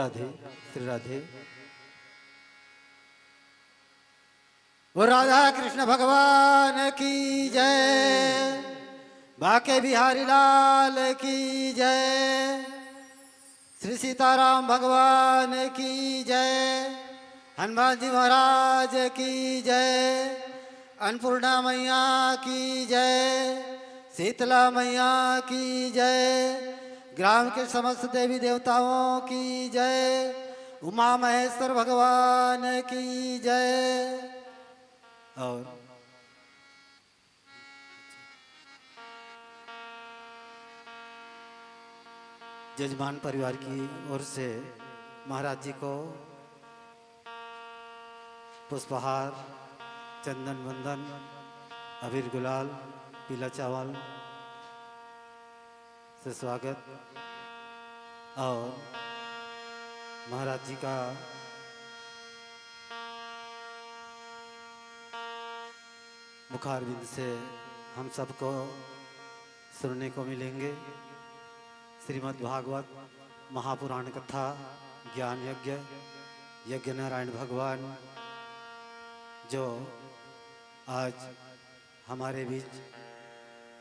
राधे श्री राधे। वो राधा कृष्ण भगवान की जय, बाके बिहारी लाल की जय, श्री सीताराम भगवान की जय, हनुमान जी महाराज की जय, अन्नपूर्णा मैया की जय, शीतला मैया की जय, ग्राम के समस्त देवी देवताओं की जय, उमा महेश्वर भगवान की जय। और जजमान परिवार की ओर से महाराज जी को पुष्पहार, चंदन वंदन, अबीर गुलाल, पीला चावल से स्वागत। और महाराज जी का मुखारविंद से हम सबको सुनने को मिलेंगे। श्रीमद् भागवत महापुराण कथा ज्ञान यज्ञ यज्ञ नारायण भगवान जो आज हमारे बीच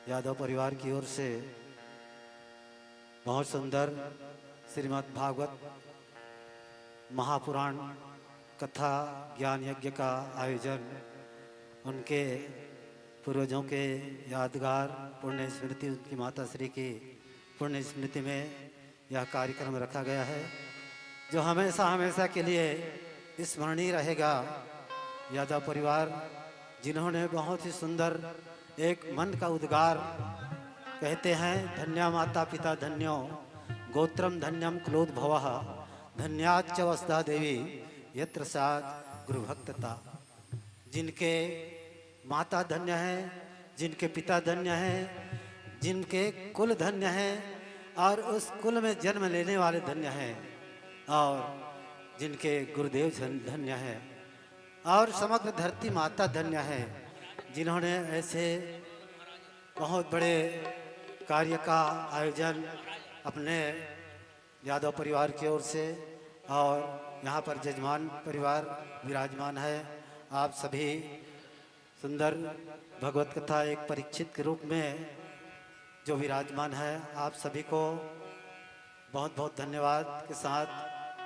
यादव परिवार की ओर से बहुत सुंदर श्रीमद् भागवत महापुराण कथा ज्ञान यज्ञ का आयोजन उनके पूर्वजों के यादगार पुण्य स्मृति, उनकी माता श्री की पुण्य स्मृति में यह कार्यक्रम रखा गया है, जो हमेशा हमेशा के लिए स्मरणीय रहेगा। यादव परिवार जिन्होंने बहुत ही सुंदर एक मन का उद्गार कहते हैं, धन्या माता पिता धन्यो गोत्रम धन्यम कुलोद्भवः धन्याच्च वसुधा देवी यत्र सात् गुरुभक्तता। जिनके माता धन्य हैं, जिनके पिता धन्य हैं, जिनके कुल धन्य हैं और उस कुल में जन्म लेने वाले धन्य हैं, और जिनके गुरुदेव धन्य हैं, और समग्र धरती माता धन्य है, जिन्होंने ऐसे बहुत बड़े कार्य का आयोजन अपने यादव परिवार की ओर से, और यहाँ पर जजमान परिवार विराजमान है। आप सभी सुंदर भगवत कथा एक परीक्षित के रूप में जो विराजमान है, आप सभी को बहुत बहुत धन्यवाद के साथ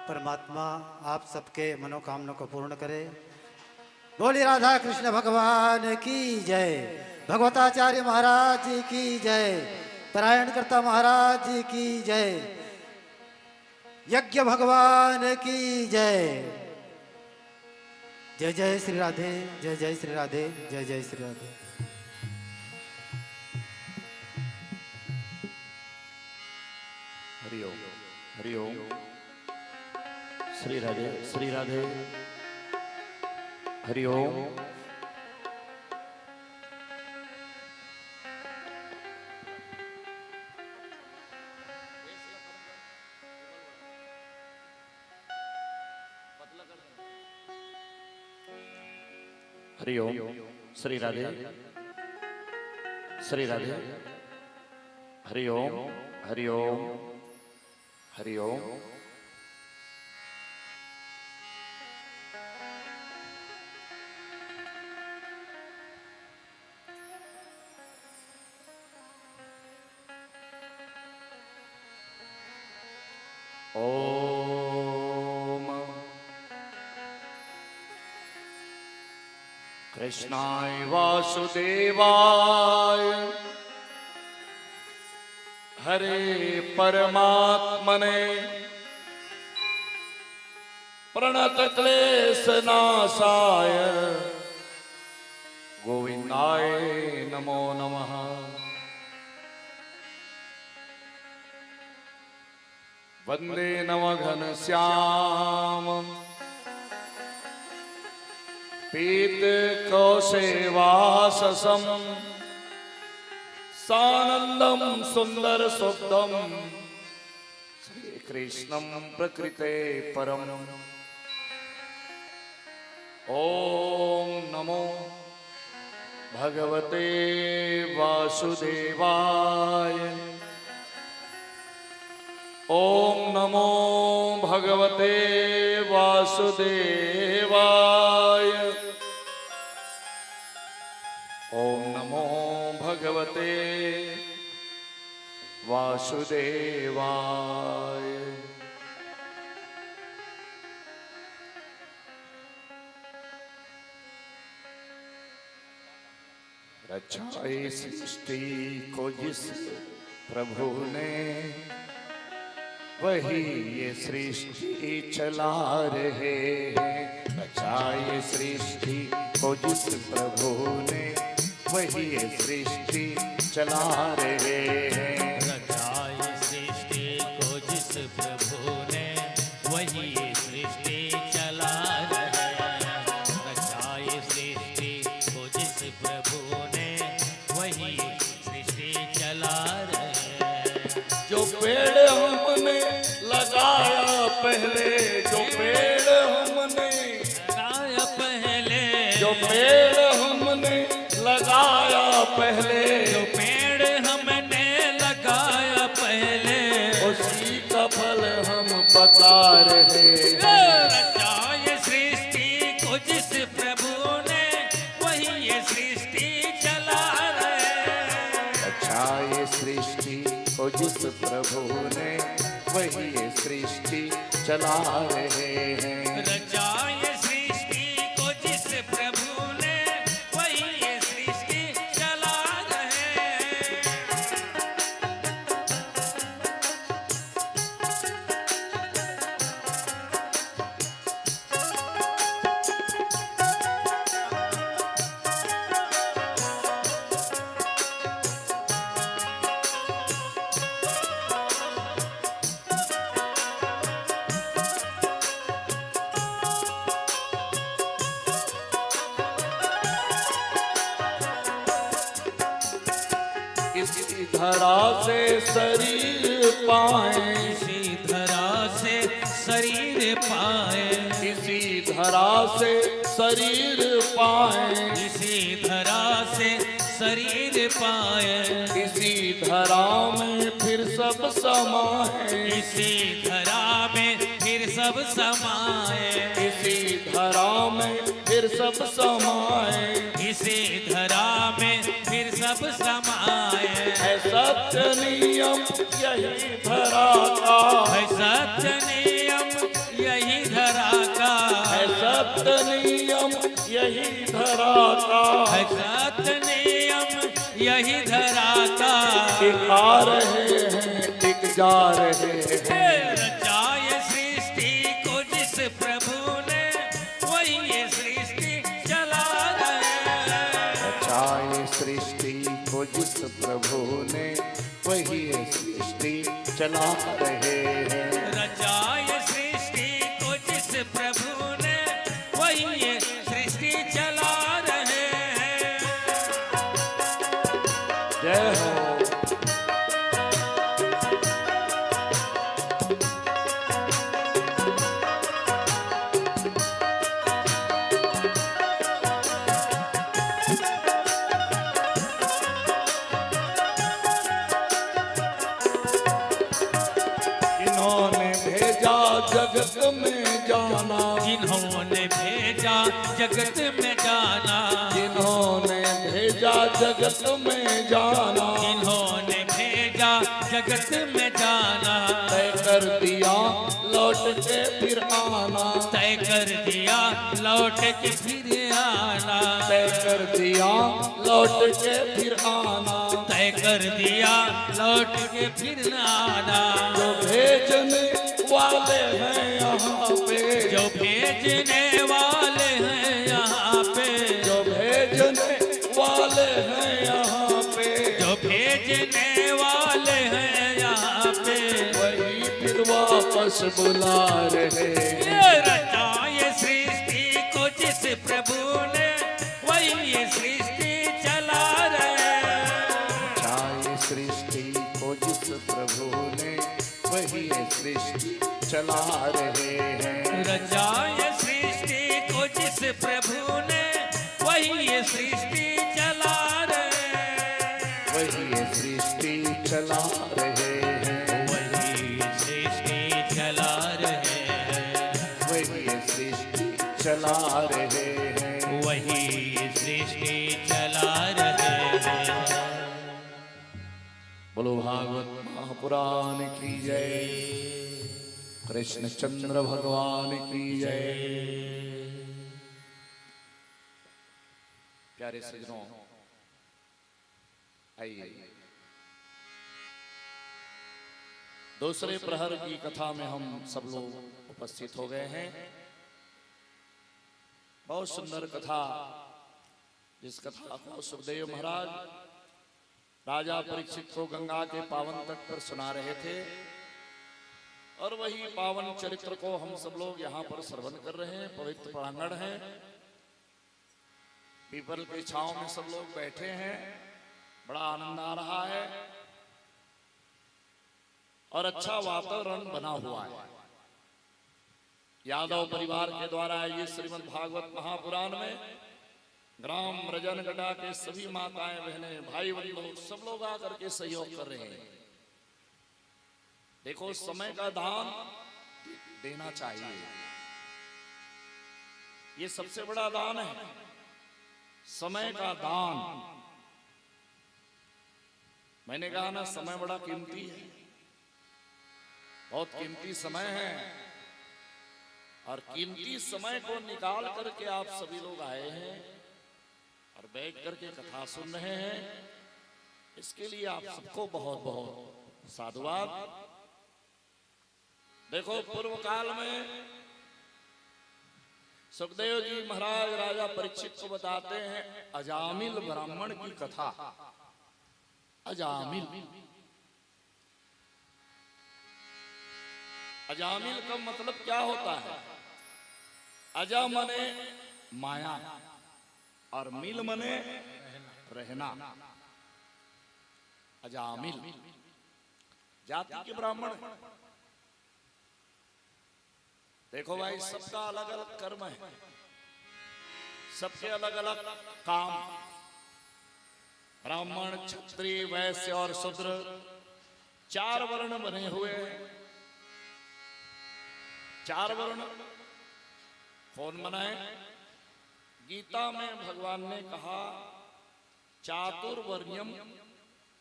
परमात्मा आप सबके मनोकामना को पूर्ण करे। बोली राधा कृष्ण भगवान की जय, भगवताचार्य महाराज जी की जय, परायण कर्ता महाराज जी की जय, यज्ञ भगवान की जय। जय जय श्री राधे, जय जय श्री राधे, जय जय श्री राधे। हरि ओम, हरि ओम। श्री राधे, श्री राधे, हरि ओम। हरि ओम, श्री राधे, श्री राधे, हरि ओम, हरि ओम, हरि ओम। कृष्णाय वासुदेवाय हरे परमात्मने प्रणतक्लेशनाशाय गोविंदाय नमो नमः। वंदे नवघनश्यामम् पीतकौसेवाससं सानंदं सुंदर सुखदं श्री कृष्णं प्रकृते परम। ओम नमो भगवते वासुदेवाय। ओम नमो भगवते वासुदेवाय। ओम नमो भगवते वासुदेवाय। रचाई सृष्टि को जिस प्रभु ने, वही ये सृष्टि चला रहे हैं। रचाई सृष्टि को जिस प्रभु ने, वही ये सृष्टि चला रहे हैं। रचाई सृष्टि को जिस प्रभु ने, वही ये सृष्टि चला रहे हैं। रचाई सृष्टि को जिस प्रभु ने, वही सृष्टि चला रहे हैं। जो पेड़ हमने लगाया पहले, जो पेड़ हमने लगाया पहले, जो पेड़ हमने लगाया पहले, जो पेड़ हमने लगाया पहले, उसी का फल हम पका रहे हैं। रचाई सृष्टि को जिस प्रभु ने, वही ये सृष्टि चला रहे हैं। रचाई सृष्टि को जिस प्रभु ने, वही ये सृष्टि चला रहे हैं। रचाई सृष्टि को जिस प्रभु ने, वही ये सृष्टि चला रहे हैं। इसी धरा से शरीर पाए, इसी धरा से शरीर पाए, इसी धरा से शरीर पाए, इसी धरा से शरीर पाए, इसी धरा में फिर सब समाए, इसी धरा में फिर सब समाए, इसी धरा में फिर सब समाए। इसी धरा में फिर सब समाए। है सत्य नियम यही धरा का, है सत्य नियम यही धरा का, है सत्य नियम यही धरा का। है सत्य नियम यही धरा का। टिका रहे हैं, टिक जा रहे हैं। रचाए सृष्टि को जिस प्रभु ने, वही ये सृष्टि चला रहे हैं। रचाए सृष्टि को जिस प्रभु ने, वही ये सृष्टि चला रहे हैं। रचाए सृष्टि को जिस प्रभु ने, वही ये सृष्टि चला रहे हैं। जय हो। इन्होंने भेजा जगत में जाना, जिन्होंने भेजा जगत में जाना, जिन्होंने भेजा जगत में जाना, जिन्होंने भेजा जगत में जाना, तय कर दिया लौट के फिर आना, तय कर दिया लौट के फिर आना, तय कर दिया लौट के फिर आना। तय कर दिया लौट के फिर आना। जो भेजने वाले हैं यहाँ पे, जो भेजने वाले हैं यहाँ पे, जो भेजने वाले हैं यहाँ पे, जो भेजने वाले हैं यहाँ पे, वही फिर वापस बुला रहे हैं। ये रचाए सृष्टि को जिस प्रभु ने, वही ये सृष्टि चला रहे हैं। चाहे सृष्टि को जिस प्रभु ने, वही ये सृष्टि चला रहे हैं। रचाए सृष्टि को जिस प्रभु ने, वही ये सृष्टि चला रहे हैं। वही ये सृष्टि चला रहे हैं। वही ये रहे हैं, वही सृष्टि चला रहे हैं। बोलो भागवत महापुराण की जय, कृष्णचंद्र भगवान की जय। प्यारे सज्जनों, आइए दूसरे प्रहर की कथा में हम सब लोग उपस्थित हो गए हैं। बहुत सुंदर कथा, जिस कथा को सुखदेव महाराज राजा परीक्षित को गंगा के पावन तट पर सुना रहे थे, और वही पावन चरित्र को हम सब लोग यहाँ पर श्रवण कर रहे हैं। पवित्र प्रांगण है, पीपल की छांव में सब लोग बैठे हैं, बड़ा आनंद आ रहा है और अच्छा वातावरण बना हुआ है। यादव परिवार के द्वारा ये श्रीमद् भागवत महापुराण में ग्राम रजनगढ़ा के सभी माताएं बहनें भाई बंधु सब लोग आकर के सहयोग कर रहे हैं। देखो, समय का दान देना चाहिए, ये सबसे बड़ा दान है, समय का दान। मैंने कहा ना, समय बड़ा कीमती है, बहुत कीमती समय है, और कीमती समय को निकाल करके आप सभी लोग आए हैं और बैठ करके कथा सुन रहे हैं। इसके लिए आप सबको बहुत बहुत साधुवाद। देखो, पूर्व काल में सुखदेव जी महाराज राजा परीक्षित को बताते हैं अजामिल ब्राह्मण की कथा। अजामिल, अजामिल का मतलब क्या होता है? अजा मने माया और मिल मने रहना। अजामिल जाति के ब्राह्मण। देखो भाई, सबका अलग अलग कर्म है, सबके अलग अलग काम। ब्राह्मण, क्षत्रिय, वैश्य और शूद्र 4 वर्ण बने हुए हैं। 4 वर्ण कौन बनाए? गीता में भगवान ने कहा चातुर्वर्ण्यम,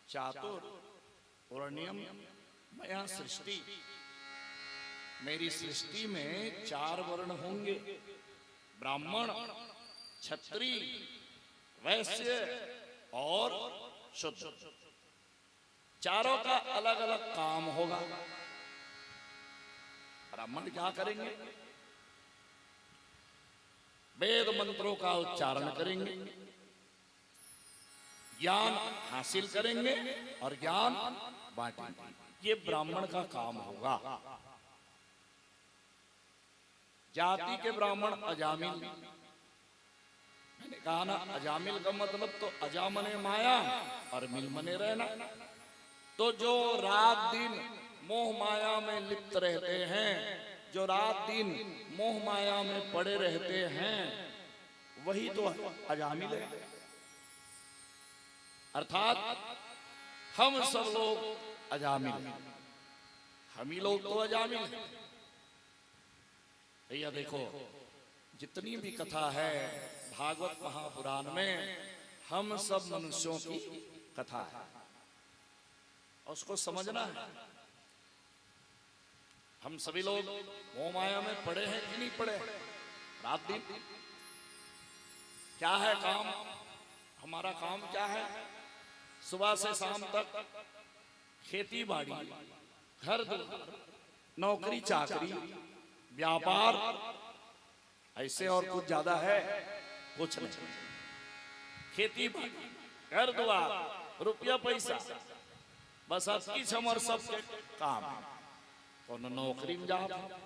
चातुर्वर्ण्यम मया सृष्टि। मेरी सृष्टि में 4 वर्ण होंगे, ब्राह्मण, क्षत्रिय, वैश्य और शूद्र। चारों का अलग अलग काम होगा। ब्राह्मण क्या करेंगे? वेद मंत्रों का उच्चारण करेंगे, ज्ञान हासिल करेंगे और ज्ञान बांटेंगे। ये ब्राह्मण का काम होगा। जाति के ब्राह्मण अजामिल। मैंने कहा ना, अजामिल का मतलब तो अजा मने माया और मिल मने रहना। तो जो रात दिन मोह माया में लिप्त रहते हैं, जो रात दिन मोह माया में पड़े रहते हैं, वही तो अजामिल है। अर्थात हम सब लोग अजामिल हैं, हम ही लोग तो अजामिल हैं। भैया देखो, जितनी भी कथा है भागवत महापुराण में, हम सब मनुष्यों की कथा है, उसको समझना है। हम सभी लोग मोह माया में पड़े हैं कि नहीं पड़े? रात दिन क्या है काम? हमारा काम क्या है? सुबह से शाम तक खेती बाड़ी, घर द्वार, नौकरी चाकरी, व्यापार, ऐसे और कुछ ज्यादा है? कुछ नहीं। खेती बाड़ी, घर द्वार, रुपया पैसा, बस आपकी छमर सबके काम। कोनो नौकरी में जात है,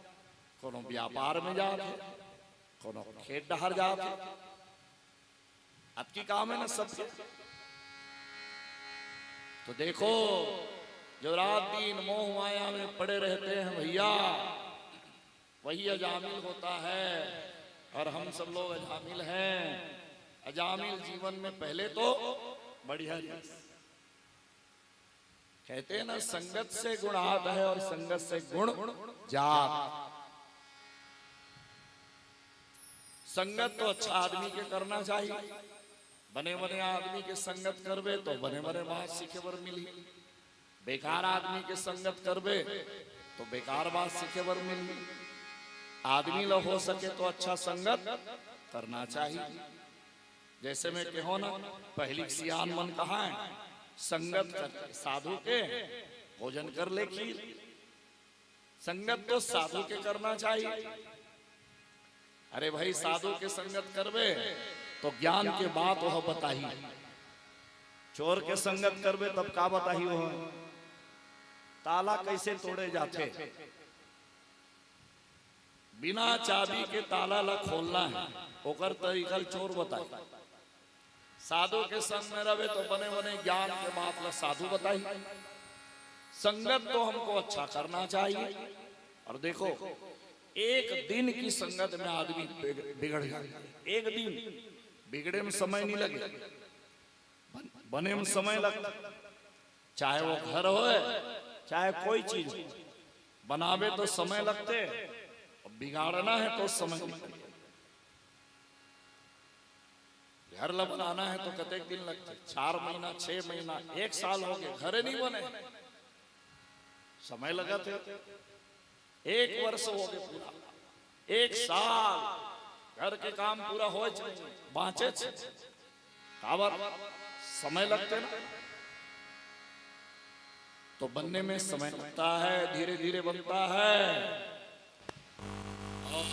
कोनो व्यापार में जात है, कोनो खेत डहर जात है। आपकी काम है ना सबके। तो देखो, जो रात दिन मोह माया में पड़े रहते हैं भैया, वही अजामिल होता है। और हम सब लोग अजामिल हैं। अजामिल जीवन में पहले तो बढ़िया कहते हैं ना, संगत से गुण आता है और संगत से गुण जात। संगत तो अच्छा आदमी के करना चाहिए। बने बने आदमी के संगत करबे तो बने बने बात सीखे बर मिली। बेकार आदमी के संगत करबे तो बेकार बात सीखे बर मिली। आदमी लो हो सके तो अच्छा संगत करना चाहिए। जैसे मैं कहो ना, पहली सियान मन कहा है, संगत कर साधु के भोजन कर ले खीर। संगत तो साधु के करना चाहिए। अरे भाई साधु के संगत करबे तो ज्ञान के बात वह बताही। चोर के संगत करबे तब का बताही वह ताला कैसे तोड़े जाते। बिना चाबी के ताला ला खोलना है, ओकर तरीका चोर बताई। साधु के संग में रहे तो बने बने ज्ञान के बात ला साधु बताई। संगत तो हमको अच्छा करना चाहिए। और देखो, एक दिन की संगत में आदमी बिगड़ जाए। एक दिन बिगड़े में समय नहीं लगे, बने में समय लगता। चाहे वो घर हो चाहे कोई चीज हो, बनावे तो समय लगते, बिगाड़ना है तो समय लगते। घर ला बनाना है तो कतेक दिन लगते, 4 महीना 6 महीना 1 साल हो गए, घरे नहीं बने, समय लगा थे। 1 वर्ष हो गए पूरा, 1 साल घर के काम पूरा हो बाँचे काबर समय लगते ना। तो बनने में समय लगता है, धीरे धीरे बनता है। और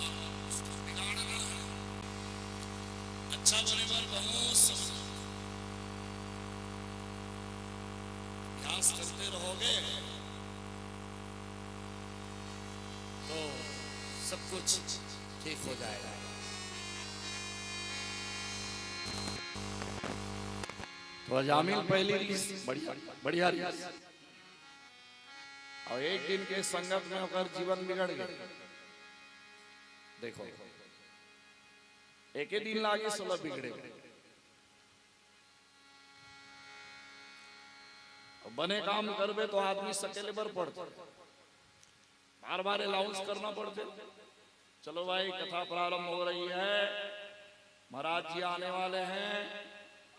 अच्छा बने पर बहुत समय अभ्यास करते रहोगे तो सब कुछ ठीक हो जाएगा। तो अजामिल पहली रीस बढ़िया रीस, और एक दिन के संगत में होकर जीवन बिगड़ गए। देखो, एक ही दिन लागे 16 बिगड़े। बने काम करबे तो आदमी सकेले बर पड़ते, बार बार अलाउंस करना पड़ते। चलो भाई कथा प्रारंभ हो रही है, महाराज जी आने वाले हैं,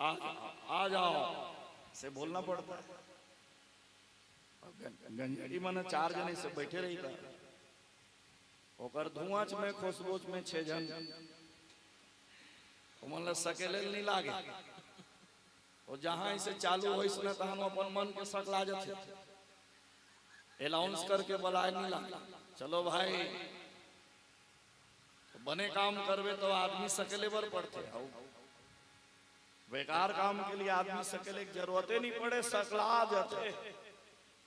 आ जाओ से बोलना पड़ता है। गंजड़ी मन 4 जने से बैठे रही था, ओकर धुआंच में खुशबूच में 6 जन मन सकेले नहीं लागे। और जहां इसे चालू हो इसने तो हम अपन मन के सकला जाते, अलाउंस करके बुलाए नहीं लागे। चलो भाई तो बने काम करवे तो आदमी सकेले बर पड़ते, बेकार काम के लिए आदमी सकेले की जरूरत नहीं पड़े, सकला जाते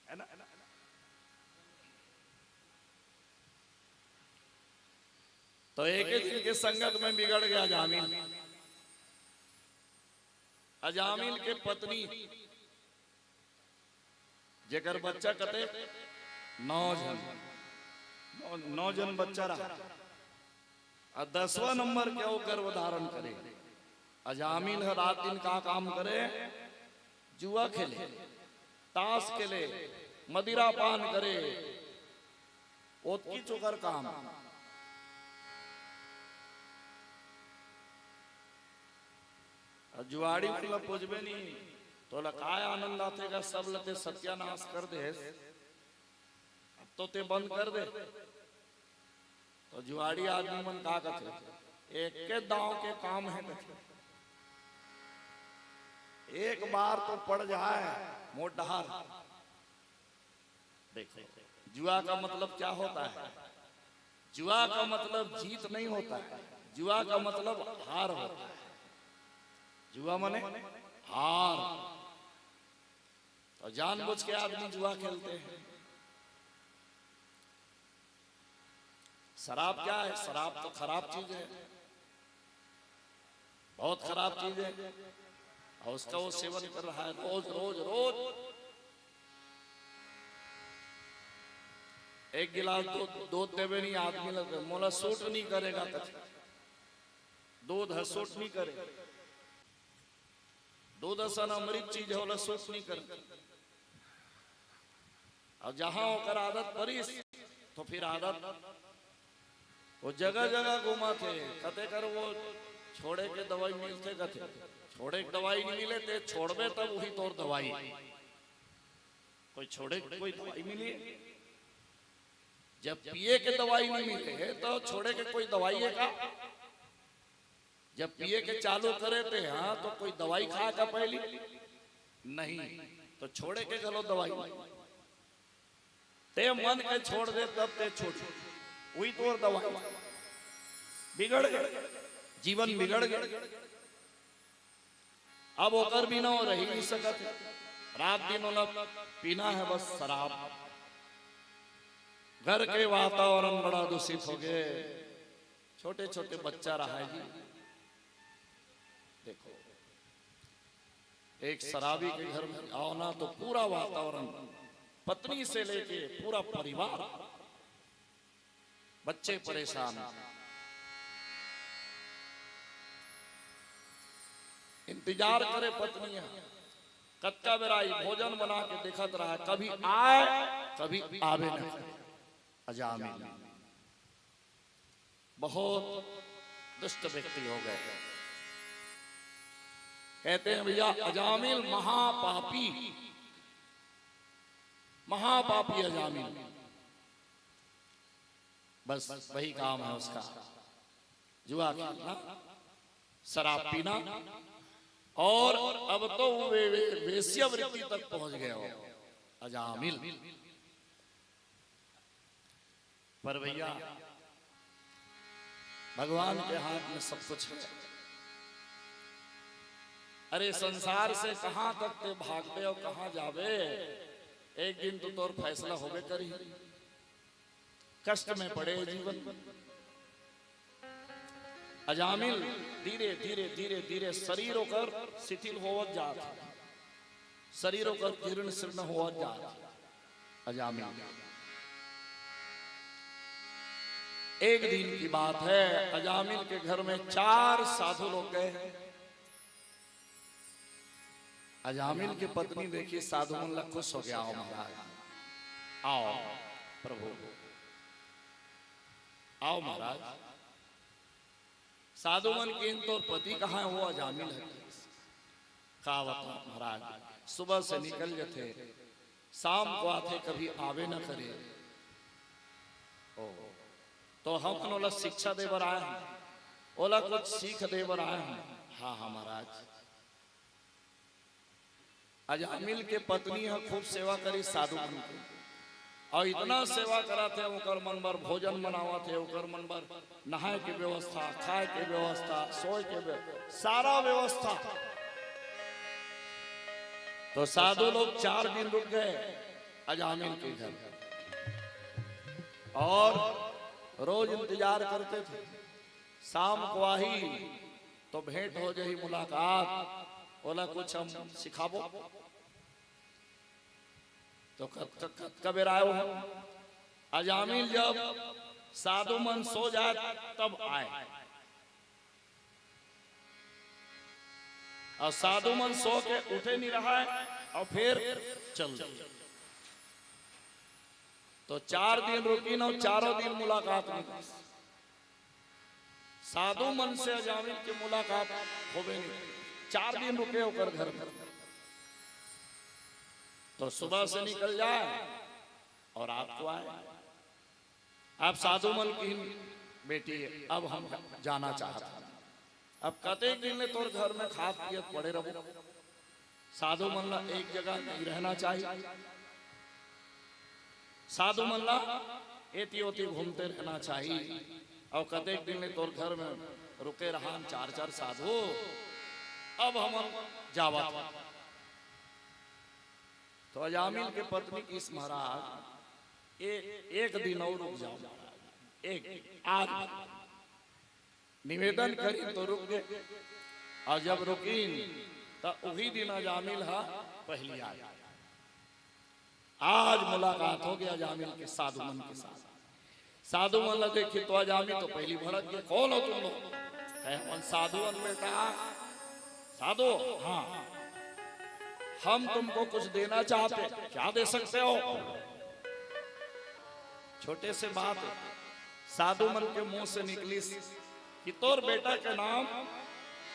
है ना। तो एक ही दिन के संगत में बिगड़ गया अजामिल। अजामिल के पत्नी जेकर बच्चा कते 9 जन बच्चा रहा, और 10वां नंबर के वो गर्भ धारण करे। अजामिल रात दिन का काम करे, जुआ खेले, ताश खेले, मदिरा पान करे, ओतकी चोकर काम। जुआड़ी मतलब पूछबे नहीं तो काय आनंद आतेगा, सब लते सत्यानाश कर दे, अब तो ते बंद कर दे। तो जुआड़ी आदमी मन का कथे, एक के दांव के काम है कथे। एक बार तो पड़ जाए मोट डहार। देखो जुआ का मतलब क्या होता है? जुआ का मतलब जीत नहीं होता है, जुआ का मतलब हार होता है। जुआ माने हार। तो जानबूझ के आदमी जुआ खेलते हैं। शराब क्या है? शराब तो खराब चीज है, बहुत खराब चीज है, और उसका वो सेवन कर रहा है रोज रोज रोज। एक गिलास दूध देवे नहीं आदमी लगे, मोला सूट नहीं करेगा, दूध है सूट नहीं करे। दूध असन अमृत चीज है, बोला सूट नहीं करे। और जहां होकर आदत पड़ी तो फिर आदत वो जगह जगह घुमा थे कते कर वो छोड़े के दवाई मिलते कथे छोड़े के दवाई नहीं मिले ते छोड़बे तब वही तोर दवाई कोई छोड़े के कोई दवाई मिली जब पिए के दवाई नहीं मिले तो छोड़े के कोई दवाई है का जब पिए के चालू करे थे हाँ तो कोई दवाई खा का पहली नहीं तो छोड़े के चलो दवाई ते मन के छोड़ दे तब ते छोड़ वही तो दवाई बिगड़ गए जीवन बिगड़ गए अब ओकर बिना रही नहीं सकत रात दिन पीना है बस शराब घर के वातावरण बड़ा दूषित हो गए छोटे छोटे बच्चा रहा है जी देखो एक शराबी के घर में आओ ना तो पूरा वातावरण पत्नी से लेके पूरा परिवार बच्चे परेशान इंतजार करे पत्नियां कत्का बेराई भोजन बना के देखत रहा कभी आए कभी आवे न अजामिल बहुत दुष्ट व्यक्ति हो गए कहते हैं भैया अजामिल महापापी महापापी अजामिल बस वही काम है उसका जुआ खेलना शराब पीना और अब तो वेश्या वृत्ति तक पहुंच गए हो अजामिल पर भैया भगवान के हाथ में सब कुछ है अरे संसार से कहां तक ते भागते और कहां जावे एक दिन तो तोर फैसला होवे करी कष्ट में पड़े जीवन अजामिल धीरे धीरे धीरे धीरे शरीर होकर शिथिल होवत जात शरीर होकर जीर्ण शीर्ण होवत जात अजामिल एक दिन की बात है अजामिल के घर में 4 साधु लोग गए अजामिल की पत्नी देखी साधु मुल्ला खुश हो गया आओ महाराज आओ प्रभु आओ महाराज साधु मन के तो पति कहाँ है वो अजामिल है कहा बता महाराज सुबह से निकल जाते शाम को आते कभी आवे न करे ओ तो हम ओला शिक्षा देवर आए हैं ओला कुछ सीख देवर आए हैं हाँ हाँ महाराज अजामिल के पत्नी है खूब सेवा करी साधु मन की और इतना सेवा करा थे ओकर मन भर भोजन बनावा थे ओकर मन भर नहाए के व्यवस्था खाए के व्यवस्था सोए के सारा व्यवस्था तो साधु लोग 4 दिन रुक गए अजामिल के घर और रोज इंतजार करते थे शाम को आई तो भेंट हो जाही मुलाकात बोला कुछ हम सिखाबो तो कबीर आयो अजामिल जब साधु मन सो जाए तब आए और साधु मन सो के उठे नहीं रहा है और फिर चल तो 4 दिन रुकी ना 4 दिन मुलाकात नहीं साधु मन से अजामिल की मुलाकात होवे नहीं 4 दिन रुके होकर घर में तो सुबह से निकल जाए और आपको आए आप साधु मन की बेटी अब हम जाना चाहते हैं अब कते दिन ले तोर घर में खाद पियत पड़े रहो साधु मन एक जगह नहीं रहना चाहिए साधु मन एती ओती घूमते रहना चाहिए और कते दिन ले तोर घर में रुके रहा 4 साधु अब हम जावा तो अजामिल के पत्नी इस महाराज एक दिन और रुक जाओ एक आज निवेदन करी तो रुक गए और जब रुकीन तो वही दिन अजामिल हा पहली आज मुलाकात हो गया अजामिल के साधु मन के साथ साधु मन देखी तो अजामिल तो पहली भड़क गए कौन हो तुम लोग है साधु मन बेटा साधु हाँ हम तुमको कुछ देना चाहते क्या दे सकते हो छोटे से बात साधु मन के मुंह से निकली कि तोर बेटा के नाम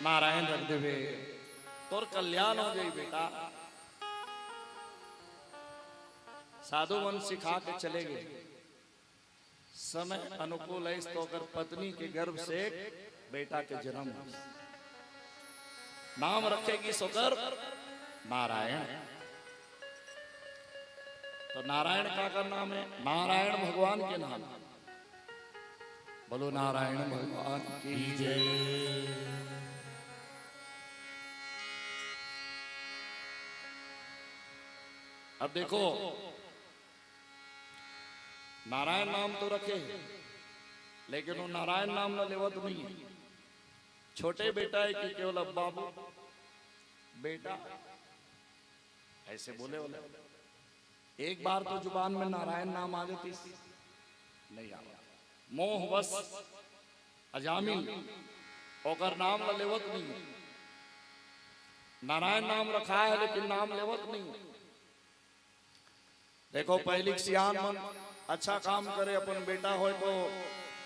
नारायण रख देवे, तोर कल्याण हो जाई बेटा। साधु मन सिखा के चले गए। समय अनुकूल है तो अगर पत्नी के गर्भ से बेटा के जन्म, नाम रखेगी सोकर नारायण। तो नारायण का नाम है, नारायण भगवान के नाम। बोलो नारायण भगवान की जय। अब देखो, नारायण नाम तो रखे, लेकिन वो नारायण नाम न लेवत नहीं है। छोटे बेटा है कि केवल अब बाबू बेटा ऐसे बोले बोले। एक बार तो जुबान में नारायण नाम आ जाती, नहीं आ मोह बस अजामिल ओकर नाम न लेवत नहीं। नारायण नाम रखा है लेकिन नाम लेवत नहीं। देखो पहली सियान मन अच्छा काम करे, अपन बेटा हो तो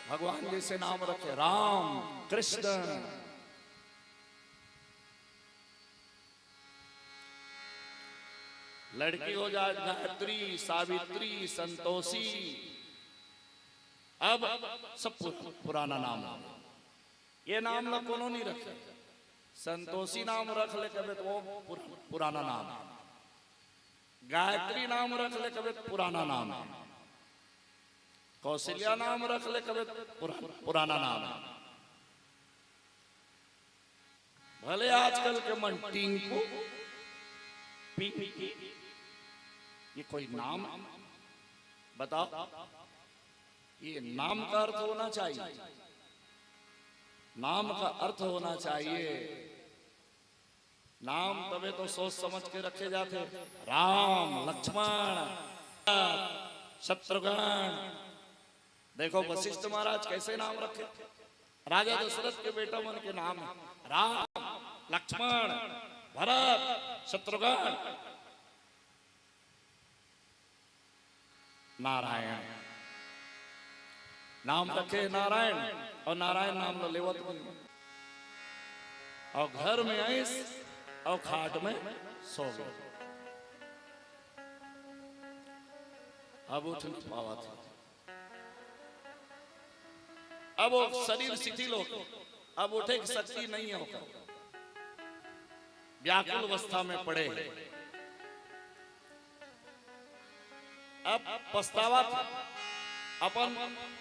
भगवान जैसे नाम रखे, राम कृष्ण। लड़की हो जाए गायत्री, सावित्री, संतोषी। अब सब पुराना नाम, ये नाम ना कोनो नहीं रखे। संतोषी नाम रख ले कभी तो वो पुराना नाम, गायत्री नाम रख ले कभी पुराना नाम, कौशल्या नाम रख ले कभी पुराना नाम। भले आजकल के मन टिंकू पिंकी, ये कोई नाम बताओ? ये नाम का अर्थ होना चाहिए, नाम का अर्थ होना चाहिए। नाम तबे तो सोच समझ के रखे जाते। राम, लक्ष्मण, शत्रुघ्न। देखो वशिष्ठ महाराज कैसे नाम रखे, राजा दशरथ के बेटा मन के नाम है राम, लक्ष्मण, भरत, शत्रुघ्न, नारायण। नाम रखे नारायण, और नारायण नाम लो लेवत नहीं। और घर में ऐस और खाट में सो गए। अब उठ नहीं पावा था, अब वो शरीर शिथिल हो गया, अब उठे की शक्ति नहीं होगा, व्याकुल अवस्था में पड़े। अब पछतावा था, अपन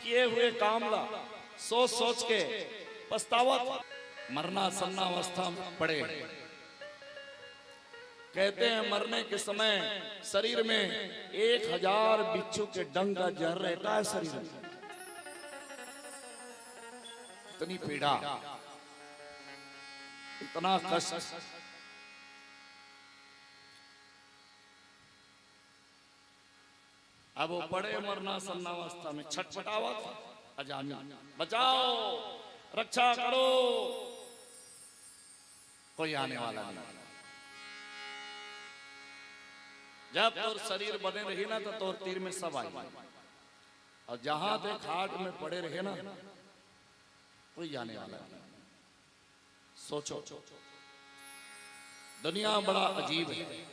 किए हुए काम ला सोच सोच के पछतावा था। मरना सन्ना अवस्था में पड़े। कहते हैं मरने के समय शरीर में 1000 बिच्छू के डंग का जहर रहता है शरीर में। इतनी पीड़ा, इतना कष्ट। अब वो पड़े मरना सन्नावस्था में, छटपटावा था अजामिल, बचाओ, रक्षा करो, कोई आने वाला नहीं। जब तोर शरीर बने रही ना तो तोर तीर में सब आई, और जहां ते खाट में पड़े रहे ना कोई आने वाला नहीं। सोचो, दुनिया बड़ा अजीब है।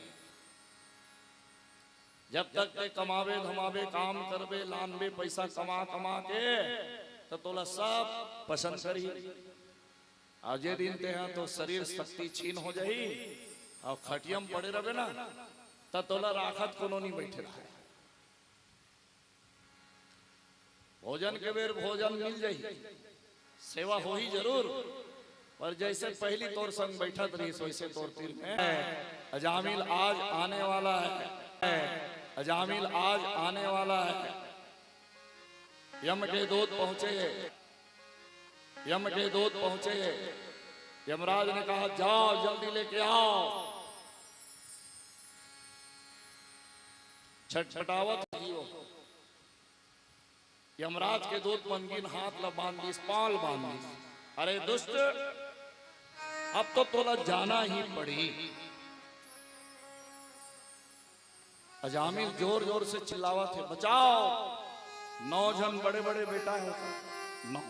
जब तक ते कमावे धमावे काम करवे लानवे पैसा कमा कमा के तो तोला सब पसंद करी। आज ये दिन ते हैं तो शरीर शक्ति छीन हो जाई और खटियम पड़े रहे ना तो तोला राखत कोनो नहीं बैठे रहा। भोजन के बेर भोजन मिल जाई, सेवा हो ही जरूर, पर जैसे पहली तोर संग बैठत रही वैसे तोर तीर में अजामिल आज आने वाला है, अजामिल आज आने वाला है। यम के दूत पहुंचे, यम के दूत पहुंचे। यमराज ने कहा जाओ जल्दी लेके आओ। छटपटावत जियो। यमराज के दूत मनगिन हाथ ला बांधी, पाल बांधी। अरे दुष्ट, अब तो तोला जाना ही पड़ी। अजामिल जोर जोर से चिल्लावा थे, बचाओ 9 जन बड़े बड़े बेटा है, 9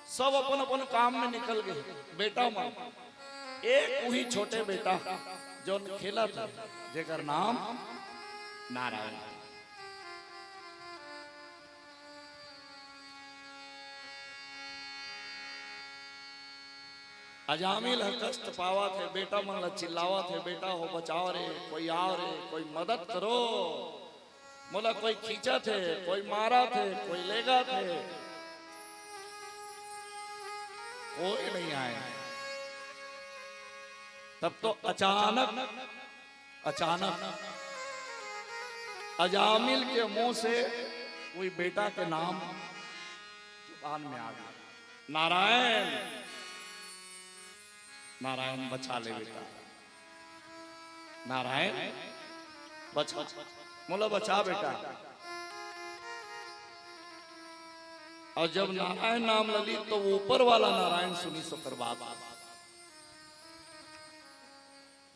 सब अपन अपन काम में निकल गए, बेटा मन एक वही छोटे बेटा जो खेला था, जेकर नाम नारायण। अजामिल है कष्ट पावा थे, बेटा मन ला चिल्लावा थे, बेटा हो बचाओ रे, कोई आओ रे, कोई मदद करो। मोला कोई खींचा थे, कोई मारा थे, कोई लेगा थे, कोई नहीं आए। तब तो अचानक अजामिल के मुंह से कोई बेटा के नाम जुबान में आ गया, नारायण। नारायण बचा ले बेटा, नारायण बचा, मोला बचा बेटा। और जब नारायण नाम लली तो ऊपर वाला नारायण सुनी सुकर बात।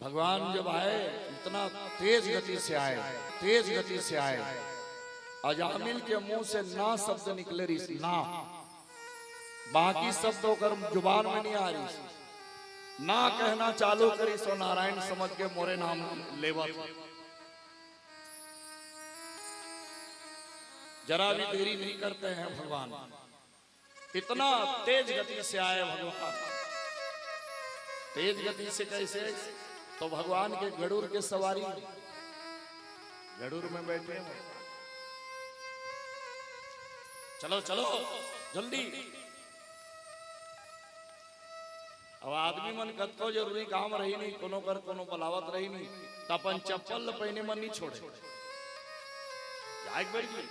भगवान जब आए इतना तेज गति से आए, तेज गति से आए, अजामिल के मुंह से ना शब्द निकले रही, ना बाकी शब्द होकर जुबान में नहीं आ रही, ना कहना चालू करी सो नारायण समझ के मोरे नाम लेवा। जरा भी देरी नहीं करते हैं भगवान, इतना तेज गति से आए भगवान। तेज गति से कैसे? तो भगवान के गरुड़ के सवारी, गरुड़ में बैठे हैं, चलो चलो जल्दी। अब आदमी मन कतो जरूरी काम रही नहीं, कोनो कर कोनो बलावत रही नहीं, तो अपन चप्पल पहने मन नहीं छोड़े, जाए बैठी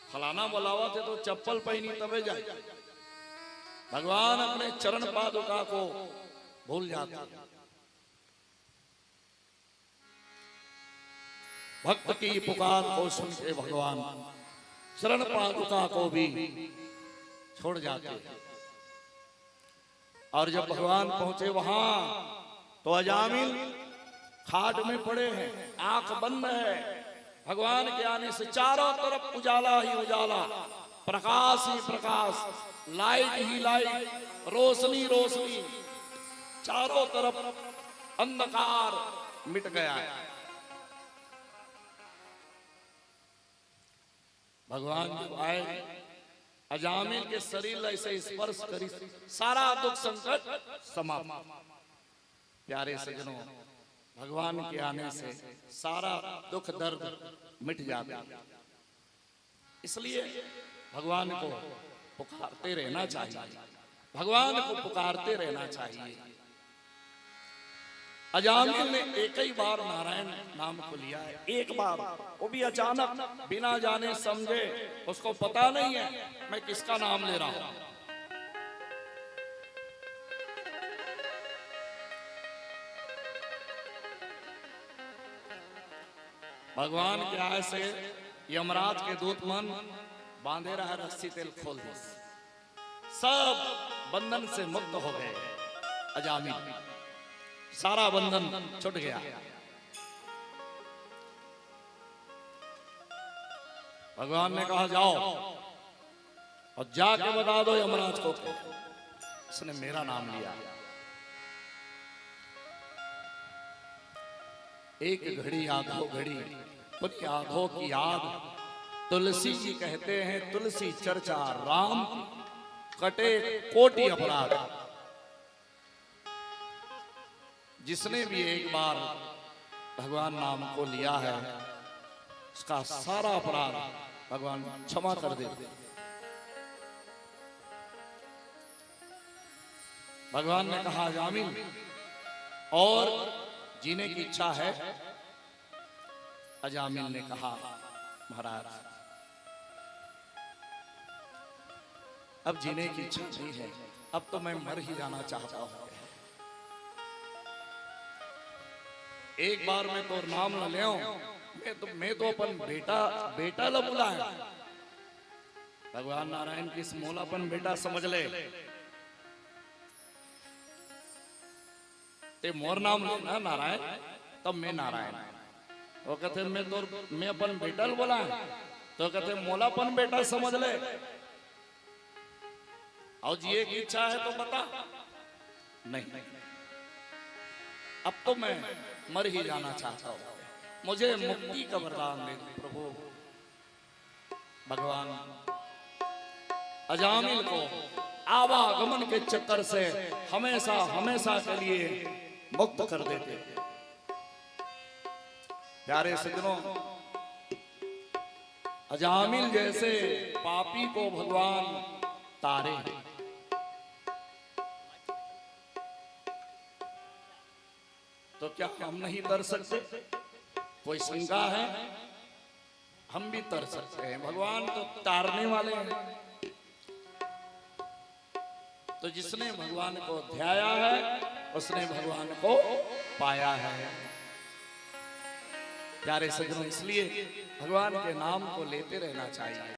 फलाना बुलावा थे तो चप्पल पहनी तबे जाए। भगवान अपने चरण पादुका को भूल जाते, भक्त की पुकार को सुन के भगवान चरण पादुका को भी छोड़ जाते। और जब भगवान पहुंचे वहां तो अजामिल खाट में पड़े हैं, आंख बंद है। भगवान के आने से चारों तरफ उजाला ही उजाला, प्रकाश ही प्रकाश, लाइट ही लाइट, रोशनी रोशनी, चारों तरफ अंधकार मिट गया है। भगवान जब आए, अजामिल के शरीर ऐसे स्पर्श करी, सारा दुख संकट समाप्त। प्यारे सजनों, भगवान के आने से सारा दुख दर्द मिट जाता, इसलिए भगवान को पुकारते रहना चाहिए, भगवान को पुकारते रहना चाहिए। अजामिल ने एक ही बार नारायण नाम को लिया है, एक बार, वो भी अचानक, बिना जाने समझे, उसको पता नहीं है मैं किसका नाम ले रहा हूं। भगवान के आय से यमराज के दूत मन बांधे रहा, रस्सी तेल खोल दी, सब बंधन से मुक्त हो गए। अजामिल सारा बंधन छूट गया। भगवान ने कहा जाओ और जाके बता दो यमराज को इसने मेरा नाम लिया। एक घड़ी आधो घड़ी पुण्य आधो की याद, तुलसी जी कहते हैं तुलसी चर्चा राम कटे कोटि अपराध। जिसने भी एक बार भगवान नाम को लिया है उसका सारा अपराध भगवान क्षमा कर देते। भगवान ने कहा अजामिल और जीने की इच्छा है? अजामिल ने कहा महाराज अब जीने की इच्छा नहीं है, अब तो मैं मर ही जाना चाहता हूं। एक बार मैं तो नाम न ले, मैं तो अपन बेटा ला बुलाया। भगवान नारायण किस मोलापन बेटा समझ ले, ते मोर नाम लेना नारायण, तब मैं नारायण। वो कहते मैं अपन बेटा ला बुलाया, तो कहते मोलापन बेटा समझ ले, और जी एक इच्छा है तो बता। नहीं, अब तो मैं मर ही जाना चाहता हूं, मुझे मुक्ति का वरदान दे दो प्रभु। भगवान अजामिल को आवागमन के चक्कर से हमेशा हमेशा के लिए मुक्त कर देते। प्यारे सज्जनों, अजामिल जैसे पापी को भगवान तारे, तो क्या हम नहीं तर सकते? कोई शंका है? हम भी तर सकते हैं, भगवान तो तारने वाले हैं। तो जिसने भगवान को ध्याया है उसने भगवान को पाया है। प्यारे सज्जनों, इसलिए भगवान के नाम को लेते रहना चाहिए।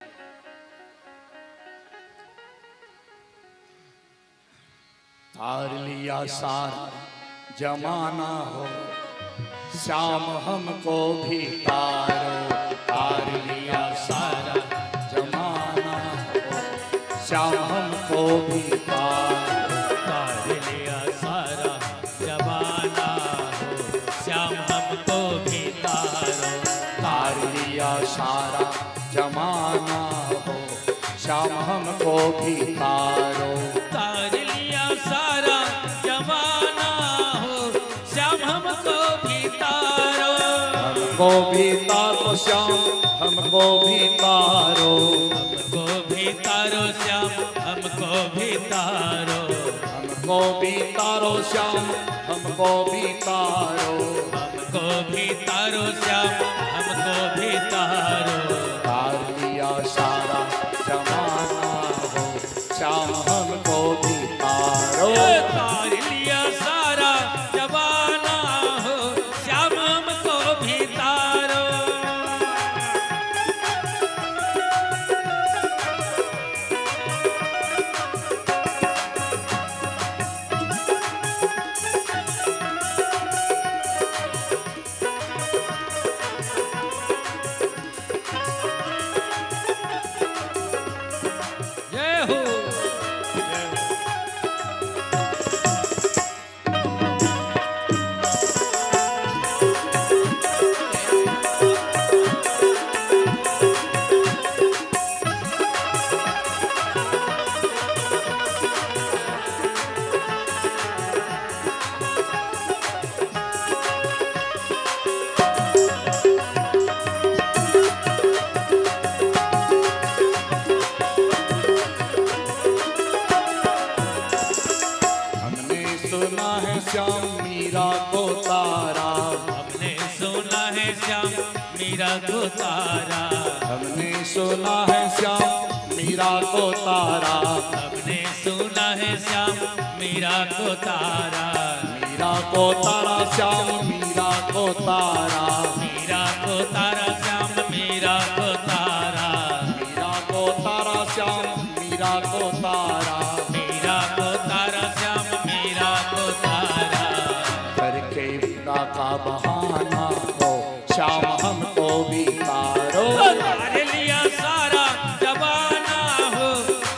तार लिया सारा जमाना हो, श्याम हमको भी तारो। तार लिया सारा जमाना हो, श्याम हमको भी तारो। तार लिया सारा जमाना हो, श्याम हमको भी तारो। तार लिया सारा जमाना हो, श्याम हमको भी तारो। तार लिया सारा जमाना हो, श्याम हमको भी तारो। हमको भी तारो श्याम, हमको भी तारो। हमको भी तारो श्याम, हमको भी तारो। हमको भी तारो श्याम, हमको भी तारो। हमको भी तारो श्याम, हमको भी तारो। तार लिया सारा जमाना हो, श्याम हमको भी तारो। तार लिया सारा जमाना हो, श्याम हमको भी तारो। जय हो। हमने सुना है श्याम मीरा को तारा। हमने सुना है श्याम मीरा को तारा। हमने सुना है श्याम मीरा को तारा। हमने सुना है श्याम मीरा को तारा। मीरा को तारा श्याम, मीरा को तारा। मीरा को तारा श्याम, मीरा को तारा। मीरा को तारा श्याम, मीरा को तारा। मीरा को तारा श्याम, मीरा को तारा। करके मीरा का बहाना हो, श्याम हमको भी तारो। तार लिया सारा जमाना हो,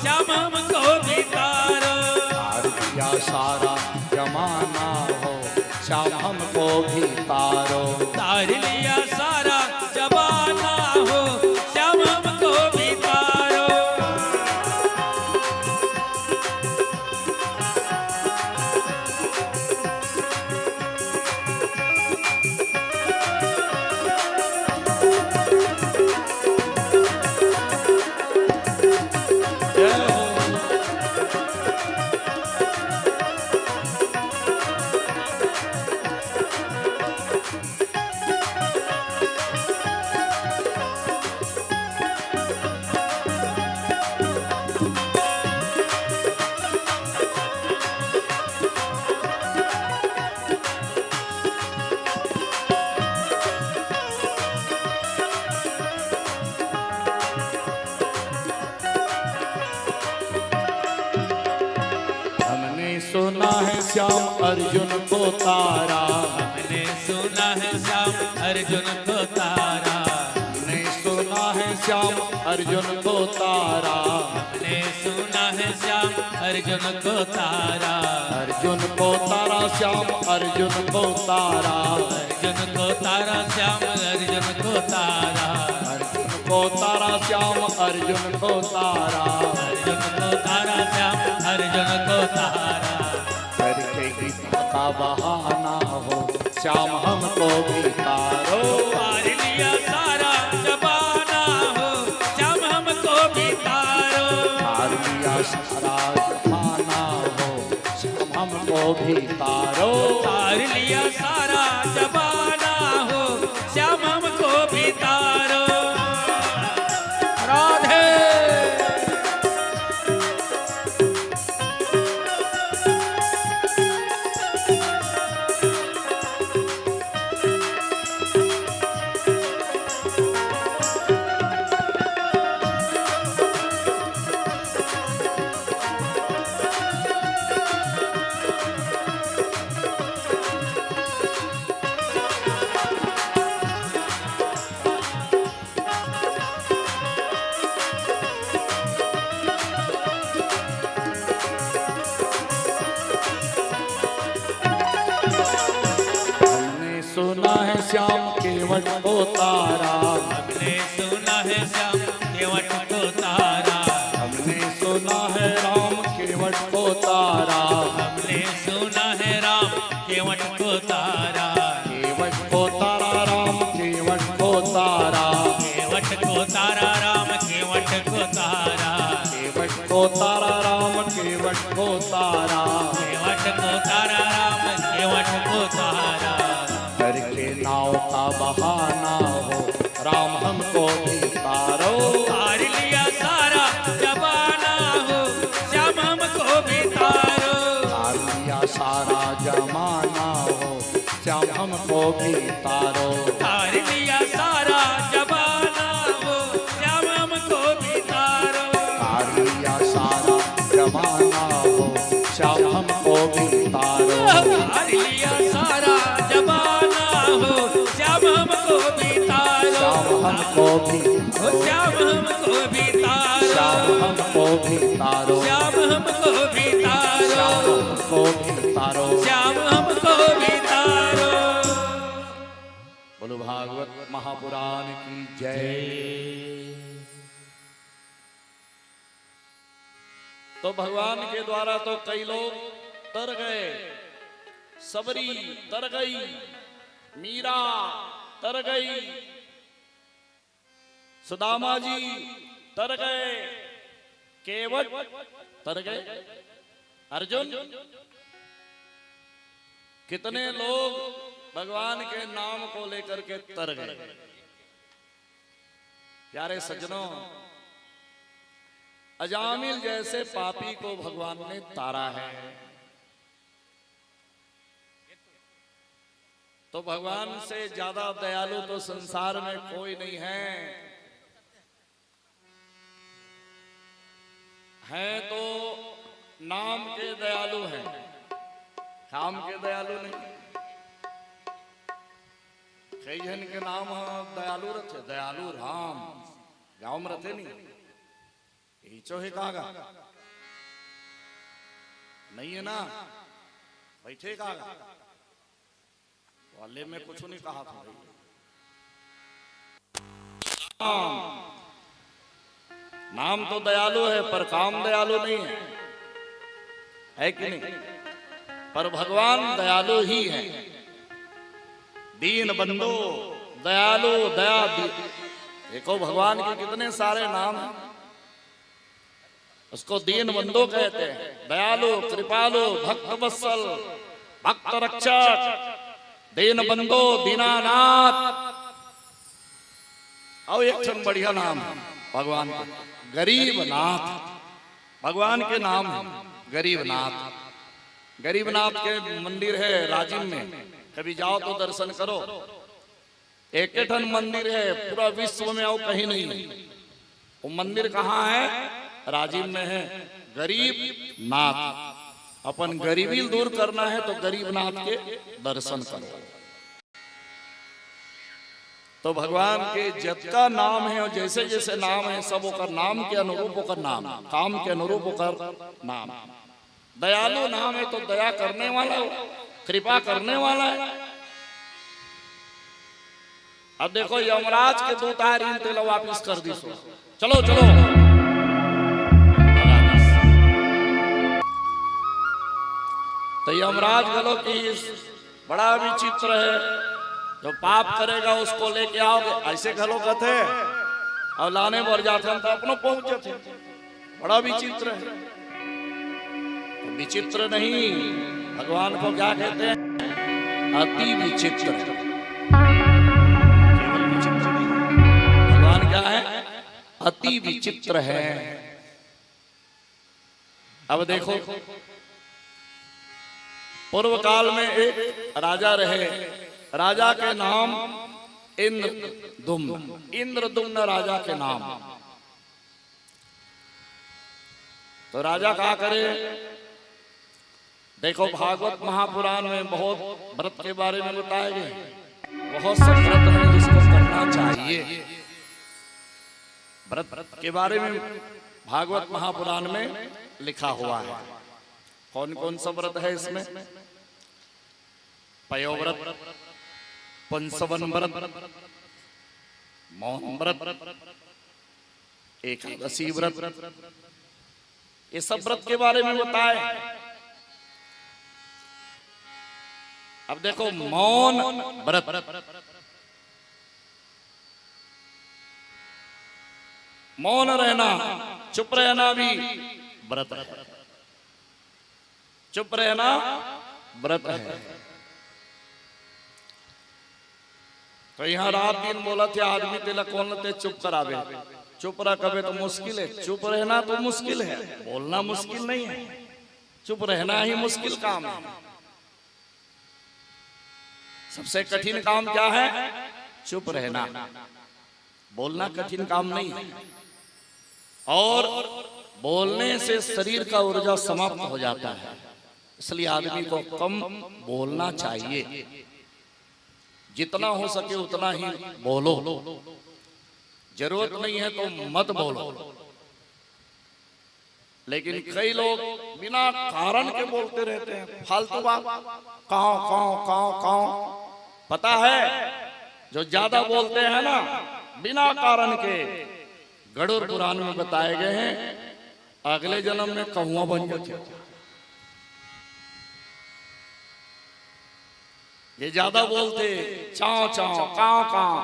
श्याम हमको भी तारो। तार लिया सारा जमाना हो, श्याम हमको भी तारो। तार लिया सारा जमाना हो, श्याम हमको भी तारो। जय हो। सुना है श्याम अर्जुन को तारा। हमने सुना है श्याम अर्जुन को तारा। हमने सुना है श्याम अर्जुन को तारा, हमने सुना है श्याम अर्जुन को तारा, अर्जुन को तारा श्याम अर्जुन को तारा, अर्जुन को तारा श्याम अर्जुन को तारा, अर्जुन को तारा श्याम अर्जुन को तारा, अर्जुन को तारा श्याम अर्जुन को तारा। करके गीता का बहाना हो श्याम हमको भी तारो, तार लिया सारा जमाना हो श्याम हमको भी तारो, तार लिया सारा जमाना हो श्याम हमको भी तारो, तार लिया सारा जमाना हो श्याम हमको भी तारो। राधे सुना है श्याम केवट को तारा, हमने सुना है श्याम केवट को तारा, हमने सुना है राम केवट को तारा, हमने सुना है राम केवट को तारा, केवट को तारा राम केवट को तारा, केवट को तारा राम केवट को तारा, केवट को तारा राम केवट को तारा, केवट को तारा राम केवट को तारा। करके नाव का बहाना हो राम हमको भी तारो, तार लिया सारा जमाना हो श्याम हमको भी तारो, तार लिया सारा जमाना हो श्याम हमको भी तारो, तार लिया सारा जमाना हो श्याम हमको भी तारो, तार लिया सारा जमाना हो श्याम हमको भी तारो, तार लिया सारा जमाना हो श्याम हमको भी तारो, श्याम हमको भी हो श्याम हमको भी तारो, श्याम हमको भी तारो, श्याम हमको भी तारो, श्याम हमको भी तारो। श्याम हमको भी तारो। बोलो भागवत महापुराण की जय। तो भगवान के द्वारा तो कई लोग तर गए, सबरी तर गई, मीरा तर गई, सुदामा जी तर गए, केवट तर गए, अर्जुन, कितने लोग भगवान के नाम को लेकर के तर गए। प्यारे सज्जनों, अजामिल जैसे पापी को भगवान ने तारा है, तो भगवान से ज्यादा दयालु तो संसार में कोई नहीं है तो नाम के दयालु हैं, काम के दयालु नहीं। कई जन के नाम दयालु रथे, दयालु राम गांव में रथे नहीं, चोहे कहागा नहीं है ना, बैठे कहागा वाले में कुछ नहीं कहा था। नाम तो दयालु है पर काम दयालु नहीं है कि नहीं? पर भगवान दयालु ही है, दीन बंधु दयालु दया। देखो भगवान के कितने सारे नाम हैं, उसको दीन बंधु कहते हैं, दयालु, कृपालु, भक्त वत्सल, भक्त रक्षक, दीन बंधु, दीनानाथ। और एक क्षण बढ़िया नाम है भगवान का, गरीबनाथ। भगवान के नाम है गरीबनाथ। गरीबनाथ के मंदिर है राजिम में, कभी जाओ तो दर्शन करो। एक ठन मंदिर है पूरा विश्व में और कहीं नहीं है। वो मंदिर कहाँ है? राजिम में है। गरीब नाथ, अपन गरीबी दूर करना है तो गरीबनाथ के दर्शन करो। तो भगवान के जितना नाम है और जैसे जैसे नाम है सब ओकर नाम के अनुरूप ओकर नाम, काम के अनुरूप ओकर नाम। दयालु नाम है तो दया करने वाला, कृपा करने वाला है। अब देखो यमराज के दूत आए इन तेल वापिस कर दी सो, चलो चलो। तो यमराज गलो की बड़ा विचित्र है, जो पाप करेगा उसको लेके आओगे ऐसे घलो कथे और लाने मर जाते तो अपनों पहुंचे थे। बड़ा विचित्र है। तो विचित्र नहीं, भगवान को क्या कहते हैं? अति विचित्र। केवल विचित्र नहीं, भगवान क्या है? अति विचित्र है। अब देखो पूर्व काल में एक राजा रहे, राजा के नाम इंद्रदुम्न, इंद्रदुम्न राजा के नाम। तो राजा क्या करे? देखो भागवत महापुराण में बहुत व्रत के बारे में बताए गए। बहुत से व्रत हैं जिसको करना चाहिए। व्रत के बारे में भागवत महापुराण में लिखा हुआ है। कौन कौन सा व्रत है इसमें? पयोव्रत, पंचवन व्रत, मौन व्रत, एकादशी व्रत, ये सब व्रत के बारे में बताए। अब देखो मौन व्रत, मौन रहना, चुप रहना भी व्रत है। चुप रहना व्रत है। तो यहाँ रात दिन बोला थे आदमी तिलक कौन ते चुप करावे, चुप रह कभी तो मुश्किल है। चुप रहना तो मुश्किल है, बोलना मुश्किल नहीं है, चुप रहना ही मुश्किल काम है। सबसे कठिन काम क्या है? चुप रहना। बोलना कठिन काम नहीं है। और बोलने से शरीर का ऊर्जा समाप्त हो जाता है, इसलिए आदमी को कम बोलना चाहिए। जितना हो सके उतना ही बोलो, जरूरत नहीं है तो मत बोलो। लेकिन कई लोग बिना कारण के बोलते रहते हैं, फालतू बात, काओ काओ काओ काओ। पता है जो ज्यादा बोलते हैं ना बिना कारण के, गरुड़ पुराण में बताए गए हैं अगले जन्म में कौआ बन जाते। ये ज्यादा बोलते चाव चाव काव काव।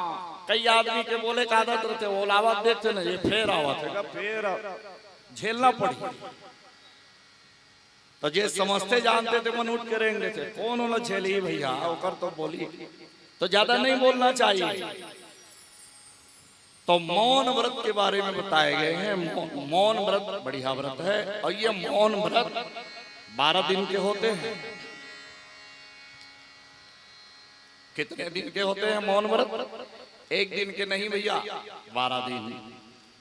कई आदमी के बोले का आदत रहते, वो आवाज देखते ना, ये फेर आवत है, फेर झेलना पड़ी। तो जे समझते जानते थे मन उठ के रहेंगे थे, कौन होना झेली भैया ओकर तो बोली। तो ज्यादा नहीं बोलना चाहिए। तो मौन व्रत के बारे में बताए गए हैं। मौन व्रत बढ़िया व्रत है। और ये मौन व्रत 12 दिन के होते हैं। कितने दिन के होते हैं मौन व्रत? एक दिन के नहीं भैया, 12 दिन।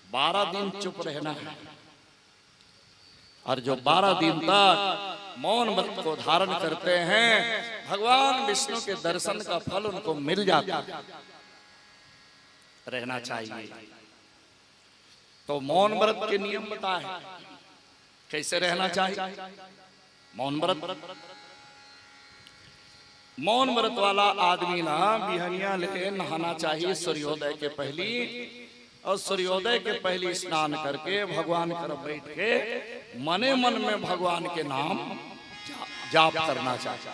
12 दिन चुप रहना है। और जो 12 दिन तक मौन व्रत को धारण करते हैं, भगवान विष्णु के दर्शन का फल उनको मिल जाता है। रहना चाहिए। तो मौन व्रत के नियम बताए कैसे रहना चाहिए। मौन व्रत, मौन व्रत वाला आदमी ना बिहनिया लेके नहाना चाहिए सूर्योदय के पहली। और सूर्योदय के पहले स्नान करके भगवान कर बैठ के मने मन में भगवान के नाम जाप करना चाहिए।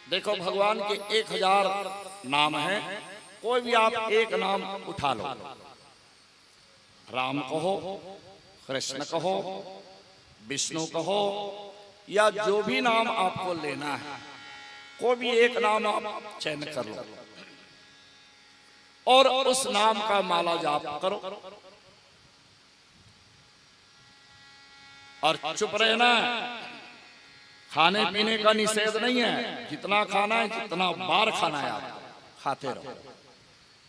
देखो भगवान के 1000 नाम हैं। कोई भी आप एक नाम उठा लो, राम कहो, कृष्ण कहो, विष्णु कहो, या जो भी नाम आपको लेना है, कोई भी एक नाम आप चयन कर लो और उस नाम का माला जाप करो और चुप रहना। खाने पीने का निषेध नहीं है, जितना खाना है जितना बार खाना है आप खाते रहो,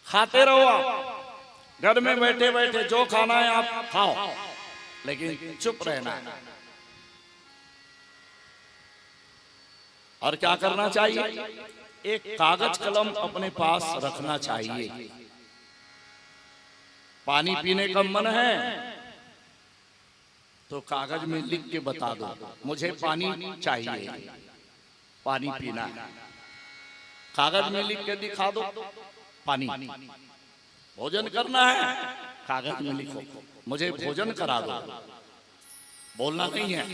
खाते रहो। आप घर में बैठे बैठे जो खाना है आप खाओ, लेकिन चुप रहना है। और क्या करना चाहिए? एक कागज कलम अपने पास रखना चाहिए। पानी पीने का मन है तो कागज में लिख के बता दो, मुझे पानी चाहिए, पानी पीना है। कागज में लिख के दिखा दो, पानी। भोजन करना है, कागज में लिखो, मुझे भोजन करा दो। बोलना नहीं है।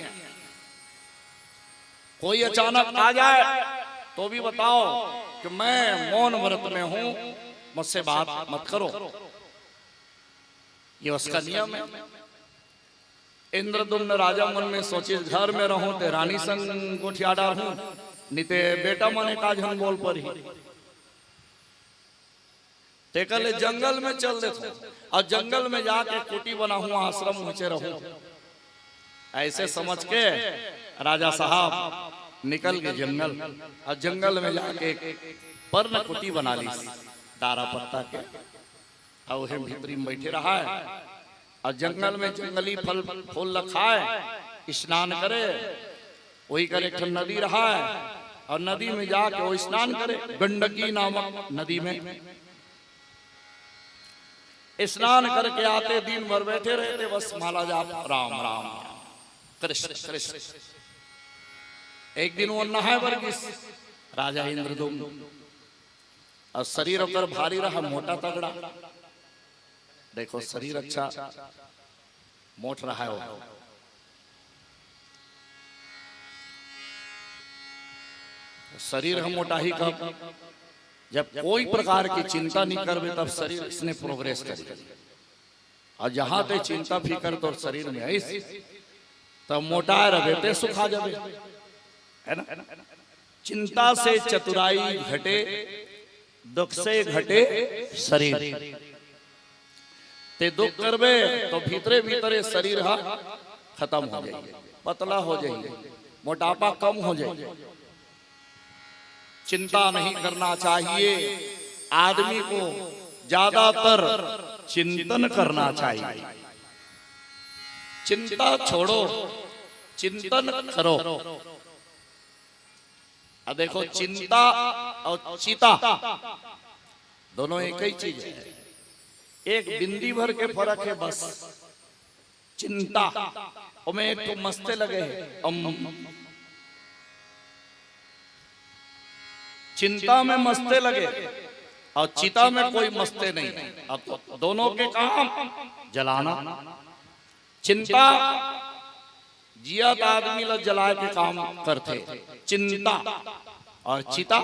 कोई अचानक आ जाए तो भी बताओ कि मैं मौन व्रत में हूं, मुझसे बात मत करो। ये उसका नियम है। इंद्रदुम्न राजा मन में सोचे, घर में रहूं ते रानी संग गोठिया डालूं, निते बेटा मने का झन बोल पड़ी। ते कल जंगल में चल देते और जंगल में जाके कुटी बना हुआ आश्रम नीचे रहूं। ऐसे समझ के राजा साहब निकल गए जंगल, और जंगल में जाके पर्ण कुटी बना ली दारा पत्ता के, और वही भीतरी में बैठे रहा है। और जंगल में जंगली फल फूल खाए, स्नान करे। वही करे एक नदी रहा है, और नदी में जाके वो स्नान करे, गंडकी नामक नदी में स्नान करके आते, दिन भर बैठे रहते, बस माला जाप राम राम कृष्ण कृष्ण। एक दिन वो नहाए वर्गीस राजा इंद्रदुम्न, और शरीर होकर भारी रहा, मोटा तगड़ा। देखो शरीर अच्छा मोट रहा है वो। शरीर हम मोटा ही कब, जब कोई प्रकार की चिंता नहीं करबे तब शरीर इसने प्रोग्रेस करे। और जहां ते चिंता फिकर तो शरीर में है, तब मोटा रहे ते सुखा जाबे, है ना। चिंता से चतुराई घटे, दुख से घटे शरीर। ते दुख करबे तो भीतरे भीतरे शरीर हा खत्म हो जाएगी, पतला हो जाएगी, मोटापा कम हो जाएगी। चिंता नहीं करना चाहिए। आदमी को ज्यादातर चिंतन करना चाहिए। चिंता छोड़ो, चिंतन करो। अब देखो चिंता और चिता दोनों एक ही चीज है, एक बिंदी भर के फर्क है बस। चिंता में एक तो मस्ते लगे है, चिंता में मस्ते लगे, और चिता में कोई मस्ते नहीं। अब तो दोनों के काम जलाना। चिंता जियात आदमी लोग जलाए के काम करते, चिंता। और चिता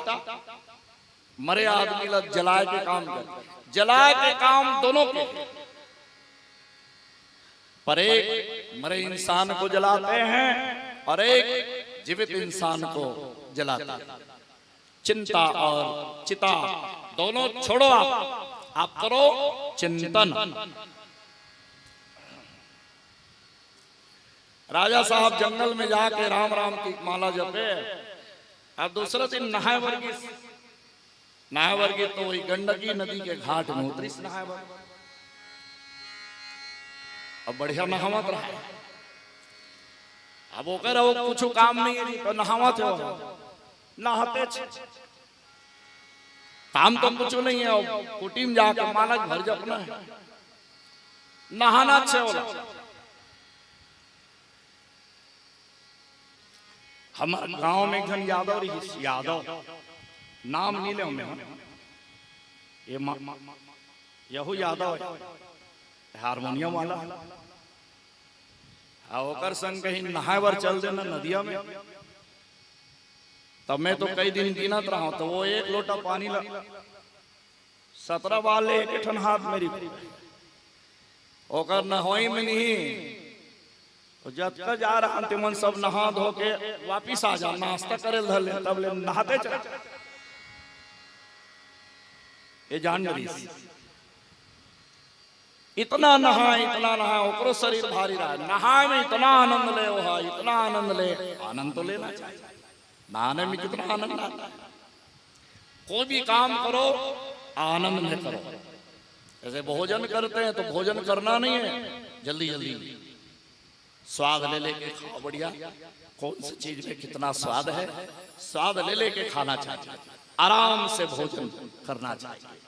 मरे आदमी लोग जलाए के काम करते। जलाए के काम दोनों के, पर एक मरे इंसान को जलाते हैं और एक जीवित इंसान को जलाते हैं। चिंता और चिता दोनों छोड़ो, आप करो चिंतन। राजा साहब जंगल में जाके राम राम की माला जपे, और दूसरा दिन नहाए वर्गीस। नहाए वर्गीस तो वही गंडकी नदी के घाट में उतरी नहाए वर्गीस। अब बढ़िया नहावत रहा। अब वो कह रहा वो कुछ काम नहीं है तो नहावत हो, नहाते काम तो कुछ नहीं है। कुटी में जाकर माला भर जपना है, नहाना अच्छे होला। हमारे गांव में घन यादव रही, यादव नाम नहीं ले हमें, ये यहू यादव है, हारमोनियम वाला। ओकर संग कहीं नहाए बर चल देना नदिया में, तब मैं तो कई दिन गिनत रहा हूं, तो वो एक लोटा पानी 17 वाले एक ठन हाथ मेरी ओकर नहाई में नहीं। तो जब तक जा रहा तिमन सब नहा धो के वापिस आ जा, नाश्ता करे धर ले, तब ले नहाते चल। ये जान रही इतना नहा ओकरो शरीर भारी रहा। नहाए में इतना आनंद ले, वो इतना आनंद ले, आनंद तो लेना चाहिए। नहाने में कितना आनंद आता है। कोई भी काम करो आनंद में करो। जैसे भोजन करते हैं तो भोजन करना नहीं है जल्दी जल्दी, स्वाद ले लेके खाओ बढ़िया, कौन सी चीज में कितना स्वाद है, स्वाद ले लेके खाना चाहिए, आराम से भोजन करना चाहिए,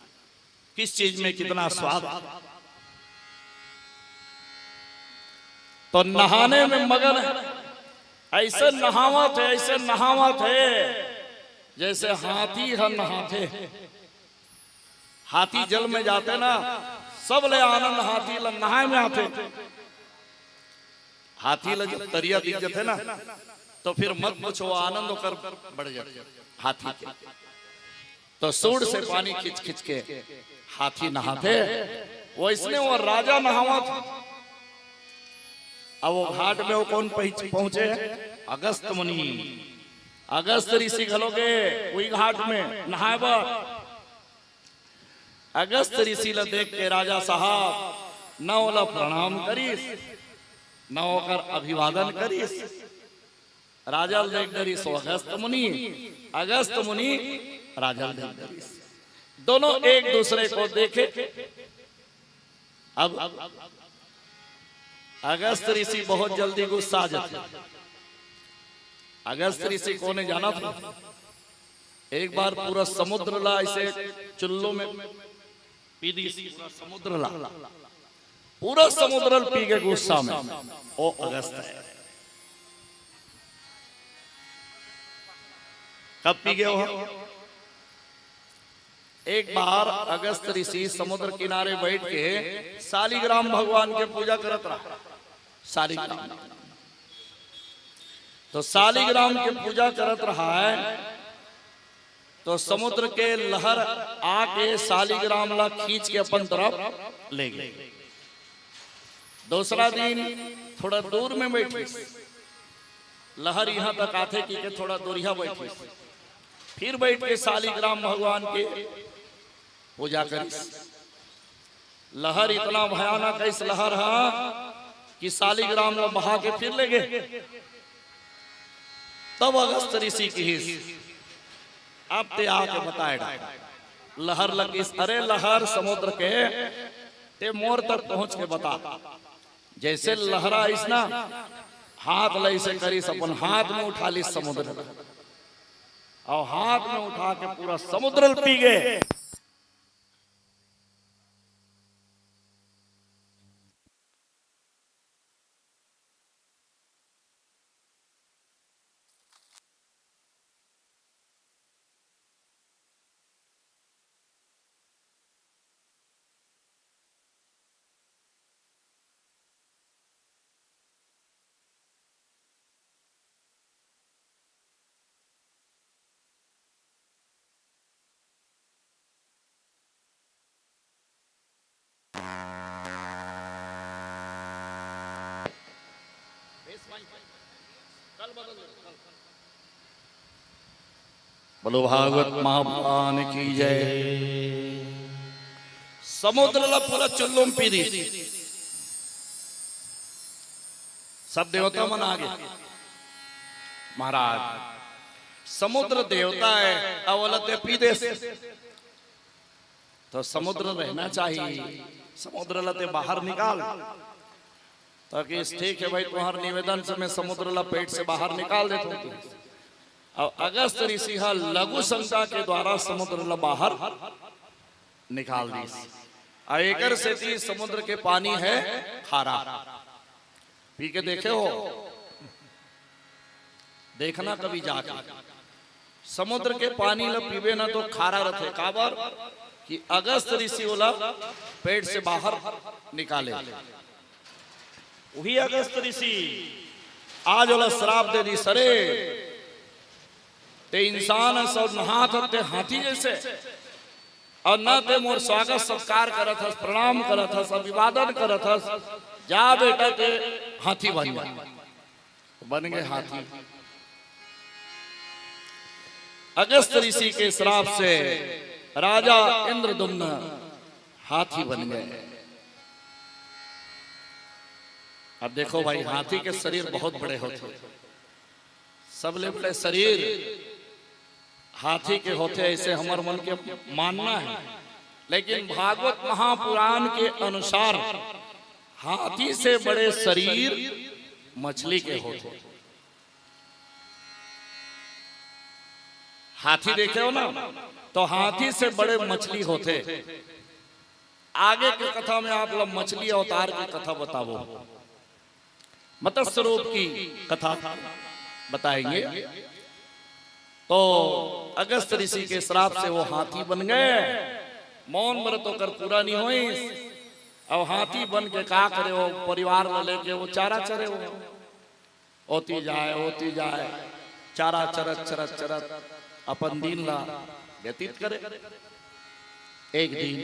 किस चीज में कितना स्वाद। तो नहाने में मगन है, ऐसे नहावत है जैसे हाथी है नहाते। हाथी जल में जाते ना, सब ले आनंद हाथी ल नहाए में आते। हाथी ल जब तरिया दिख जाते ना, तो फिर मत पूछो, आनंद होकर बढ़ जाते हाथी के। तो सूंड से पानी खींच खींच के हाथी नहाते, वो इसने वो राजा नहावत। अब वो घाट में वो कौन पहुंचे? अगस्त मुनि। अगस्त ऋषि घलोगे वही घाट में नहाएबा। अगस्त ऋषि ला देख के राजा साहब न ओला प्रणाम करीस, न ओकर अभिवादन करीस। राजा देख करीस अगस्त मुनि, अगस्त मुनि राजा देख करीस, दोनों एक दूसरे को देखे। अब अगस्त ऋषि बहुत जल्दी गुस्सा आ जाते। अगस्त ऋषि को ने जाना था, एक बार पूरा समुद्र ला ऐसे चुल्लों में पी दी, समुद्र ला पूरा समुद्र पी के गुस्सा में। ओ अगस्त है, कब पी गए हो? एक बार अगस्त ऋषि समुद्र किनारे बैठ के शालिग्राम भगवान के पूजा करत रहा। शालिग्राम, तो शालिग्राम के पूजा करत रहा है, तो समुद्र के लहर आके शालिग्राम ला खींच के अपन तरफ ले गए। दूसरा दिन थोड़ा दूर में बैठी, लहर यहां तक आते कि थोड़ा दूरिया बैठी, फिर बैठ के शालिग्राम भगवान के पूजा करी। लहर इतना भयानक इस लहर है कि शालिग्राम में बहा के फिर ले गए। तब अगस्त ऋषि की अब ते आके बताएगा, लहर लगी, अरे लहर समुद्र के ते मोर तक पहुंच के बता। जैसे लहरा इस ना, हाथ लई से करीस, अपन हाथ में उठा ली समुद्र, और हाथ में उठा के पूरा समुद्र पी गए। बोलो भागवत महापुराण की जय। समुद्र ला पूरा चुल्लुम पी दी, सब देवता मन आ गए। महाराज समुद्र देवता है, अवलते पी दे, तो समुद्र रहना चाहिए, समुद्र लते बाहर निकाल। ताकि ठीक है भाई, तुम्हारे निवेदन से मैं समुद्र ला पेट से बाहर निकाल देता हूँ। और अगस्त ऋषि लघु शंका के द्वारा समुद्र ला बाहर निकाल दी। एकर से थी समुद्र के पानी है खारा, पी के देखे हो? देखना कभी जाके, समुद्र के पानी ला पीबे ना तो खारा रहते। काबर कि अगस्त ऋषि वाला पेट से बाहर निकाले। वही अगस्त ऋषि आज वाला श्राप दे दी, सरे ते इंसान सब नहात ते हाथी जैसे, और न ते मोर स्वागत सत्कार करत हस, प्रणाम करत हस, अभिवादन करत हस। जा बेटा ते हाथी बन गए हाथी। अगस्त ऋषि के श्राप से राजा इंद्रदुम्न हाथी बन गए। अब देखो भाई, हाथी के शरीर बहुत बड़े होते, सबले बड़े शरीर हाथी के होते, ऐसे हमार मन के मानना है। लेकिन भागवत महापुराण के अनुसार हाथी से बड़े शरीर मछली के होते। हाथी देखे हो ना, तो हाथी से बड़े मछली होते। आगे की कथा में आप लोग मछली अवतार की कथा बताओ, मत्स्य रूप की कथा बताएंगे। तो अगस्त ऋषि के श्राप से वो हाथी बन गए। मौन व्रत होकर पूरा नहीं हुई। अब हाथी बन के का करे, वो परिवार में लेके वो चारा चरे, वो होती जाए चारा चरत चरत चरत अपन दिन ला व्यतीत करे। एक दिन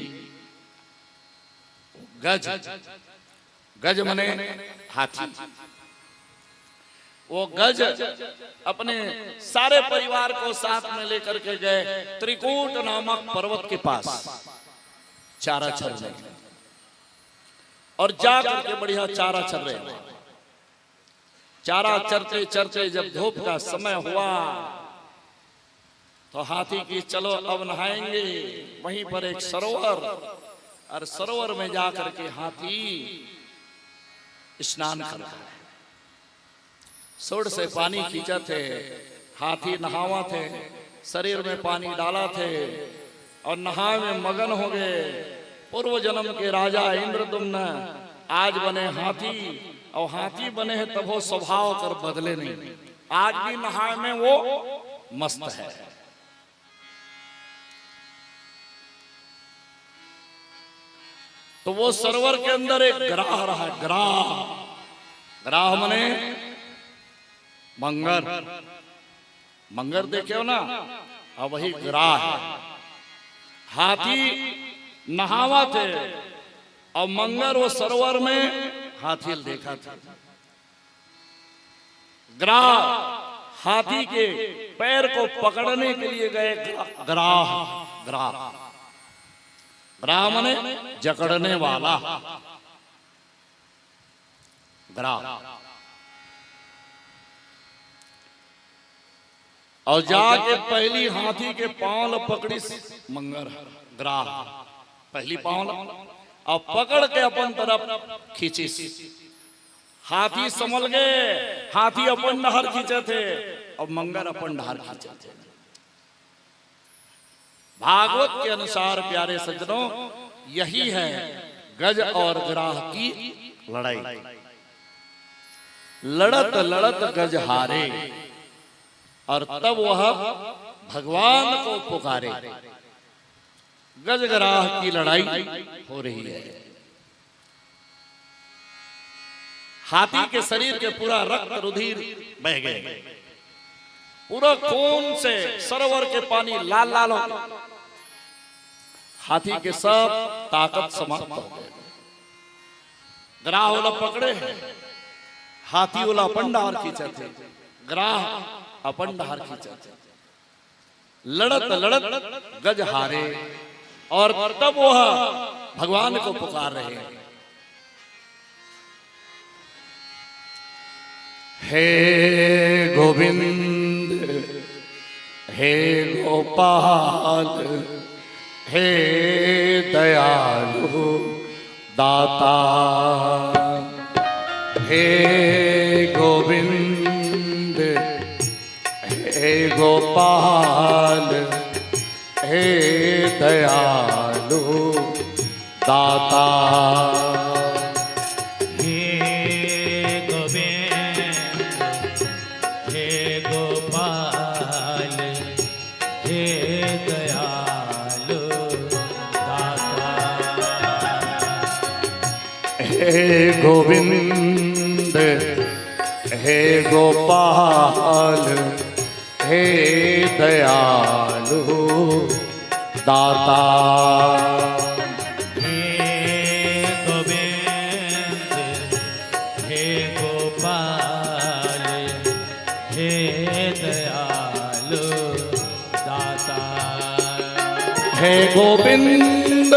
गज मने हाथी, वो गज अपने सारे परिवार को साथ में लेकर के गए त्रिकूट नामक पर्वत के पास चारा चरने, और जा करके बढ़िया चारा चर रहे। चारा चरते चरते जब धूप का समय हुआ तो हाथी की चलो अब नहाएंगे। वहीं पर एक सरोवर, और सरोवर में जाकर के हाथी स्नान कर रहा है। सुर से पानी खींचा थे, हाथी नहावा थे, शरीर में पानी डाला थे और नहाए में मगन हो गए। पूर्व जन्म के राजा इंद्रदुम्न आज बने हाथी, और हाथी बने हैं तब वो स्वभाव कर बदले नहीं। आज भी नहाए में वो मस्त है। तो वो सरोवर के अंदर एक ग्राह रहा है। ग्राह मने मंगर देखे हो ना, अब वही ग्राह है। हाथी नहावा थे और मंगर वो सरोवर में हाथी देखा था। ग्राह हाथी के पैर को पकड़ने के लिए गए। ग्राह मने जकड़ने वाला। ग्राह और जाके पहली हाथी के पांव पकड़ी मंगर। ग्राह पहली पांव और पकड़ के अपन तरफ खींची। हाथी संभल गए। हाथी अपन डहर खींचे थे और मंगर अपन डहर खींचे थे। भागवत के अनुसार प्यारे सज्जनों, यही है गज और ग्राह की लड़ाई। लड़त लड़त गज हारे, और तब वह भगवान को पुकारे। गज ग्राह की लड़ाई हो रही है। हाथी के शरीर के पूरा रक्त रुधिर बह गए। पूरा खून से सरोवर के पानी लाल लाल हो गए। हाथी के सब ताकत समाप्त हो गए। ग्राह वाला पकड़े, हाथी वाला अपन डहर खींचे थे, ग्राह अपन डहर खींचे थे। लड़त लड़त गज हारे, और तब वह भगवान को पुकार रहे हैं। हे गोविंद, हे गोपाल, हे दयालु दाता। हे गोविंद, हे गोपाल, हे दयालु दाता। हे गोविंद, हे गोपाल, हे दयालु दाता। हे गोविंद, हे गोपाल, हे दयालु दाता। हे गोविंद, हे गोपाल, हे दयालु दाता। हे गोविंद,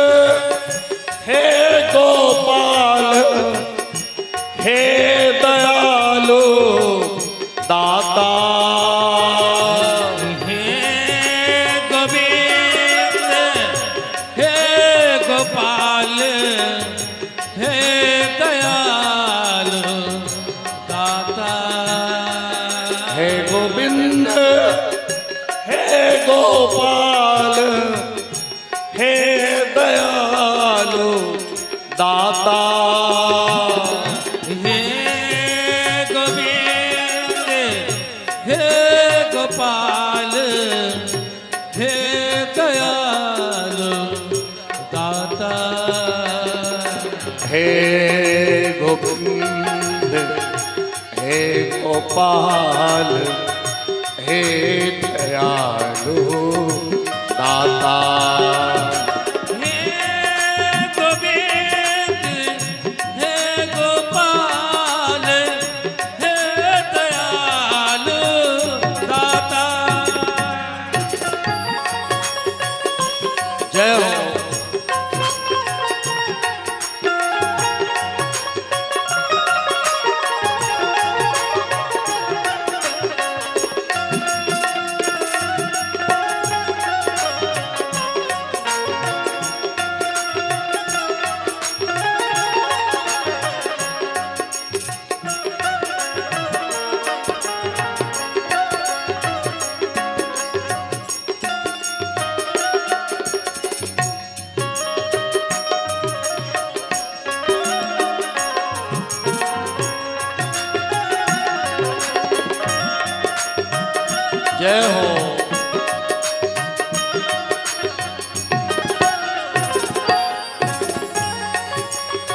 हे गोपाल, हे दयालु दाता। गोपाल, हे दयालु दाता। गोपाल हे दयालु दाता हे गोविंद हे गोपाल हे दयालु दाता हे गोविंद हे गोपाल हे दयालु दाता हे गोविंद हे गोपाल हे दयालु दाता। जय हो। जय हो।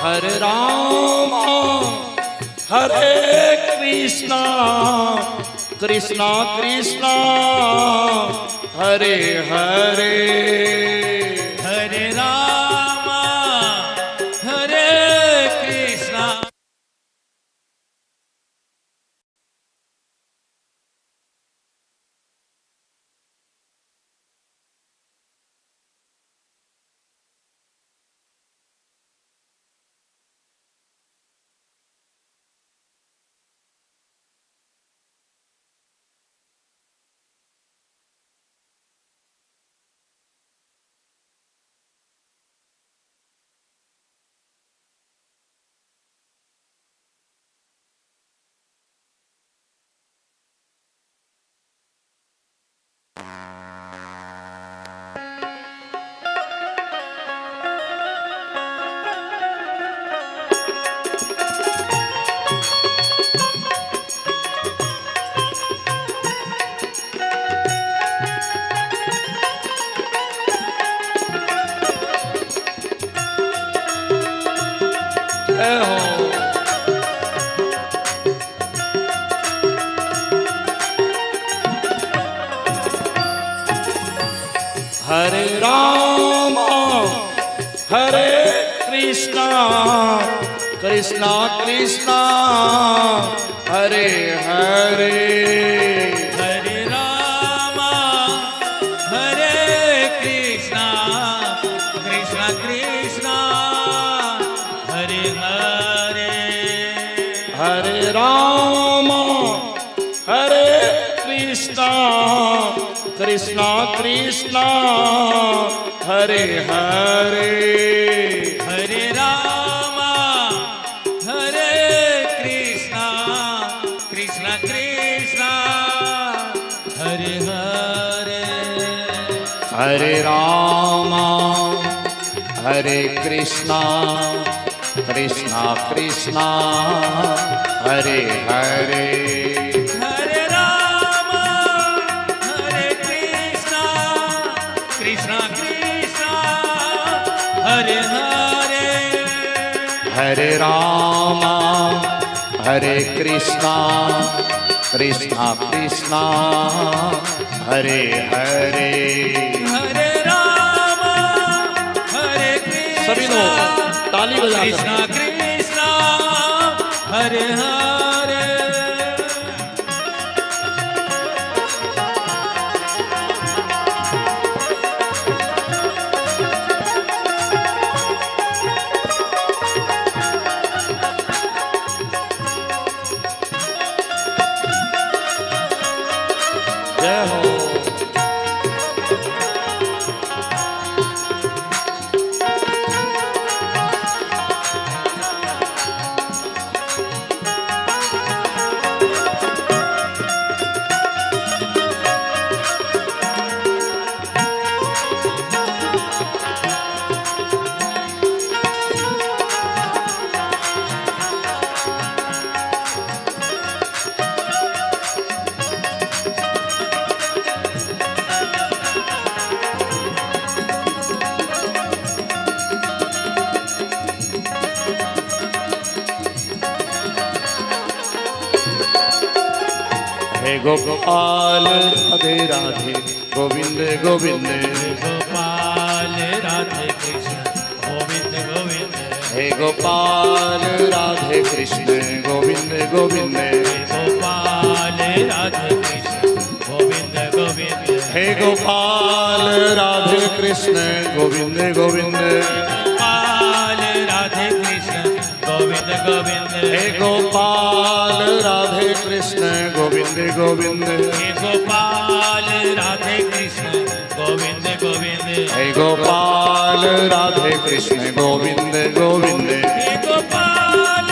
हरे राम हरे कृष्णा कृष्णा कृष्णा हरे हरे हरे राम हरे कृष्णा जय हो। हरे राम हरे कृष्णा कृष्णा कृष्णा हरे हरे हरे राम हरे कृष्णा कृष्णा कृष्णा हरे हरे हरे राम हरे कृष्णा कृष्णा कृष्णा हरे हरे हरे राम हरे कृष्णा कृष्णा कृष्णा हरे हरे हरे राम हरे कृष्णा कृष्णा कृष्णा हरे हरे हरे राम हरे कृष्णा कृष्णा कृष्णा हरे हरे हरे राम हरे कृष्णा कृष्णा कृष्णा हरे हरे हरे राम हरे कृष्णा सभी लोग ताली बजा कर। कृष्णा कृष्णा हरे हरे जय हो। गोपाल राधे राधे गोविंद गोविंद गोपाल राधे कृष्ण गोविंद गोविंद हे गोपाल राधे कृष्ण गोविंद गोविंद गोपाल राधे कृष्ण गोविंद गोविंद हे गोपाल राधे कृष्ण गोविंद गोविंद गोपाल राधे कृष्ण गोविंद गोविंद हे गोपाल राधे कृष्ण गोविंद गोविंद हे गोपाल राधे कृष्ण गोविंद गोविंद हे गोपाल राधे कृष्ण गोविंद गोविंद हे गोपाल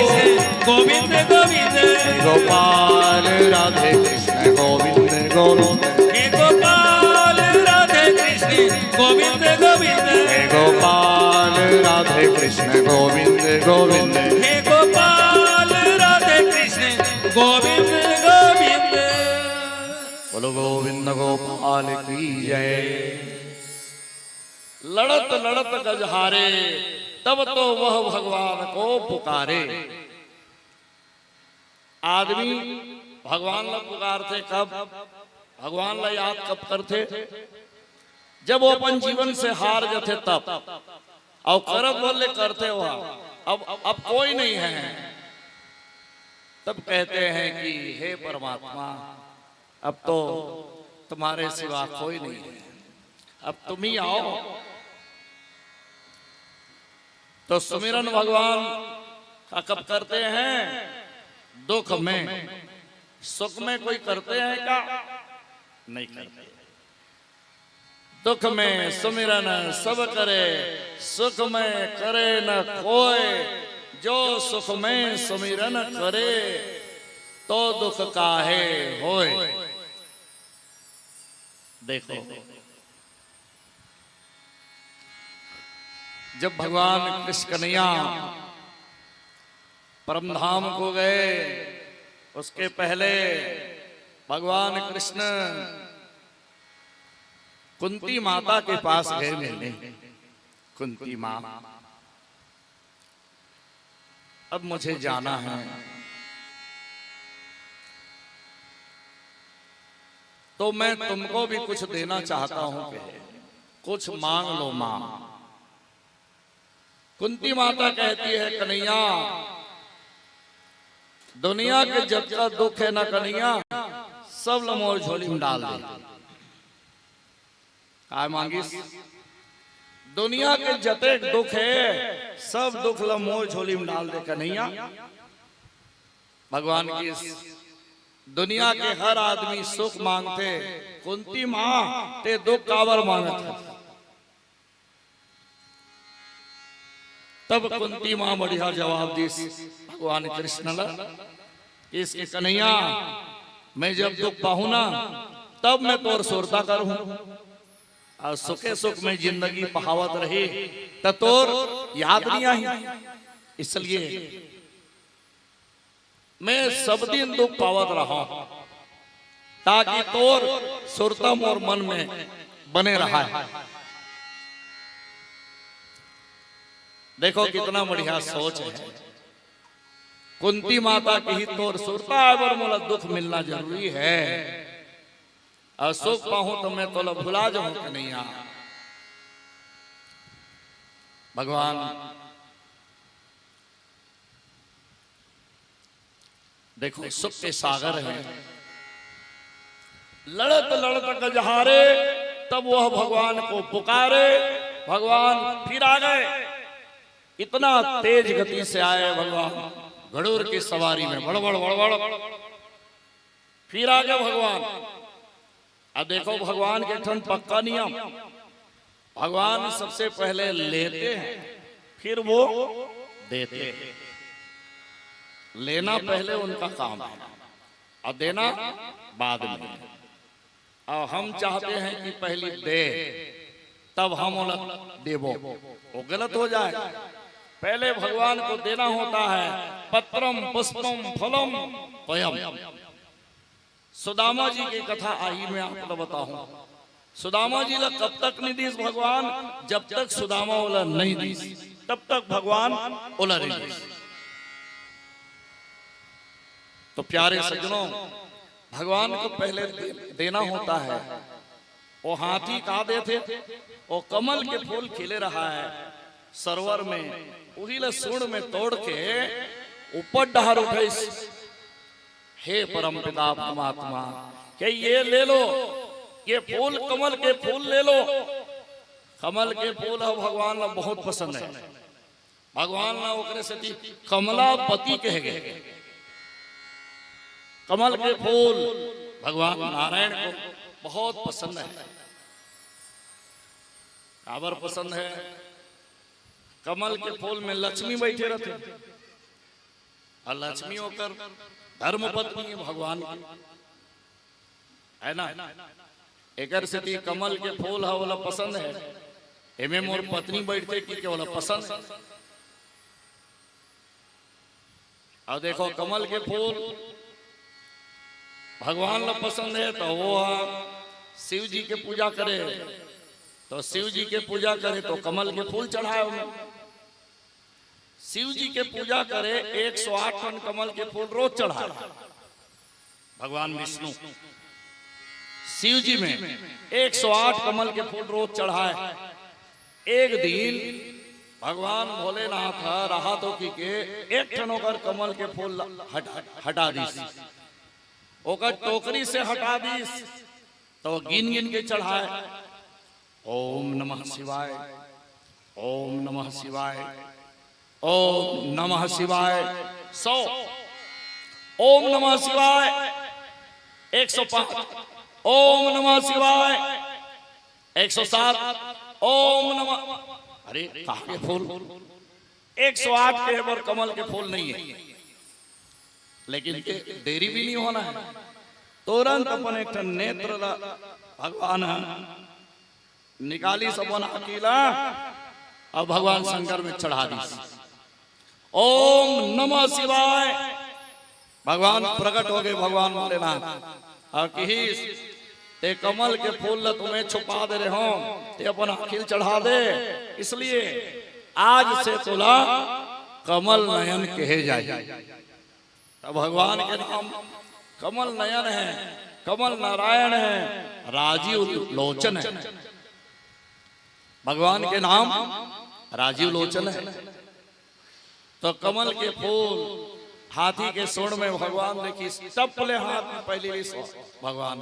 राधे कृष्ण गोविंद गोविंद हे गोपाल राधे कृष्ण गोविंद गोविंद हे गोपाल राधे कृष्ण गोविंद गोविंद हे गोपाल राधे कृष्ण गोविंद गोविंद हे गोपाल राधे कृष्ण गोविंद गोविंद बोलो गोविंद गोपाल की जय। लड़त लड़त गजहारे तब तो वह भगवान को पुकारे। आदमी भगवान ला पुकारते कब, भगवान ला याद कब करते, जब वो अपन जीवन से हार जाते तब, और करब बोले करते वह अब कोई नहीं है, तब कहते हैं कि हे परमात्मा अब तो तुम्हारे सिवा कोई नहीं है, अब तुम ही आओ। तो सुमिरन भगवान का कब करते हैं, दुख में, सुख में कोई करते हैं क्या, नहीं करते। दुख में सुमिरन सब करे, सुख में करे न कोई, जो सुख में सुमिरन करे तो दुख काहे होए। देखो जब भगवान कृष्ण कन्हैया परम धाम को गए, उसके पहले भगवान कृष्ण कुंती माता के पास गए मिलने। कुंती माँ अब मुझे जाना है, तो मैं तुमको भी कुछ देना चाहता हूं, कुछ मांग लो मां। कुंती माता कहती है कन्हैया दुनिया के जब का दुख है ना कन्हैया, सब लमोर झोली में डाल दे। काय मांगिस, दुनिया के जते दुख है सब दुख लमोर झोली में डाल दे कन्हैया। भगवान की इस दुनिया के हर आदमी सुख मांगते, कुंती मां ते दुख कावर मांगत। तब कुंती मां बढ़िया जवाब दी भगवान कृष्ण ला, इसके कन्हैया मैं जब दुख पाहू ना तब मैं तोर सुरता करूं, और सुखे सुख में जिंदगी पहावत रही तो तोर याद नहीं आई, इसलिए मैं सब दिन दुख पावत रहा ताकि तोर सुरता मोर मन में बने रहा है। देखो कितना बढ़िया सोच है। कुंती माता की ही तोर सुरता है, मोला दुख मिलना जरूरी है, और सुख पाहूं तो मैं तो भुला जाऊं कि नहीं। भगवान देखो सुख के सागर हैं, लड़त लड़त गजहारे तब वह भगवान को पुकारे। भगवान फिर आ गए, इतना तेज गति से आए भगवान घड़ूर की सवारी में, बड़बड़ बड़बड़ फिर आ गए भगवान। अब देखो भगवान के ठन पक्का नियम, भगवान सबसे पहले लेते हैं फिर वो देते हैं। लेना पहले उनका काम है और देना बाद में। और हम चाहते हैं कि पहले दे तब हम देवो, वो गलत हो जाए। पहले भगवान को देना होता है। पत्रम पुष्पम फलम पयम। सुदामा जी की कथा आई मैं आपको बताऊं। सुदामा जी ला कब तक नहीं दीस भगवान, जब तक सुदामा ओला नहीं दीस तब तक भगवान ओला नहीं दीस। तो प्यारे सज्जनों, भगवान को पहले देना होता है। वो हाथी का दे थे, वो कमल के फूल खिले रहा है सरोवर में, वही ले सूंड में तोड़ के ऊपर डहार उठे। हे परमपिता परमात्मा के ये ले लो, ये फूल कमल के फूल ले लो। कमल के फूल है भगवान ने बहुत पसंद है। भगवान ने ओकरे से कमलापति कह गए। कमल के फूल भगवान नारायण को बहुत पसंद है। काबर पसंद है? कमल के फूल में लक्ष्मी बैठे रहते, और लक्ष्मी होकर धर्म पत्नी है भगवान की, है ना। एकर से कमल के फूल है वाला पसंद है। एमे मोर पत्नी बैठते कि वाला पसंद है। और देखो कमल के फूल भगवान ला पसंद है, तो वो शिव जी के पूजा करे, तो शिव जी के पूजा करे तो कमल के फूल चढ़ाए उन्हें। शिव जी के पूजा करे 108 टन कमल के फूल रोज चढ़ाए। भगवान विष्णु शिव जी में 108 कमल के फूल रोज चढ़ाए। एक दिन भगवान भोलेनाथ रहा तो कि के एक टन होकर कमल के फूल हटा दी, ओकर टोकरी से हटा दी, तो गिन गिन के चढ़ाए। ओम नमः शिवाय, ओम नमः शिवाय, ओम नमः शिवाय 100, ओम नमः शिवाय 105, ओम नमः शिवाय 107, ओम नमः। अरे कहाँ के फूल? 108 के पर कमल के फूल नहीं है, लेकिन देरी भी नहीं होना है। तुरंत अपन एक नेत्र भगवान निकाली सबन अकेला, और भगवान शंकर में चढ़ा दी। ओम नमः शिवाय, भगवान प्रकट हो गए। भगवान भोलेनाथ और ते कमल के फूल ल तुम्हें छुपा दे रहे हो, ते अपन अखिल चढ़ा दे, इसलिए आज से तुला कमल नयन कहे जाए। तो भगवान के नाम कमल नयन है, कमल नारायण है, राजीव लोचन है। भगवान के नाम राजीव लोचन है। तो कमल के फूल हाथी के सूंड में भगवान देखी, टपले हाथ में पहली भगवान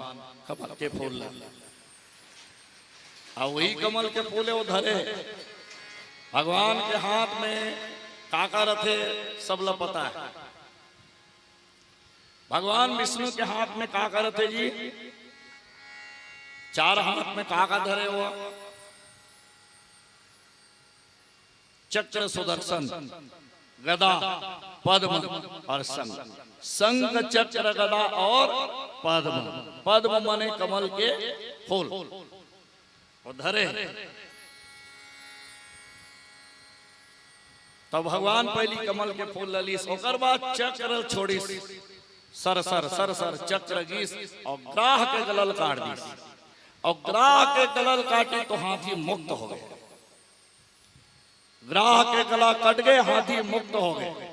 कमल के फूल लगे, और वही कमल के फूले वो धरे। भगवान के हाथ में काका रथे सब ला पता है। भगवान विष्णु के हाथ में काका रथे जी, 4 हाथ में काका धरे हुआ, चक्र सुदर्शन गदा पद्म और संग, संग चक्र गदा और पद्म। पद्म माने कमल के फूल वो धरे। तो भगवान पहली कमल के फूल ललीस, ओकर बाद चक्र छोड़ी, सर सर सर सर चक्र गीस, और ग्राह के गलल काट दी। और ग्राह के गलल काटी तो हाथी मुक्त हो गए। ग्राह के गला कट गए, हाथी मुक्त हो गए।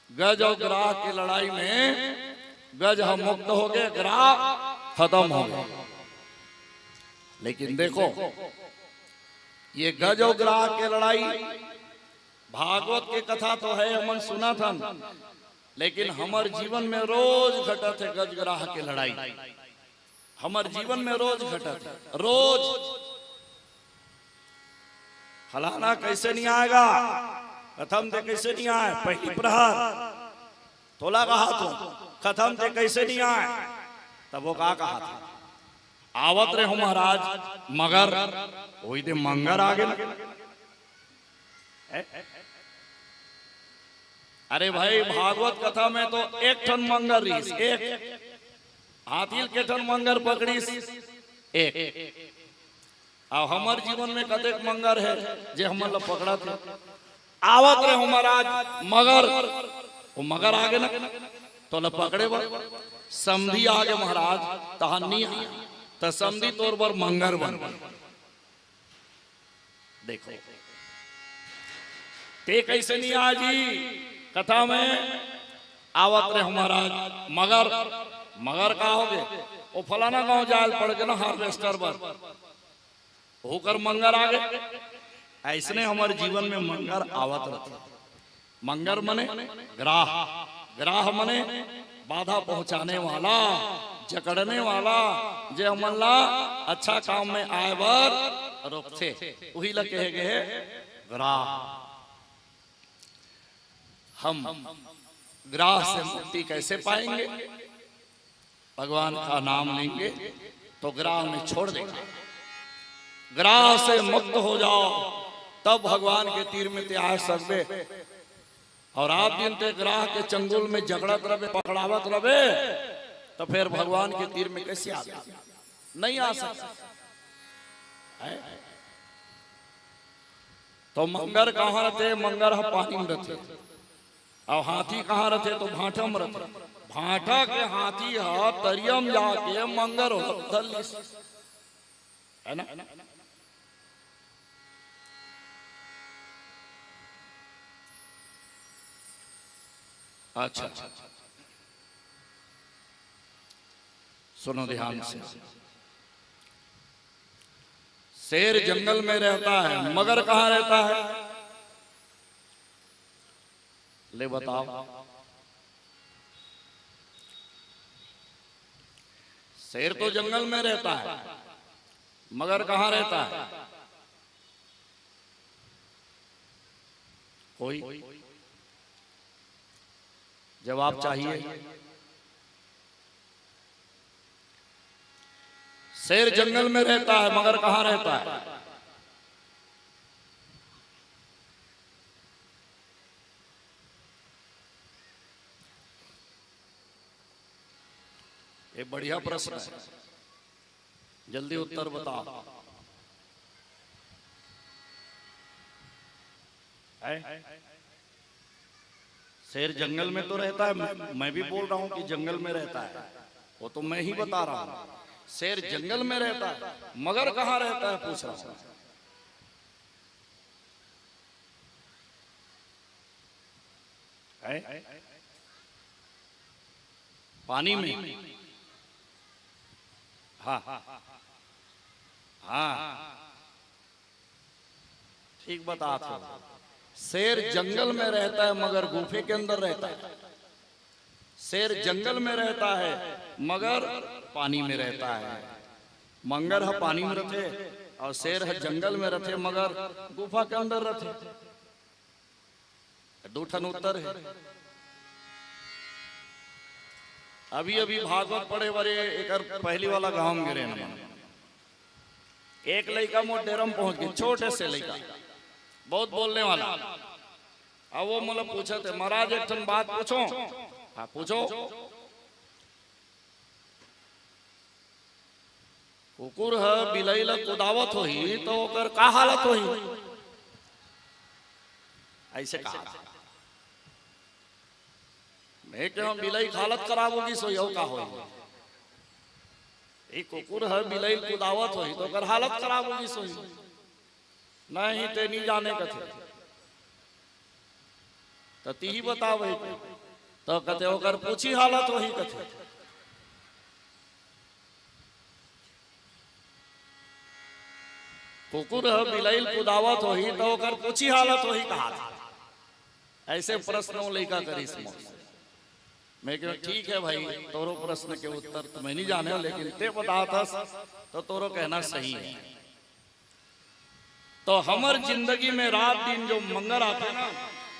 गज और ग्राह की लड़ाई में गज हम मुक्त हो गए, ग्राह खत्म हो गए। लेकिन देखो ये गज और ग्राह की लड़ाई भागवत की कथा तो है, हमन सुना था, लेकिन हमार जीवन में रोज घटत है गज ग्राह की लड़ाई। हमार जीवन में रोज घटत है, रोज। फलाना कैसे नहीं आएगा, खत्म थे कैसे नहीं आए, पहली प्रहर तोला कहा तू, खत्म थे कैसे नहीं आए, तब वो कहा था आवत रहे हो महाराज, मगर वही दे मंगर आ गए। अरे भाई भागवत कथा में तो एक ठन मंगर रही, एक हाथी के ठन मंगर पकड़ी एक। और हमारे जीवन में कतेक मंगर है जे हमन ला पकड़ा थे। आवत रहे महाराज मगर, वो मगर आगे ना तो ला पकड़े बा, समधी आगे महाराज तहनी तो समधी तोर बर मंगर बन। देखो ते कैसे नहीं आ जी, कथा में आवत रहे महाराज मगर, मगर का होगे वो फलाना गांव जाल पड़ के ना हार्वेस्टर पर होकर मंगर आ गए। ऐसने हमारे जीवन में मंगर आवत रहते। मंगर मने ग्राह, ग्राह मने बाधा पहुंचाने वाला, जकड़ने वाला, जे हमला अच्छा काम में आए बर रोकते, वही ला कहे गए ग्राह। हम ग्राह से मुक्ति कैसे पाएंगे? भगवान का नाम लेंगे तो ग्राह में छोड़ देगा। ग्राह से मुक्त हो जाओ तब भगवान के तीर में त्याग सकते। और आप दिन ते ग्राह के चंगुल में झगड़त रहे, पकड़ावत रहे, तो फिर भगवान के तीर में कैसे आ गया? नहीं आ सकता। तो मंगर कहाँ रहते? मंगर है पानी में रहते। और हाथी कहाँ रहते? तो भाटा में रहते। भाटा के हाथी है तरियम जाके मंगर हो है ना। अच्छा, सुनो ध्यान से। शेर जंगल में रहता है, मगर कहाँ रहता है? ले बताओ। शेर तो जंगल में रहता है, मगर कहाँ रहता है? कोई जवाब चाहिए? शेर जंगल में रहता है, मगर कहाँ रहता है? ये बढ़िया प्रश्न है, जल्दी उत्तर बताओ। शेर जंगल में तो रहता है, मैं भी बोल रहा हूं कि जंगल में रहता है, वो तो मैं ही बता रहा हूं। शेर जंगल में रहता है, मगर कहाँ रहता है पूछ रहा हूं। पानी में? हाँ हाँ, ठीक बता था। शेर जंगल में रहता है मगर गुफे के अंदर रहता है। शेर जंगल में रहता है मगर पानी में रहता है। मंगर है पानी में रहते और शेर है जंगल में रहते मगर गुफा के अंदर रहते। दो ठन उत्तर है। अभी अभी भागवत पढ़े बड़े एक पहली वाला गांव में गिरे न। एक लड़का मोट डेरम पहुंच गए, छोटे से लड़का, बहुत बोलने वाला। अब वो मतलब पूछे थे, महाराज एक ठन बात पूछो। हाँ पूछो। कुकुर है बिलाई ला कुदावत होही तो ओकर का हालत होही? ऐसे कहा मैं कि हम बिलाई हालत खराब होगी सो यो का होही? एक कुकुर है बिलाई कुदावत होही तो ओकर हालत खराब होगी सो नहीं ते नहीं जाने कथे तो ती बतावे तो कथे ओकर पूछी हालत वही कथे। कुकुर है बिलाई कुदावत होही तो ओकर पूछी हालत वही कहा था। ऐसे प्रश्न लेकर करी मैं क्यों ठीक है भाई, तोरो प्रश्न के उत्तर तो मैं नहीं जाने लेकिन ते बता था तो तोरो कहना सही है। तो हमार जिंदगी में रात दिन जो मंगर आता है ना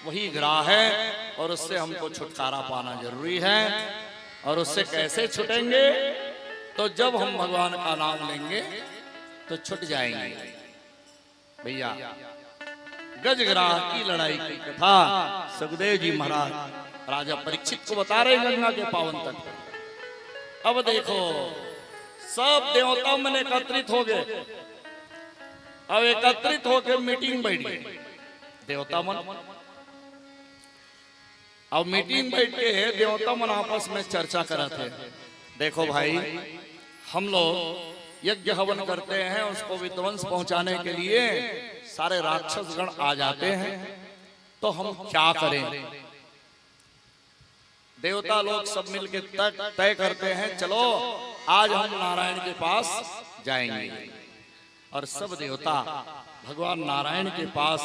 वही ग्राह है और उससे हमको छुटकारा पाना जरूरी है। और उससे कैसे छुटेंगे? तो जब हम भगवान का नाम लेंगे तो छुट जाएंगे। भैया गजग्राह की लड़ाई की कथा सुखदेव जी महाराज राजा परीक्षित को बता रहे गंगा के पावन तट पर। अब देखो सब देवता मन एकत्रित हो गए। अब एकत्रित होकर मीटिंग बैठी देवता मन। अब मीटिंग बैठ के देवता मन आपस में चर्चा करते थे। देखो भाई हम लोग यज्ञ हवन करते हैं, उसको विध्वंस पहुंचाने के लिए सारे राक्षस गण आ जाते हैं, तो हम क्या करें? देवता लोग सब मिलके तय करते हैं चलो आज हम नारायण के पास जाएंगे। और सब देवता भगवान नारायण के पास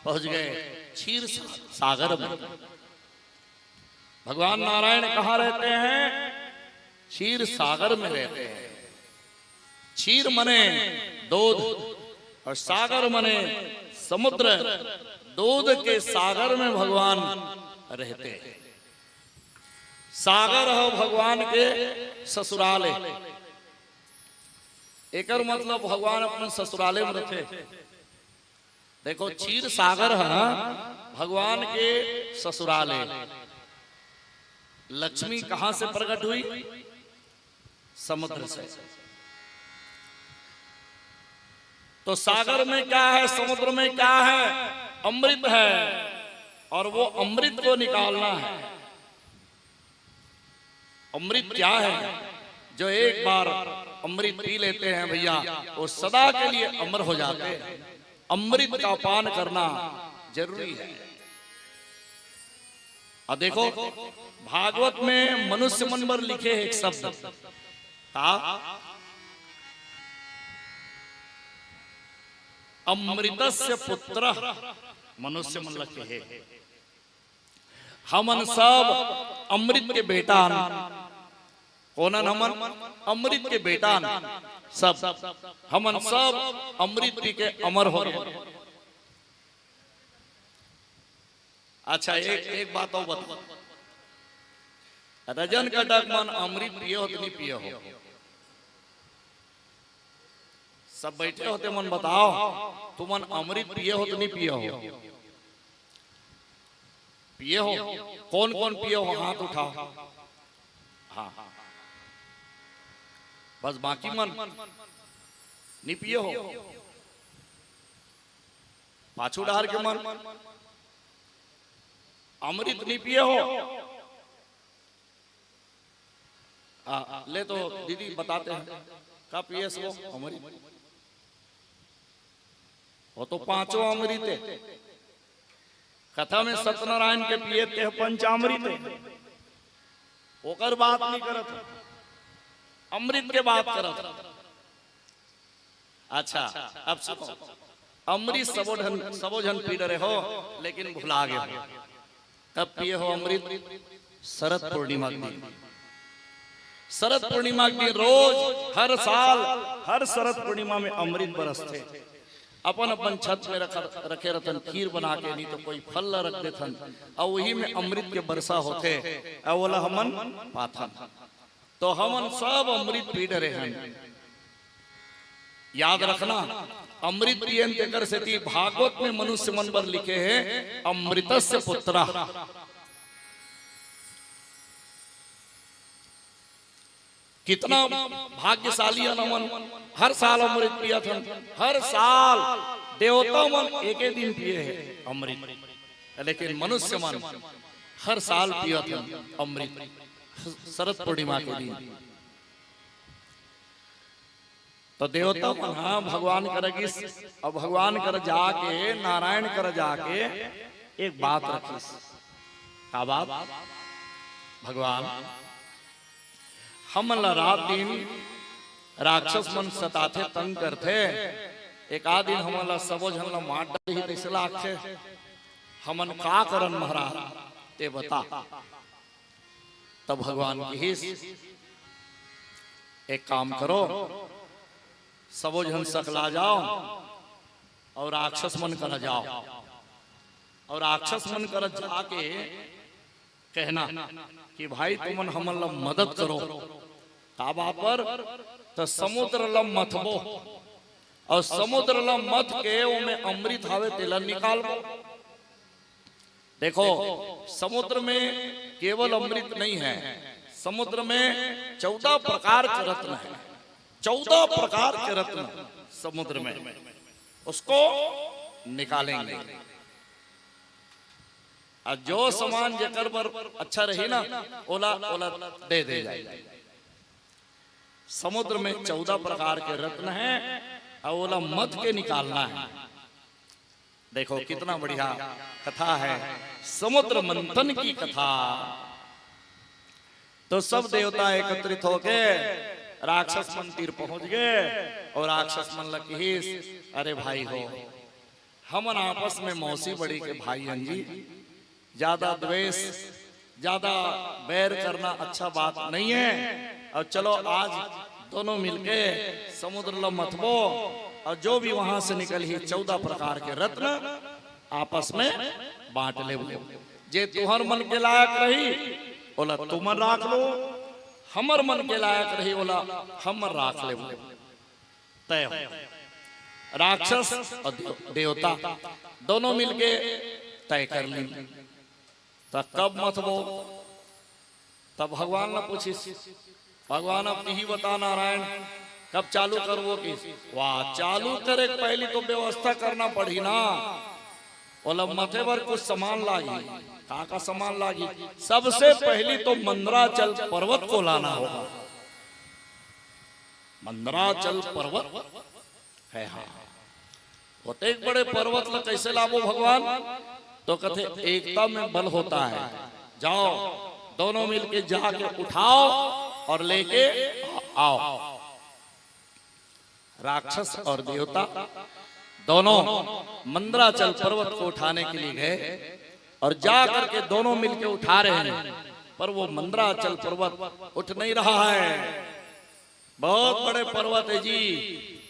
पहुंच गए क्षीर सागर में। भगवान नारायण कहाँ रहते हैं? क्षीर सागर में रहते हैं। क्षीर मने दूध और सागर मने समुद्र। दूध के सागर में भगवान रहते हैं। सागर हो भगवान के ससुराले। एकर मतलब भगवान अपने ससुराले में रहते। देखो क्षीर सागर है भगवान के ससुराले। लक्ष्मी कहां से प्रकट हुई? समुद्र से। तो सागर में क्या है, समुद्र में क्या है? अमृत है। और वो अमृत को निकालना है। अमृत क्या है? जो एक बार अमृत पी लेते हैं भैया वो सदा के लिए अमर हो जाते हैं। अमृत का पान करना जरूरी है। और देखो भागवत में मनुष्य मन पर लिखे एक शब्द अमृतस्य पुत्र मनुष्य मन लिखे है। हमन सब अमृत के बेटा। कौन हमन? अमृत के बेटा सब। हमन सब अमृत पी के अमर हो गए। अच्छा एक बात और बताओ, रजन कटक मन अमृत पिए हो कि नहीं पिए हो? सब बैठे होते मन बताओ तुमन अमृत पिए हो कि नहीं पिए हो? पिए हो? कौन कौन पिए हो? हाथ उठाओ। हाँ बस बाकी मन नहीं पिए हो। पाछू डार के मन अमृत नहीं पिए हो? ले तो दीदी बताते हैं का पिए सो अमृत। वो तो पांचों अमृत है। कथा में सत्यनारायण के पिए थे पंचामृत। ओकर बात नहीं करत, अमृत के बात करत। अच्छा अब सुनो, अमृत सबोजन पी रहे हो लेकिन भुला गए हो। कब पिए हो अमृत? शरद पूर्णिमा के दिन। शरद पूर्णिमा के दिन रोज हर साल हर शरद पूर्णिमा में अमृत बरसते। अपन अपन छत में रखे रहतन खीर बना के, नहीं तो कोई फल रख देथन और वही में अमृत के बरसा होते और हमन पाथन। तो हमन सब अमृत पी रहे हैं। याद रखना अमृत पियन तेकर से थी भागवत में मनुष्य मन पर लिखे हैं अमृतस्य पुत्र। कितना भाग्यशाली है नमन। हर साल अमृत पिया था। हर साल देवता मन एक दिन पिए है अमृत, लेकिन मनुष्य मन हर साल पिया था अमृत शरद पूर्णिमा के दिन। तो देवता मन हाँ भगवान करेगी। अब भगवान कर जाके नारायण कर जाके एक बात रखी। क्या बात? भगवान हम रात दिन राक्षस मन सताथे तंग करते। एक आध दिन हमला सबो झन ला मार डाली तैसे लाखे। हमन का करन महाराज ते बता। तब भगवान की एक काम करो, सबो झन सकला जाओ और राक्षस मन कर जाओ। और राक्षस मन कर जाके कहना कि भाई तुमन हमन ला मदद करो। काबा पर तो समुद्र ला मथबो और समुद्र ला मथ के उमे अमृत हावे तेला निकालबो। देखो समुद्र में केवल अमृत नहीं है, समुद्र में 14 प्रकार के रत्न है। 14 प्रकार के रत्न समुद्र में, उसको निकालेंगे। और जो सामान जेकर पर अच्छा रही ना ओला ओला दे दे जाए। समुद्र में 14 प्रकार के रत्न हैं और ओला मत के निकालना है। देखो कितना बढ़िया कथा है, समुद्र मंथन की कथा। तो सब देवता एकत्रित होके राक्षस मन तीर पहुंच गए और राक्षस मन लगी, अरे भाई हो, हमन आपस में मौसी बड़ी के भाई हन जी, ज्यादा द्वेष ज्यादा बैर करना अच्छा बात नहीं है। और चलो आज दोनों मिलके समुद्र ल मथबो और जो भी वहां से निकल ही 14 प्रकार के रत्न आपस में बांट ले। जे तुहर मन के लायक रही ओला तुमन राख लो, हमर मन के लायक रही ओला हमर राख ले। तय हो। राक्षस और देवता दोनों मिलके तय कर ली। तब कब मथबो? तब भगवान ने पूछी, भगवान अब ही बता नारायण कब चालू करवो की? वाह, चालू करे पहले तो व्यवस्था करना पड़ी ना। बोला मथे पर कुछ सामान लागी। कहा का सामान लागी? सबसे पहली तो मंदराचल पर्वत को लाना होगा। मंदराचल पर्वत है, हाँ, होते एक बड़े पर्वत ला कैसे लावो भगवान? तो कहते एकता में बल होता है। जाओ दोनों मिलके जाके उठाओ और लेके आओ। राक्षस और देवता दोनों मंदराचल पर्वत को उठाने के लिए गए और जा करके दोनों मिलके उठा रहे हैं, पर वो मंदराचल पर्वत उठ नहीं रहा है। बहुत बड़े पर्वत है जी।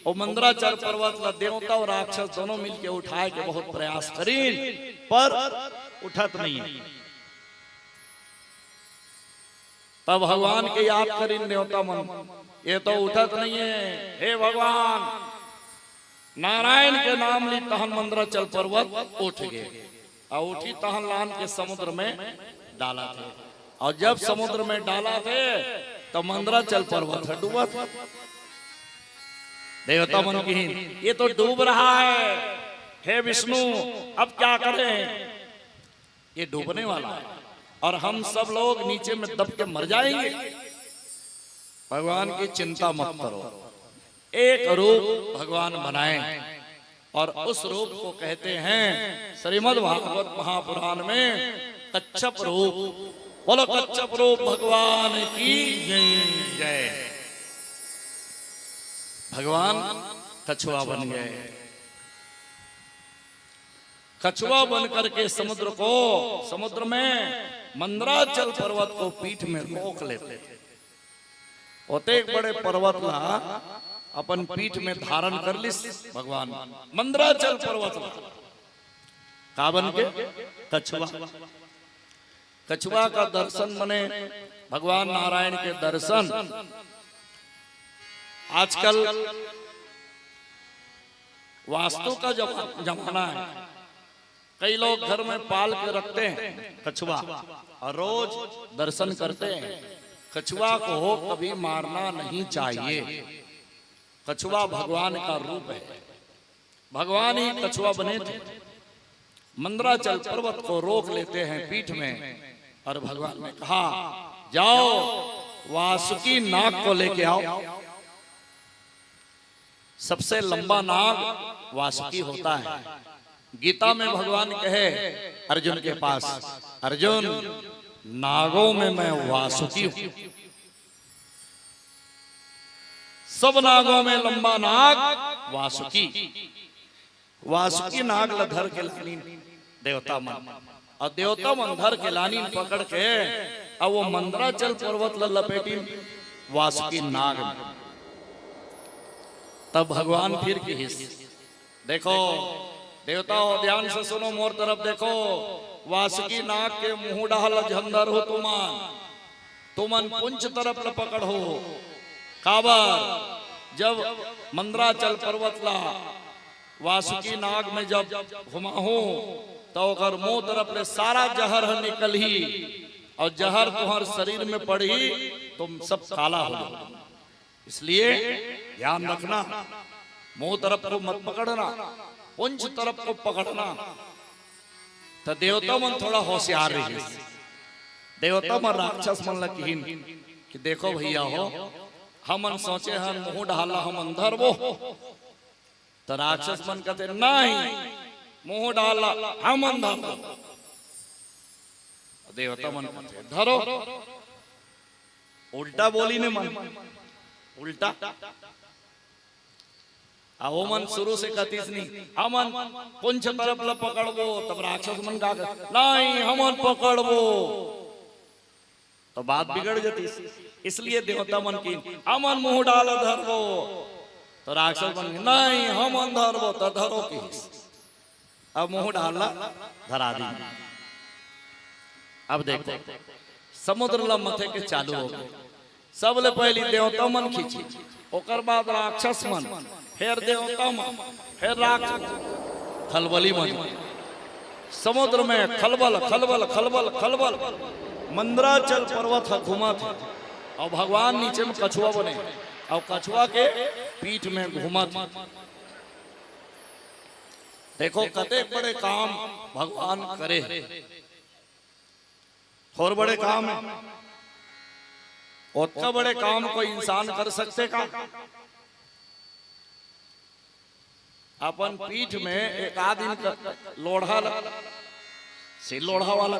और मंदराचल पर्वत ला देवता और राक्षस दोनों मिलके उठाए के बहुत प्रयास करी, पर उठत नहीं है। तब भगवान के याद करी देवता मन, ये तो उठत नहीं है। हे भगवान, नारायण के नाम ली तहन मंदराचल पर्वत उठ गए और उठी तहन लान के समुद्र में डाला थे। और जब समुद्र में डाला थे तो मंदराचल पर्वत डूबा था। देवता मन की ये तो डूब रहा है, हे विष्णु अब क्या करें? ये डूबने वाला है और हम सब लोग नीचे में दब के मर जाएंगे। भगवान की चिंता मत करो। एक रूप भगवान बनाए और उस रूप को कहते हैं श्रीमद् भागवत महापुराण में कच्छप रूप। बोलो कच्छप रूप भगवान की जय। भगवान कछुआ बन गए। कछुआ बन करके समुद्र में मंदराचल पर्वत को पीठ में रोक लेते थे। होते एक बड़े पर्वत ला अपन पीठ में धारण कर ली भगवान। मंदराचल पर्वत ला का बन के? कछुआ। कछुआ का दर्शन मने भगवान नारायण के दर्शन। आजकल वास्तु का जमाना है। कई लोग घर में पाल के रखते हैं कछुआ और रोज दर्शन करते हैं। कछुआ को कभी मारना नहीं चाहिए। कछुआ भगवान का रूप है। भगवान ही कछुआ बने थे। मंदराचल पर्वत को रोक लेते हैं पीठ में और भगवान ने कहा जाओ वासुकी नाग को लेके आओ। सबसे लंबा नाग वासुकी होता है। गीता में भगवान कहे अर्जुन के पास, अर्जुन नागों में मैं वासुकी हूं। सब नागों में लंबा नाग वासुकी। वासुकी नाग लधर के लानी देवता मन और देवता मन धर के लानी पकड़ के और वो मंदराचल पर्वत लपेटी वासुकी नाग में। तब भगवान फिर की हिस्स देखो देवताओं ध्यान से सुनो, मोर तरफ देखो। वासुकी नाग के मुंह डाल झंदर हो तुमन पुंछ तरफ ल पकड़ हो। काबर जब मंदराचल पर्वत ला वासुकी नाग में जब घुमा हो तो अगर मुंह तरफ ले सारा जहर निकल ही और जहर तुम्हारे शरीर में पड़ी तुम सब काला हो जाओ। इसलिए ध्यान रखना, मुंह तरफ को मत पकड़ना, पुंछ तरफ को पकड़ना। तो देवता मन थोड़ा होशियार रही। देवता मन राक्षस मन लकीन कि देखो भैया हो, हमन सोचे हम मुंह डाला हम अंदर वो। तो राक्षस मन कहते नहीं, मुंह डाला हम अंदर। देवता मन कहते धरो। उल्टा बोली ने मन उल्टा वो मन शुरू से कतीस नहीं हमन पुंछ तरफ ल पकड़बो तब राक्षस मन का नहीं हमन पकड़बो तो बात बिगड़ जाती। इसलिए देवता मन की हमन मुंह डाल धरबो तो राक्षस मन नहीं हमन धरबो तो धरो की अब मुंह डालना धरा दी। अब देखो समुद्र ल मथे के चालू हो गए। सबले पहली देवता मन खींची ओकर बाद राक्षस मन फिर देवता मन फिर राक्षस खलबली मन समुद्र में खलबल खलबल खलबल खलबल मंदराचल पर्वत घुमा थे और भगवान नीचे में कछुआ बने और कछुआ के पीठ में घुमा थे। देखो कते बड़े काम भगवान करे और बड़े काम है उतना बड़े काम कोई इंसान कर सकते का। अपन पीठ में एक आदमी का लोढ़ा से लोढ़ा वाला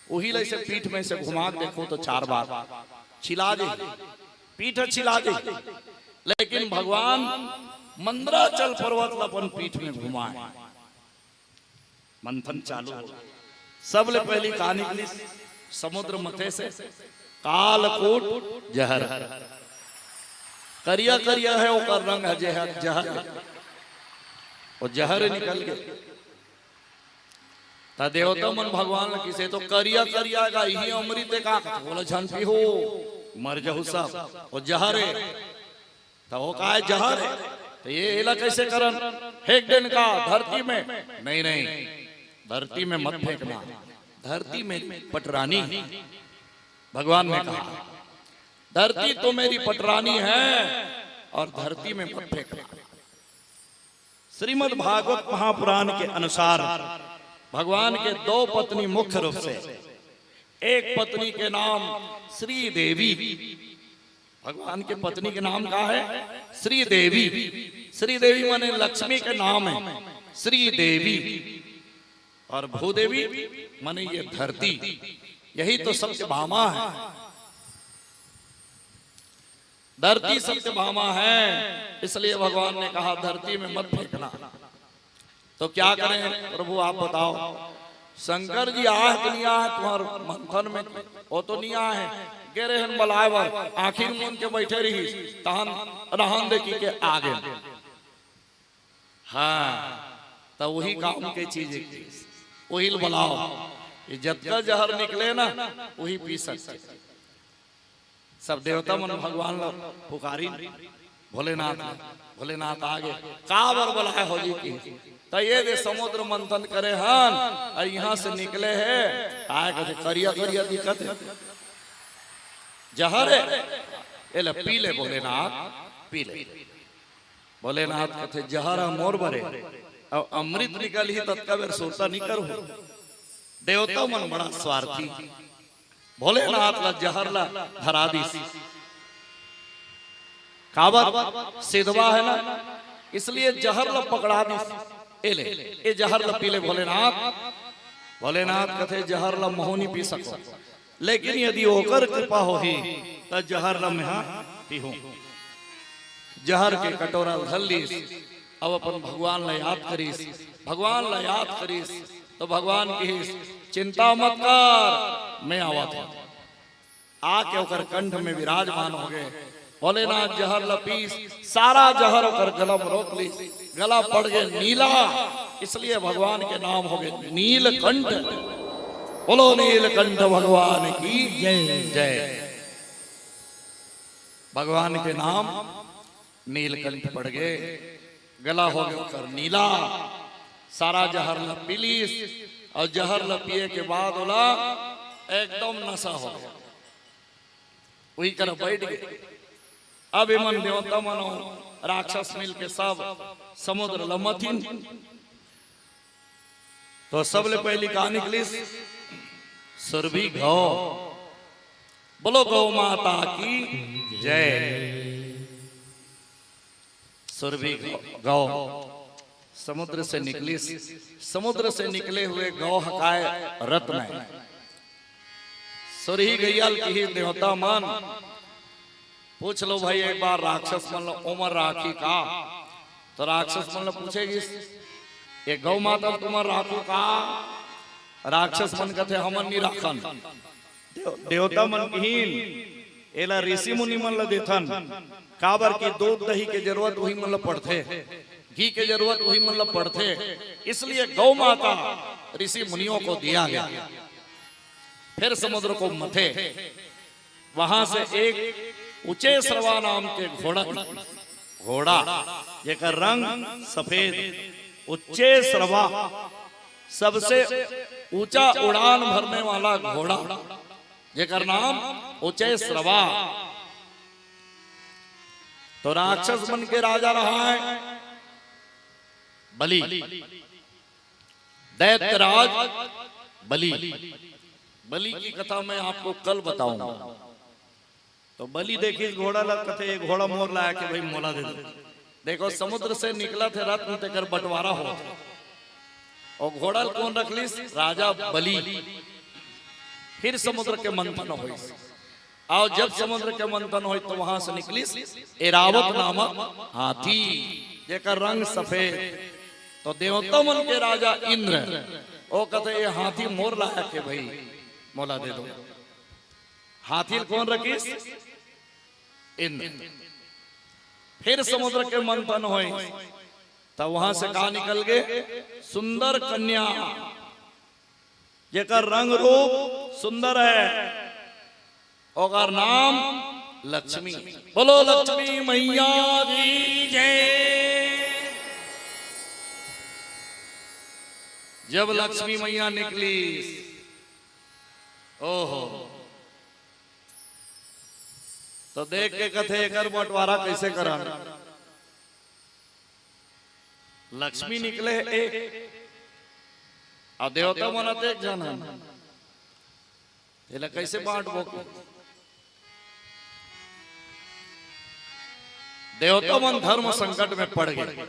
वही से पीठ में से घुमा देखो तो 4 बार छिला दे पीठ छिला दे। लेकिन भगवान मंदराचल पर्वत अपन पीठ में घुमाए मंथन चालू हो। सबले पहली कहानी के समुद्र मथे से कालकूट जहर करिया करिया है ओकर रंग है जहर जहर और जहर निकल गए। ता देवता मन भगवान किसे तो करिया करिया का ही अमृत का बोला झन पी हो मर जाऊ सब और जहर है तो वो का है जहर है तो ये एला कैसे करन फेंक देन का धरती में नहीं नहीं धरती में मत फेंकना धरती में पटरानी भगवान ने कहा धरती तो मेरी पटरानी है और धरती में मत फेंकना। श्रीमद् भागवत महापुराण के अनुसार भगवान के 2 पत्नी मुख्य रूप से एक पत्नी के नाम श्री देवी भगवान के पत्नी के नाम का है श्री देवी। श्री देवी माने लक्ष्मी के नाम है श्री देवी और भूदेवी माने ये धरती यही तो सत्यभामा है। धरती सत्यभामा है इसलिए भगवान ने कहा धरती में मत फेंकना। तो क्या करें प्रभु आप बताओ। शंकर जी आए तो नहीं आए तुम्हारे मंथन में वो तो नहीं आए गेरे हन बलावर आखिर मुन के बैठे रही तहन रहन देखी के आगे हाँ तो वही काम के चीज वही बुलाओ ये जब का जहर निकले ना वही पी सकते। सब देवता मन भगवान पुकारी भोलेनाथ भोलेनाथ आगे काबर बुलाए होली की तो ये दे समुद्र मंथन करे हन और यहाँ से निकले है आए कहते करिया करिया दिक्कत है जहर है एले पी ले भोलेनाथ पी ले। भोलेनाथ कहते जहर मोर भरे और अमृत निकल ही तत्काल सोता नहीं करो। देवता मन बड़ा स्वार्थी भोलेनाथ ला जहर ला धरा दी कावत सिद्धवा है ना इसलिए जहर ला पकड़ा दी एले ए जहर ला पीले भोलेनाथ। भोलेनाथ कहते जहर ला मोहनी पी सको लेकिन यदि होकर कृपा हो ही तो जहर ला मैं पीहूं। जहर के कटोरा धर लीस अब अपन भगवान ला याद करीस भगवान ला याद करीस तो भगवान की चिंता मत कर मैं आवा था आके ओकर कंठ में विराजमान हो गए। भोलेनाथ जहर लपीस सारा जहर ओकर गला में रोक ली गला पड़ गए नीला इसलिए भगवान के नाम हो गए नीलकंठ। बोलो नीलकंठ भगवान की जय जय। भगवान के नाम नीलकंठ पड़ गए गला हो गया ओकर नीला सारा जहर ल पीलीस और जहर ल पिए के बाद बोला एकदम नशा हो गया वही कर बैठ गए। अब मन देवता मनो राक्षस मिल के सब समुद्र लमथिन तो सबले पहली कहानी निकली सुरभि गौ। बोलो गौ माता की जय। सुरभि गौ समुद्र से निकली समुद्र से निकले हुए गौ हकाए रत में सुरही गैयल की देवता मन पूछ लो भाई एक बार राक्षस मन उमर राखी का, तो राक्षस मन पूछेगी ये गौ माता तुम्हार राखू का, राक्षस मन कथे हमन नहीं राखन। देवता मन कीन एला ऋषि मुनि मन ला देथन, काबर की दूध दही के जरूरत वही मन ला पड़थे, घी के जरूरत वही मन ला पड़थे, इसलिए गौ माता ऋषि मुनियों को दिया गया। फिर समुद्र को मथे, वहां से एक ऊंचे सरवा नाम के घोड़ा जेका रंग सफेद, उच्चे सरवा सबसे ऊंचा उड़ान भरने वाला घोड़ा जेकर नाम उच्चे सरवा। तो राक्षस मन के राजा रहा है बलि, दैत्यराज बलि। बलि की कथा मैं आपको कल बताऊंगा। तो बलि देखी घोड़ा लग थे, घोड़ा मोर लाया कि भाई मोला दे दो। देखो समुद्र से निकला थे रत्न तेकर बंटवारा हो, और घोड़ा कौन रख ली? राजा बलि। फिर समुद्र के मंथन हो, और जब समुद्र के मंथन हो तो वहां से निकली एरावत नामक हाथी जेकर रंग सफेद। तो देवता मन के राजा इंद्र वो कहते ये हाथी मोर लाया के भाई मोला दे दो। हाथी कौन रखीस? इंद्र। फिर समुद्र के मंथन हो, तब वहां से कहा निकल गए सुंदर कन्या जेकर रंग रूप सुंदर है, और नाम लक्ष्मी। बोलो लक्ष्मी मैया की जय। जब लक्ष्मी मैया निकली, ओहो, तो देख के कथे एकर बंटवारा कैसे करा। लक्ष्मी निकले एक, और देवता मन एक जाना, ये कैसे बांट बो? देवता मन धर्म संकट में पड़ गए।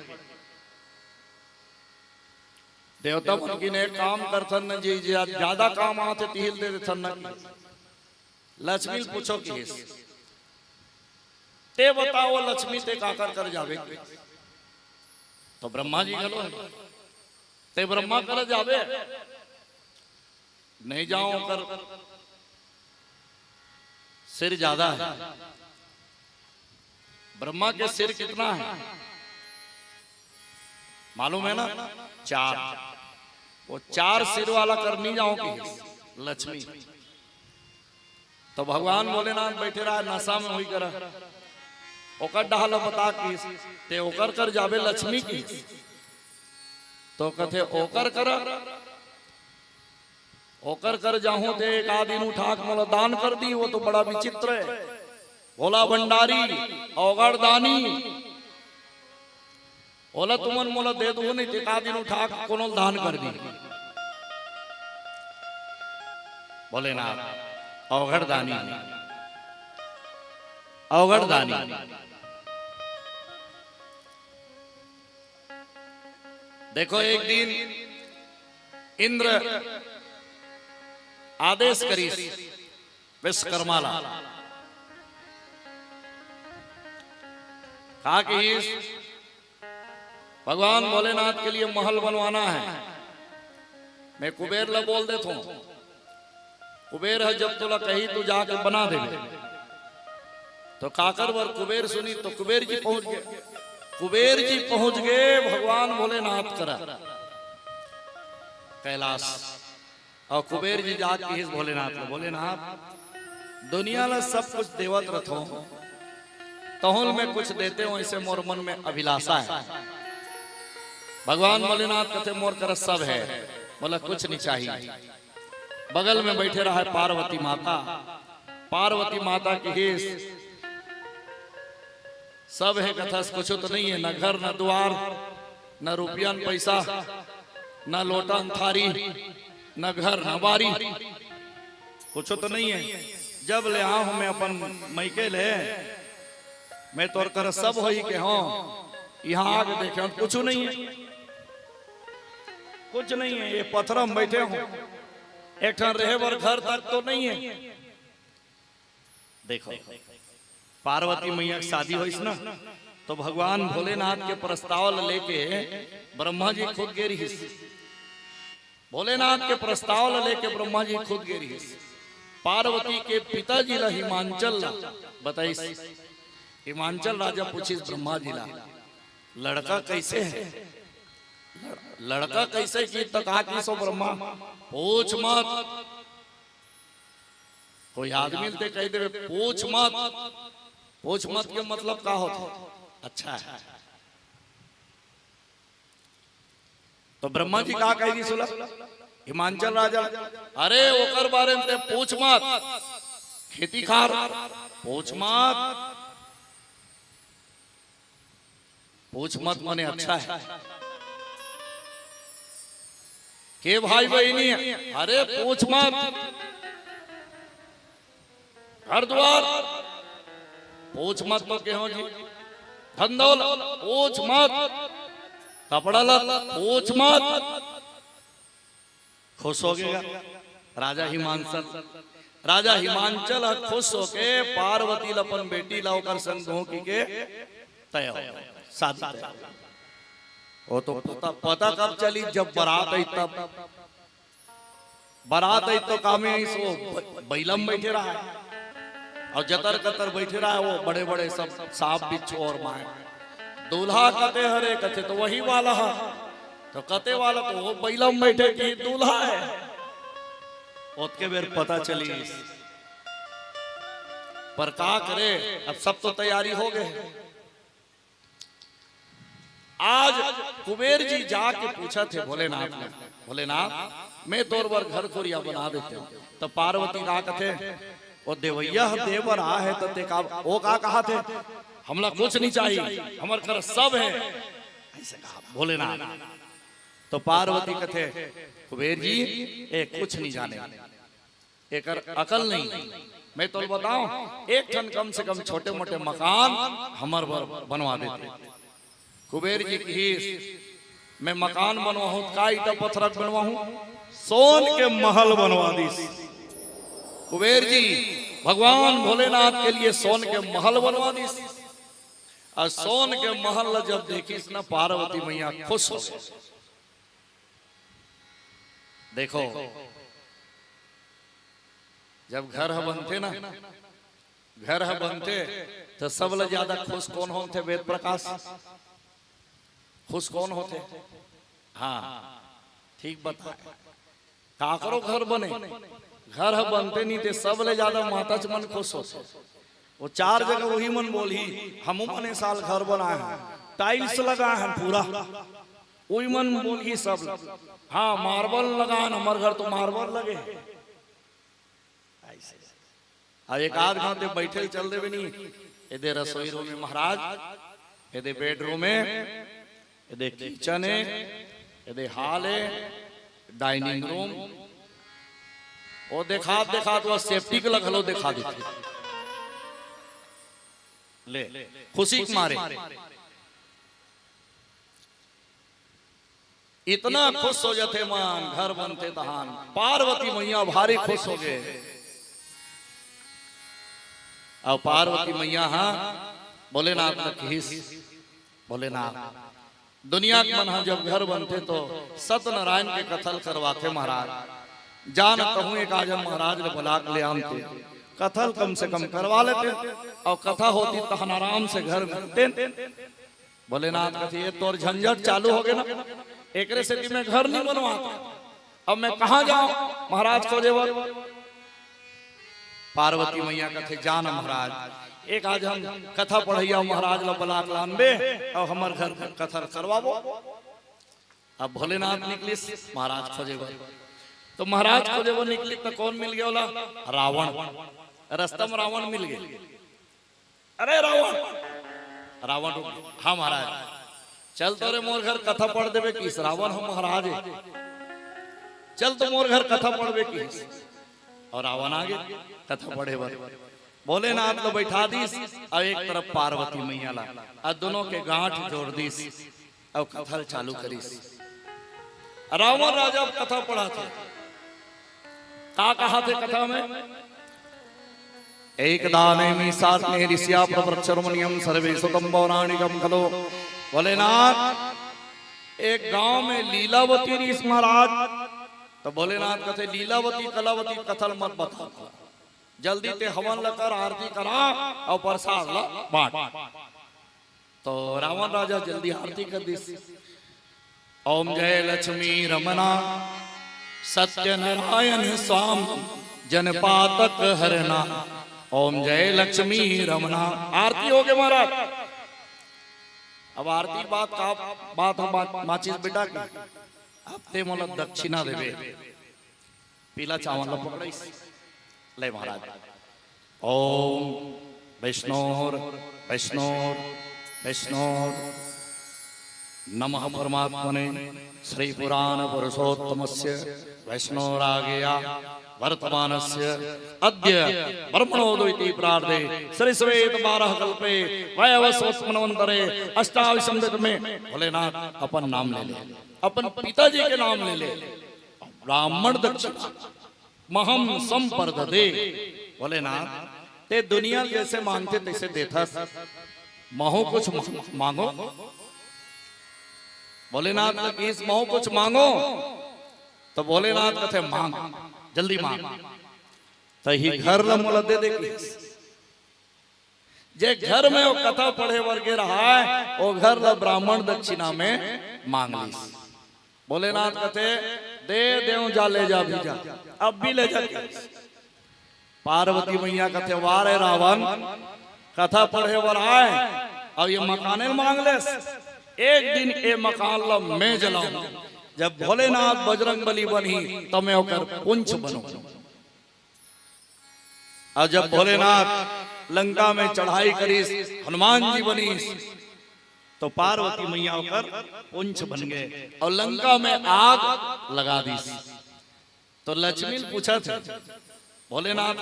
देवता मन की ने काम करथन न जी, ज्यादा काम आते तिहिल दे देथन न। लक्ष्मी पूछो कि ते बताओ लक्ष्मी ते काकर कर जावे? तो ब्रह्मा जी गलो, ते ब्रह्मा कर जावे नहीं जाओ कर सिर ज्यादा है। ब्रह्मा के सिर कितना है मालूम है ना? 4। वो 4 सिर वाला कर नहीं जाओगी लक्ष्मी। तो भगवान भोलेनाथ बैठे रहा नशा में हुई करा, ओकर डाल बता की ते ओकर कर जावे लक्ष्मी की। तो कथे ओकर कर जाऊं ते एक आदि उठाक मोला दान कर दी। वो तो बड़ा विचित्र है, भोला भंडारी औगड़ दानी। ओला तुमन मोला दे दो नहीं, एक आदि उठाक कोनो दान कर दी। भोलेनाथ औगड़ दानी, औगड़ दानी। देखो एक दिन इंद्र आदेश करी विश्वकर्मा ला, कहा कि भगवान भोलेनाथ के लिए महल बनवाना है। मैं कुबेर ला बोल देता हूं, कुबेर है जब तुला कही तो जाके बना दे। तो काकर वर कुबेर सुनी तो कुबेर जी पहुंच गए। कुबेर जी पहुंच गए भगवान भोलेनाथ करा कैलाश, और कुबेर जी जाके भोलेनाथ भोलेनाथ दुनिया ला सब कुछ देवत रथो, तहुल में कुछ देते हो, ऐसे मोर मन में अभिलाषा है। भगवान भोलेनाथ कहते मोर कर सब है, बोला कुछ नहीं चाहिए। बगल में बैठे रहा है पार्वती माता। पार्वती माता की हेस सब है, कथा कुछ तो नहीं है, न घर न द्वार न रुपया न पैसा, न लोटा न थारी, न घर न बारी, कुछ तो नहीं है। जब ले आ मैं अपन मैके ले, मैं तोर कर सब हो ही के हाँ यहाँ आगे देखे कुछ नहीं है, कुछ नहीं है। ये पत्थर में बैठे हो, एक ठन रहे बर घर तक तो नहीं है, देखो पार्वती मैया की शादी हुई ना, तो भगवान भोलेनाथ के प्रस्ताव लेके ब्रह्मा जी खुद गेरी हिस। भोलेनाथ के प्रस्ताव लेके ब्रह्मा जी खुद गेरी हिस। पार्वती के पिताजी ला हिमांचल ला बताई, हिमांचल राजा पूछिस ब्रह्मा जी ला लड़का कैसे है, लड़का कैसे की, तो कहा कि सो ब्रह्मा पूछ मत, कोई आदमी ते कह दे पूछ मत, पूछ मत के मतलब का होता, अच्छा है। तो ब्रह्मा जी का कहेगी सुला हिमांचल राजा, अरे ओकर बारे में ते पूछ मत, खेती खार पूछ मत, पूछ मत माने अच्छा है। के भाई बहनी है, अरे पूछ मत, घर द्वार पूछ मत, तो क्यों जी, धन दौलत पूछ मत, कपड़ा लत्ता पूछ मत, खुश हो गया राजा हिमांचल। राजा हिमांचल खुश होके पार्वती अपन बेटी लाओकर संग की के तय हो शादी। वो तो पता कब चली, जब बारात आई तब। बारात आई तो कामे सो बैलम बैठे रहा है और जतर कतर बैठे रहा है, वो बड़े बड़े सब सांप बिच्छू और माए। दूल्हा कते हरे कथे तो वही वाला है, तो कते वाला तो वो बैलम बैठे कि दूल्हा है। उसके बेर पता चली, पर का करे, अब सब तो तैयारी हो गए। आज कुबेर जी जाके पूछा थे भोलेनाथ ने, भोलेनाथ मैं तोर बार घर खोरिया बना देते हूँ। तो पार्वती का कथे वो देवैया देवर आ है, तो ते का वो का कहा थे हमला कुछ नहीं चाहिए, हमारे घर सब है, ऐसे कहा भोलेनाथ। तो पार्वती कथे कुबेर जी एक कुछ नहीं जाने, एक अकल नहीं, मैं तो बताऊं एक ठन कम से कम छोटे मोटे मकान हमारे बनवा देते। कुबेर जी की मैं मकान बनवाऊं, का ईटा पत्थर बनवाऊं, सोन के महल बनवा दी। कुबेर जी भगवान भोलेनाथ के लिए सोन के महल बनवा दी। और सोन के महल जब देखी ना पार्वती मैया खुश हो गई। देखो जब घर बनते ना, घर बनते तो सबले ज्यादा खुश कौन होते, वेद प्रकाश खुश कौन होते, हाँ ठीक बता, काकरो घर बने, घर बनते नहीं थे सबले ज्यादा माता मन खुश होते। वो चार जगह वही मन बोली हम मने साल घर बनाए हैं, टाइल्स लगाए हैं पूरा, वही मन बोली सब, हाँ मार्बल लगाए, हमारे घर तो मार्बल लगे। अब एक आध घंटे बैठे चल दे नहीं, ये रसोई रूम में महाराज, ये बेडरूम में, ये किचन है, ये हॉल है, डाइनिंग रूम, वो देखा तो सेफ्टी के लगलो दिखा देते ले खुशी के मारे। इतना खुश हो जाते मान घर बनते तहान। पार्वती मैया भारी खुश हो गए। और पार्वती मैया हाँ भोलेनाथ ने खीस, भोलेनाथ दुनिया के मन जब घर बनते तो सत्यनारायण के कथल करवाते महाराज, जान कहूँ एक आज महाराज ने बुला ले आते, कथल कम से कम करवा लेते और कथा होती तो हम आराम से घर बनते। भोलेनाथ कहते ये तो झंझट चालू हो गया ना, एक से मैं घर नहीं बनवाता, अब मैं कहाँ जाऊं महाराज को जेवर। पार्वती मैया कहते जान महाराज एक आज हम कथा पढ़िया महाराज ला बुला लानबे और हमार घर कथा करवाबो। अब भोलेनाथ निकली महाराज खोजेबर, तो महाराज खोजेबर निकली तो कौन मिल गया, रावण। रास्ता में रावण मिल गए। अरे रावण, रावण हाँ महाराज चल तो रे मोर घर कथा पढ़ देवे की, रावण हम महाराज है, चल तो मोर घर कथा पढ़वे की। और रावण आगे कथा पढ़े बर भोलेनाथ को बैठा दीस और एक तरफ पार्वती मैया ला और दोनों के गांठ जोड़ दीस और कथा चालू करीस। रावण राजा कथा पढ़ा थे, का कहा थे कथा में, एकदानेमि सात्मे ऋष्या प्रवृक्षरमणीयम सर्वेशतम पौराणिकम खलो। भोलेनाथ एक गांव में लीलावती ऋषि महाराज, तो भोलेनाथ कहते लीलावती कलावती कथल मत बता, जल्दी ते हवन लकर आरती करा और प्रसाद ला बांट। तो रावण राजा जल्दी आरती कर दी। ओम जय लक्ष्मी रमना सत्यनारायण स्वाम जनपातक हरना। ओम जय लक्ष्मी रमना। आरती हो गए महाराज। अब आरती बात हो माचिस बेटा की हफ्ते मोला दक्षिणा देवे, पीला चावल ला पकड़ाई ले महाराज। ओम वैष्णोर वैष्णोर वैष्णोर नमः परमात्मने श्री पुराण पुरुषोत्तमस्य वैष्णोरागया वर्तमानस्य अद्य ब्रह्मणोदयति प्रार्थे श्री श्वेत 12 कल्पे वैवस्वत्मन्वन्तरे अष्टाविंशति में। भोलेनाथ अपन नाम ले ले, अपन पिताजी के नाम ले ले। ब्राह्मण दक्षिणा महम संपर्दते। भोलेनाथ ते दुनिया जैसे मांगते तैसे देता, महो कुछ मांगो। भोलेनाथ इस महो कुछ मांगो, तो भोलेनाथ कहते मांग, जल्दी मांग। तो ही घर ल दे दे। जे घर में वो कथा पढ़े वर्गे रहा है, वो घर ल ब्राह्मण दक्षिणा में मांग ली। भोलेनाथ कहते दे देव जा, ले जा भी जा, अब भी ले जा। पार्वती मैया कहते वारे रावण कथा पढ़े वर आए, अब ये मकाने मांग ले। एक दिन ये मकान ला मैं जलाऊं। जब भोलेनाथ बजरंग बली बनी तो मैं होकर पुंछ बनूं। और जब भोलेनाथ लंका में चढ़ाई करी, हनुमान जी बनी, तो पार्वती मैया होकर पुंछ बन गए और लंका में आग लगा दी। तो लक्ष्मी पूछा थे भोलेनाथ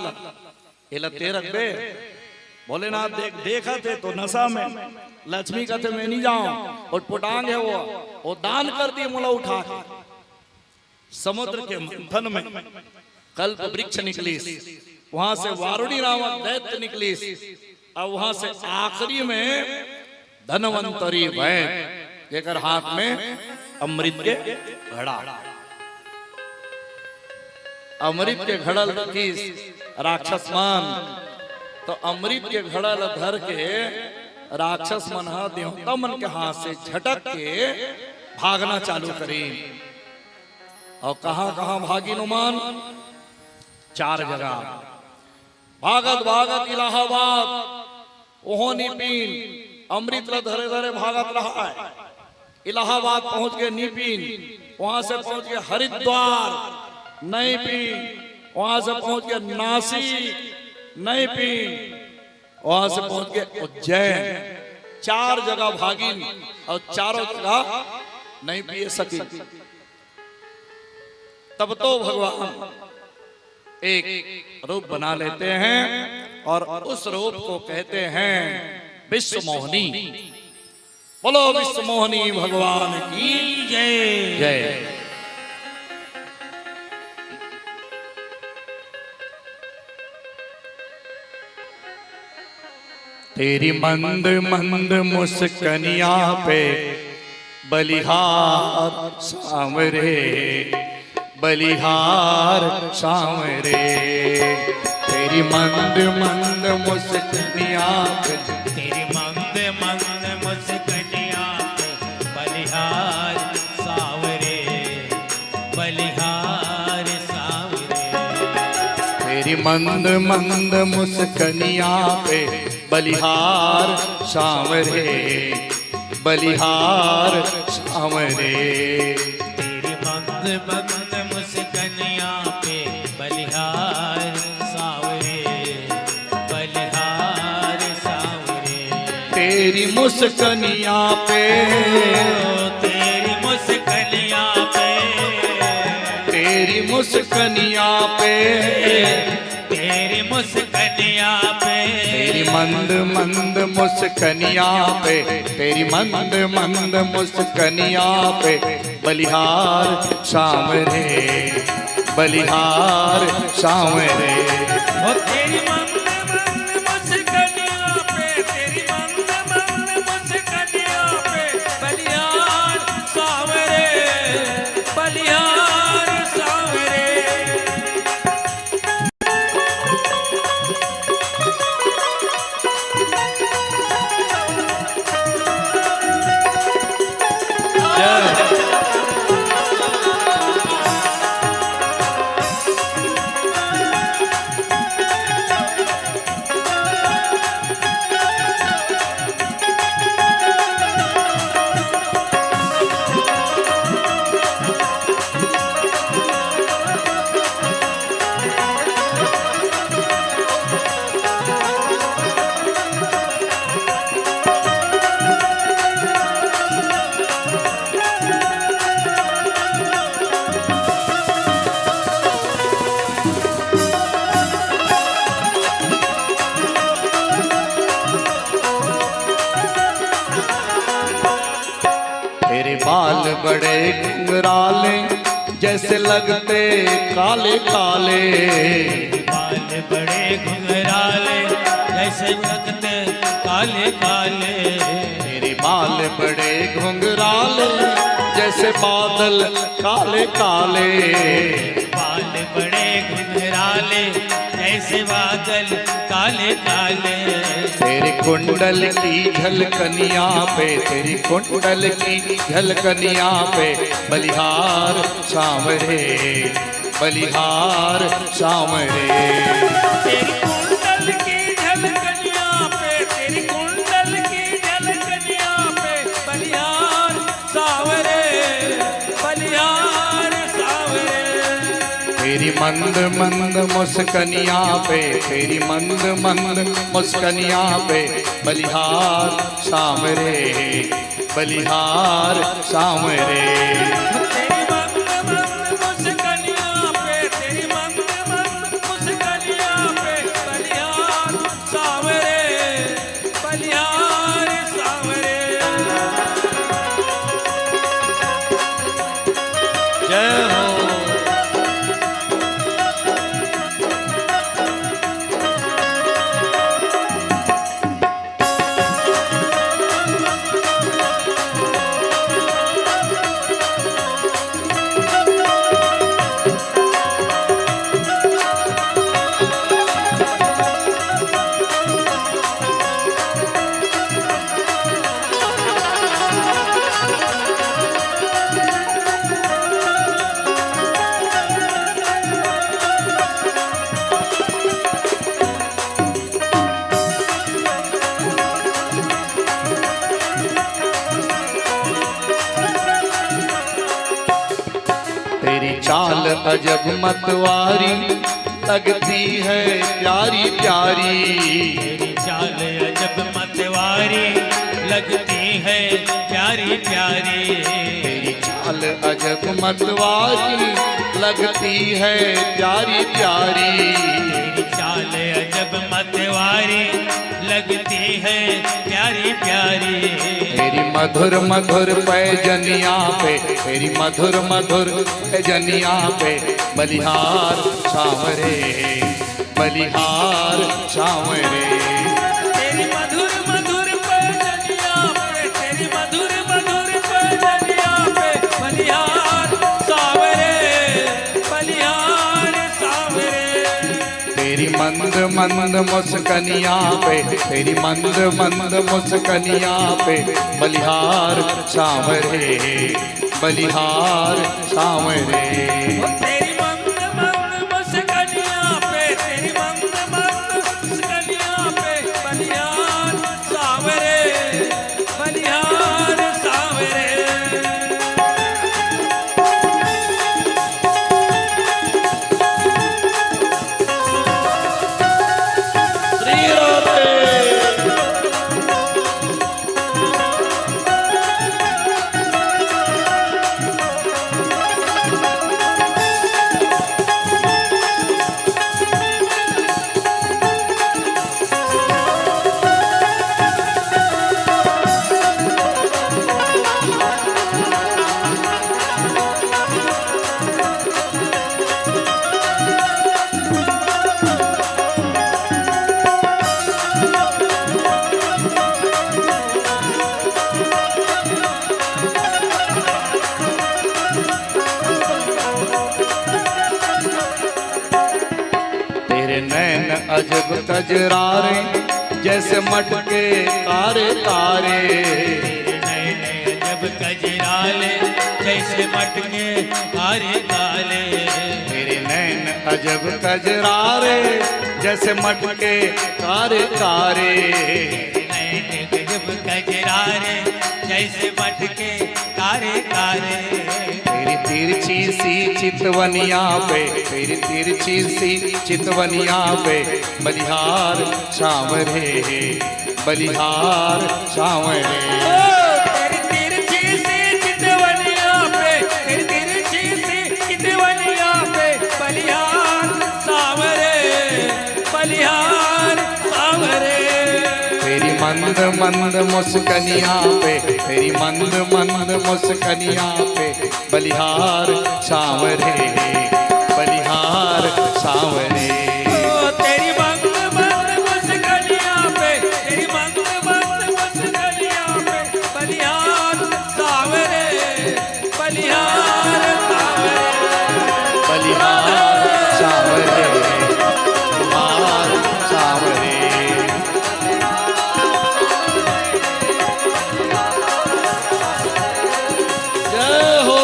ये लते रख दे। भोलेनाथ देखा थे तो नशा में। लक्ष्मी कहते मैं नहीं जाऊं, और पुटांग है वो दान कर दी मोला उठा के। समुद्र के मंथन में कल्प वृक्ष निकली, वहां से वारुणी नामक दैत्य निकली, और वहां से आखिरी में धनवंतरी वैद्य जेकर हाथ में अमृत के घड़ा, अमृत के घड़ा की राक्षस मान। तो अमृत के घड़ा धर के राक्षस मन देवता मन के हाथ से झटक के भागना चालू करी। और कहां भागी नुमान? 4 जगह भागत भागत इलाहाबाद, ओहोनी पीन अमृत धरे धरे भागत रहा है। इलाहाबाद पहुंच गए नीपीन, वहां से पहुंच गए हरिद्वार नहीं पीन, वहां से पहुंच गए नासिक नहीं पीन, वहां से पहुंच गए उज्जैन। 4 जगह भागी और चारों जगह नहीं पी सकी। तब तो भगवान एक रूप बना लेते हैं और उस रूप को कहते हैं विश्व मोहिनी। बोलो विश्व मोहिनी भगवान की जय जय। तेरी मंद मंद मुस्कनिया पे बलिहार सांवरे, बलिहार सांवरे। तेरी मंद मंद मुस्कनिया पे, तेरी मंद मंद मुस्कनिया पे बलिहार सांवरे, बलिहार सांवरे। तेरी मंद मंद मुस्कनिया पे बलिहार सांवरे, बलिहार सांवरे। तेरी मंद मंद मुस्कनिया पे बलिहार सांवरे, बलिहार सांवरे। तेरी मुस्कनिया पे, तेरी मुस्कनिया पे, तेरी मुस्कनिया पे, तेरी मुस्कनिया पे। तेरी मंद मंद मुस्कनिया पे, तेरी मंद मंद मुस्कनिया पे बलिहार सांवरे, बलिहार सांवरे। तेरी मंद मंद तेरे बाल बड़े घुंघराले जैसे लगते काले काले। बाल बड़े घुंघराले जैसे लगते काले काले। तेरे बाल बड़े घुंघराले जैसे बादल काले काले। बाल बड़े घुंघराले जैसे बादल काले काले। तेरे कुंडल की झलकनिया पे, तेरी कुंडल की झलकनिया पे बलिहार सांवरे, बलिहार सांवरे। तेरी कुंडल की झलकनिया पे, तेरी कुंडल की झलकनिया पे बलिहार सांवरे, बलिहार सांवरे। तेरी मंद मंद मुस्कनिया पे, तेरी मंद मंद मुस्कनिया पे बलिहार सांवरे, बलिहार सांवरे। तेरी मंद मंद मुस्कनिया पे, तेरी मंद मंद मुस्कनिया पे बलिहार सांवरे, बलिहार सांवरे। जय हो। तेरी चाल अजब मतवारी लगती है प्यारी प्यारी। तेरी चाल अजब मतवारी लगती है प्यारी प्यारी। तेरी चाल अजब मतवारी लगती है प्यारी प्यारी। तेरी चाल अजब मतवारी लगती है प्यारी प्यारी। तेरी मधुर मधुर पैजनिया पे, तेरी मधुर मधुर पैजनिया पे बलिहार सांवरे, बलिहार सांवरे। तेरी मधुर मधुर पैजनिया पे, तेरी मधुर मधुर पैजनिया पे बलिहार सांवरे, बलिहार सांवरे। तेरी मंद मंद मुस्कनिया पे, तेरी मंद मंद मुस्कनिया पे बलिहार सांवरे, बलिहार सांवरे। तेरी मंद मंद मुस्कनिया पे, तेरी मंद मंद मुस्कनिया पे बलिहार सांवरे, बलिहार सांवरे। श्री राधे। तेरे नैन अजब कजरारे जैसे मटके तारे तारे। तेरे नैन अजब कजराले जैसे मटके कारे काले। तेरे नैन अजब कजरारे जैसे मटके तारे तारे। नैन गजब कजरारे जैसे मटके कारे कारे। तेरी तिरछी सी चितवनिया पे, तेरी तिरछी सी चितवनिया पे बलिहार सांवरे, बलिहार सांवरे। तेरी तिरछी सी चितवनिया पे, तेरी तिरछी सी चितवनिया पे बलिहार सांवरे, बलिहार सांवरे। तेरी मंद मंद मुस्कनिया पे, तेरी मंद मंद मुस्कनिया पे बलिहार सांवरे, बलिहार सांवरे। तेरी मंद मंद मुस्कनिया पे, तेरी मंद मंद मुस्कनिया पे बलिहार सांवरे, बलिहार सांवरे, बलिहार सांवरे, बलिहार सांवरे। जय हो।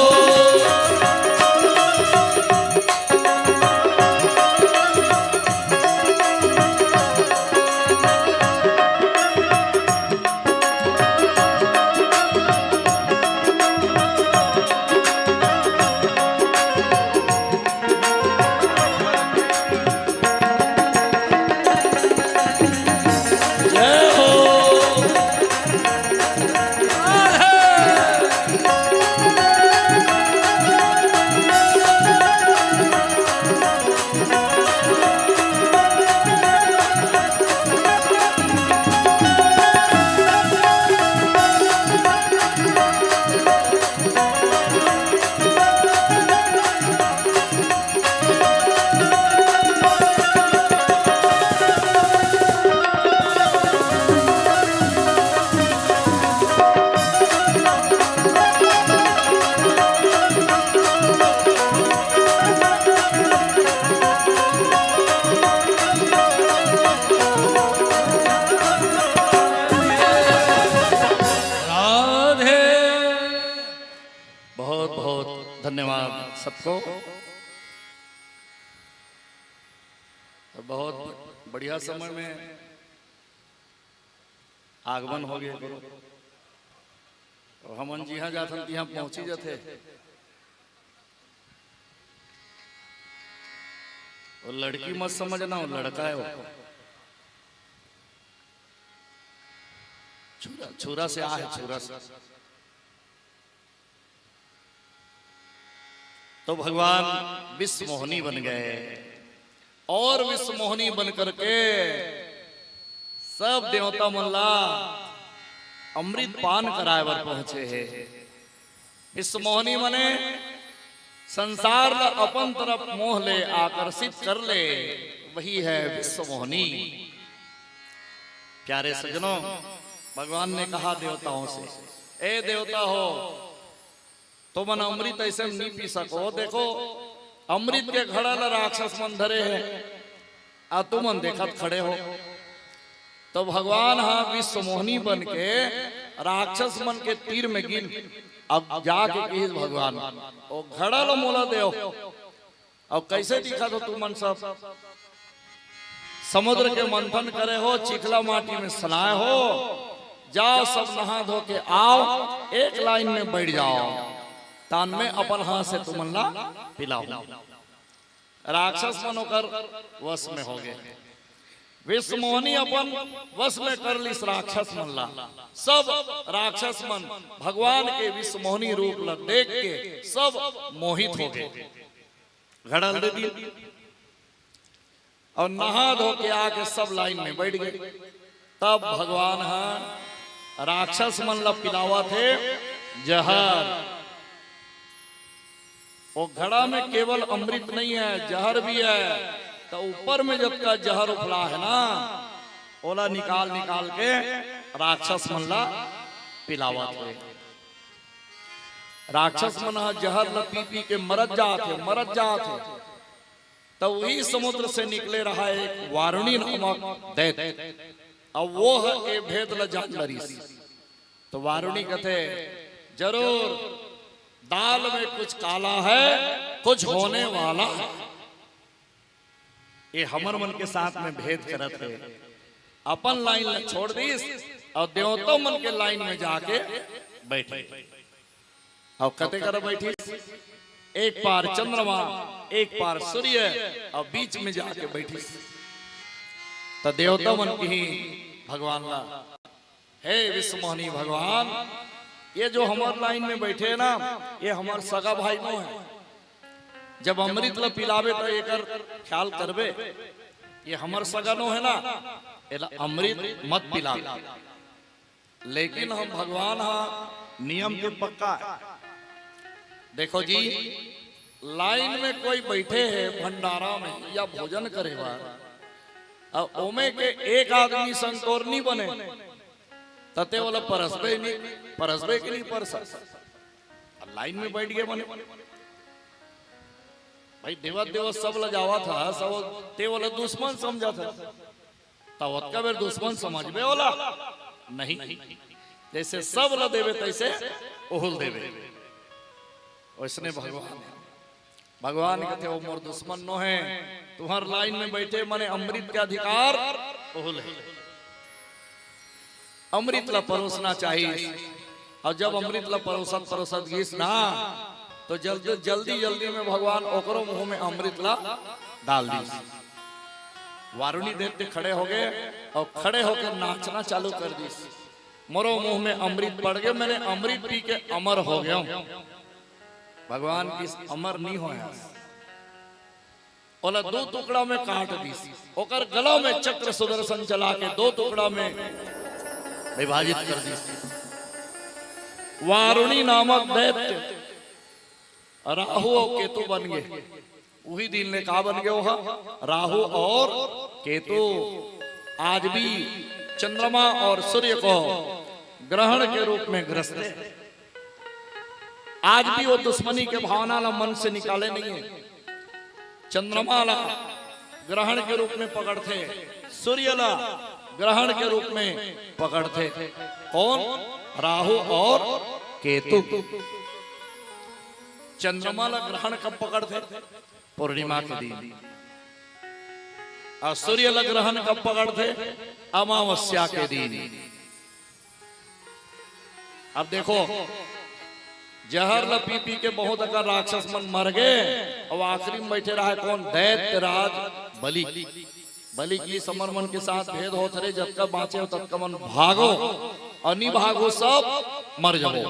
जय हो। राधे। बहुत बहुत धन्यवाद सबको। बहुत बढ़िया समय में आगमन हो गया गुरु। और हमन जी हाँ जाथन यहाँ पहुंची जाते। और लड़की मत समझना, वो लड़का है वो। छुरा छुरा से आ है, छुरा से। तो भगवान विश्व मोहनी बन गए और विश्व मोहनी बन करके सब देवता मल्ला अमृत पान कराए बर पहुंचे हैं। विश्व मोहनी मने संसार ला अपन तरफ मोह ले, आकर्षित कर ले, वही है विश्व मोहनी। प्यारे सज्जनों, भगवान ने कहा देवताओं से, ए देवता हो, तो मन अमृत ऐसे नहीं पी सको। देखो अमृत के घड़ा ला राक्षस मन धरे है, आ तुमन देखत खड़े हो। तो भगवान हाँ विश्व मोहनी बन के राक्षस मन के तीर में गिन। अब जाके कही भगवान ओ घड़ा लो मोला देओ। अब कैसे दिखा तो तुमन सब समुद्र के मंथन करे हो, चिखला माटी में सनाए हो। जाओ सब नहा धो के आओ, एक लाइन में बैठ जाओ, तान में अपन हाथ से तुमन ला पिलाओ। राक्षस मन होकर वश में हो गए। विश्व मोहनी अपन वश में कर ली राक्षस मन ला। सब राक्षस मन भगवान के विश्व मोहनी रूप ला देख के सब मोहित हो गए। घड़ा दे दी और नहा धो के आके सब लाइन में बैठ गए। तब भगवान हाँ राक्षस मन ला पिलावा थे जहर। वो घड़ा में केवल अमृत नहीं है, जहर भी है। तो ऊपर में जब का जहर उफला है ना, ओला निकाल निकाल के राक्षस मन ला पिलावा थे। राक्षस मन जहर ला पी पी के मरत जाते। तो वही समुद्र से निकले रहा एक वारुणी नामक दैत्य। अब वो है ए भेद ला जान लरीस। तो वारुणी कहते जरूर दाल में कुछ काला है, कुछ होने वाला है। ये हमर मन के साथ में भेद करत है। अपन लाइन में छोड़ दीस और देवता मन के लाइन में जाके बैठे। और कते कर बैठी, एक पार चंद्रमा, एक पार सूर्य, और बीच में जाके बैठी। तो देवता मन की ही भगवान ला, हे विश्व मोहनी भगवान, ये जो हमार लाइन में बैठे है ना, ये हमार सगा भाई नो है। जब अमृत ला पिलावे तो एकर ख्याल करबे। ये हमार सगा नो है ना, एला अमृत मत पिलावे। लेकिन हम भगवान हाँ नियम के पक्का है। देखो जी, लाइन में कोई बैठे है भंडारा में या भोजन करे बार, अब ओमे के एक आदमी संतोर नहीं बने तते वाला परसबे की नहीं परसा, लाइन में बैठ गए बने भाई देवा देवा सब लजावा था, सब ते वाला दुश्मन समझा था, तब का बेर दुश्मन समझ में वाला नहीं, जैसे सब ल देवे तैसे ओहल देवे। वैसने भगवान कहते हो मोर दुश्मन नो है, तुम्हार लाइन में बैठे मने अमृत के अधिकार ओहल है, अमृत ला परोसना चाहिए। और जब अमृत ला परोसत गीस ना तो जल्दी में भगवान ओकरो मुंह में अमृत ला डाल दी। वारुणी देवते खड़े हो गए और खड़े होकर नाचना चालू कर दी। मोरो मुंह में अमृत पड़ गया, मैंने अमृत पी के अमर हो गया। भगवान की अमर नहीं होया, ओला दो टुकड़ा में काट दी, ओकर गला में चक्र सुदर्शन चला के दो टुकड़ा में विभाजित कर दी। वारुणी नामक दैत्य राहु और केतु बन गए। वही दिन ने कहा बन गए वहां राहु और केतु। आज भी चंद्रमा और सूर्य को ग्रहण के रूप में ग्रस्त है। आज भी वो दुश्मनी के भावना ला मन से निकाले नहीं है। चंद्रमा ला ग्रहण के रूप में पकड़ते, सूर्य ला ग्रहण के रूप में पकड़ते। कौन? राहु और केतु। चंद्रमा ला ग्रहण कब पकड़ते? पूर्णिमा के दिन। और सूर्य ला ग्रहण कब पकड़ते? अमावस्या के दिन। अब देखो, जहर ला पी पी के बहुत अगर राक्षस मन मर गए और आखिरी में बैठे रहा कौन? दैत्य राज बलि। बलि की समर मन के साथ भेद होत रहे, जब तक बाँचे हो तब तक मन भागो और नहीं भागो सब मर जाओ।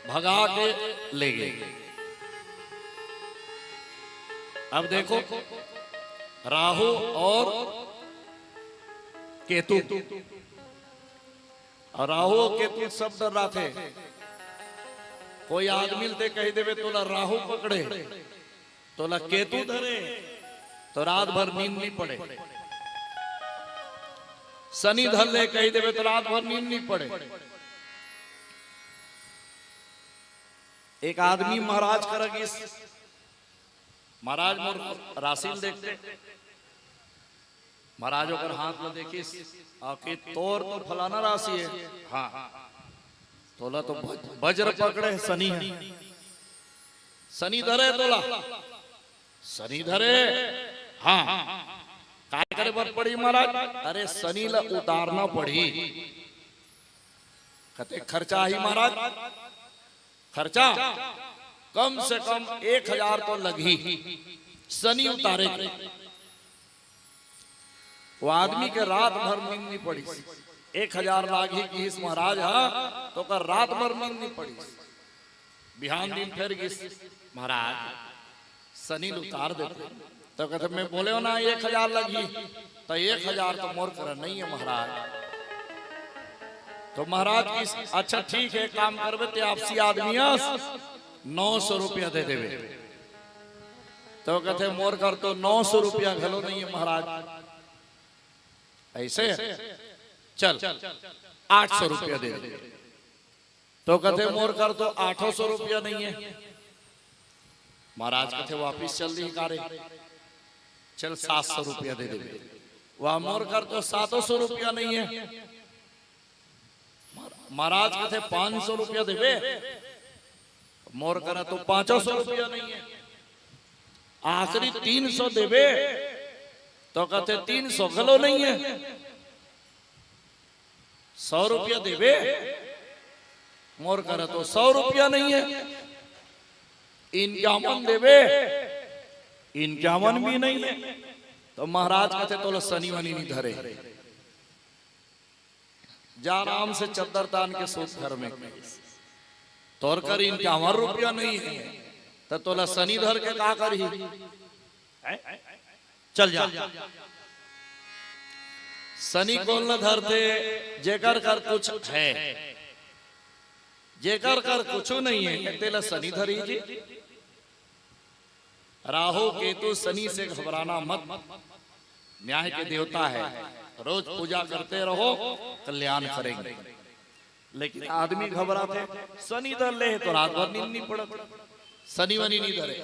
भगा के ले गए। अब देखो, राहु और केतु, राहु और केतु सब डर रहा थे। कोई आदमी ते कही देवे तोला राहु पकड़े, तोला केतु धरे तो रात भर नींद नहीं पड़े। शनि धर ले कही देवे तो रात भर नींद नहीं पड़े। एक आदमी महाराज करेगी, महाराज मोर राशि देखते, महाराज होकर हाथ में देखिस आके तोर तो फलाना राशि है, हाँ तोला तो वज्र पकड़े शनि है। शनि धरे तोला, शनि धरे, हाँ काय करे बर पड़ी महाराज? अरे शनि ला उतारना पड़ी। कहते खर्चा ही महाराज, खर्चा कम से कम 1000 तो लगी शनि उतारे के। वो आदमी के रात भर नींद नहीं पड़ी। 1000 लागी की इस महाराज, हाँ तो कर रात भर नींद नहीं पड़ी। बिहान दिन फिर गिस महाराज शनि उतार देते। तो कहते मैं बोले हो ना 1000 लगी, तो 1000 तो मोर कर नहीं है महाराज। तो महाराज की अच्छा ठीक है, काम करवे ते आपसी आदमी 900 रुपया दे देवे। तो कहते मोर कर तो 900 रुपया घलो नहीं है महाराज। ऐसे चल 800 रुपया दे दे। तो कहते मोर कर तो 800 रुपया नहीं है महाराज। कहते वापिस चल दी कारे, चल 700 रुपया दे दे। वह मोर कर तो 700 रुपया नहीं है महाराज। कहते 500 रुपया देवे। मोर करा तो 500 रुपया नहीं है। आखिरी 300 देवे। तो कहते 300 गलो नहीं है। 100 रुपया देवे। मोर करा तो 100 रुपया नहीं है। 51 देवे, 51 भी नहीं है। तो महाराज कहते तो शनि वनी नहीं धरे, जा आराम से चद्दर तान के सोच घर में। तोर कर 51 रुपया नहीं है तो तोला शनि धर के का करी? चल जा शनि को न धरते जेकर कर कुछ है, जेकर कर कुछ नहीं है तेला शनि धरी जी। राहु केतु शनि से घबराना मत, न्याय के देवता है, रोज पूजा करते रहो कल्याण करेंगे। लेकिन आदमी घबराते, शनि धर ले तो रात भर नींद नहीं पड़त, शनि वनी नहीं धरे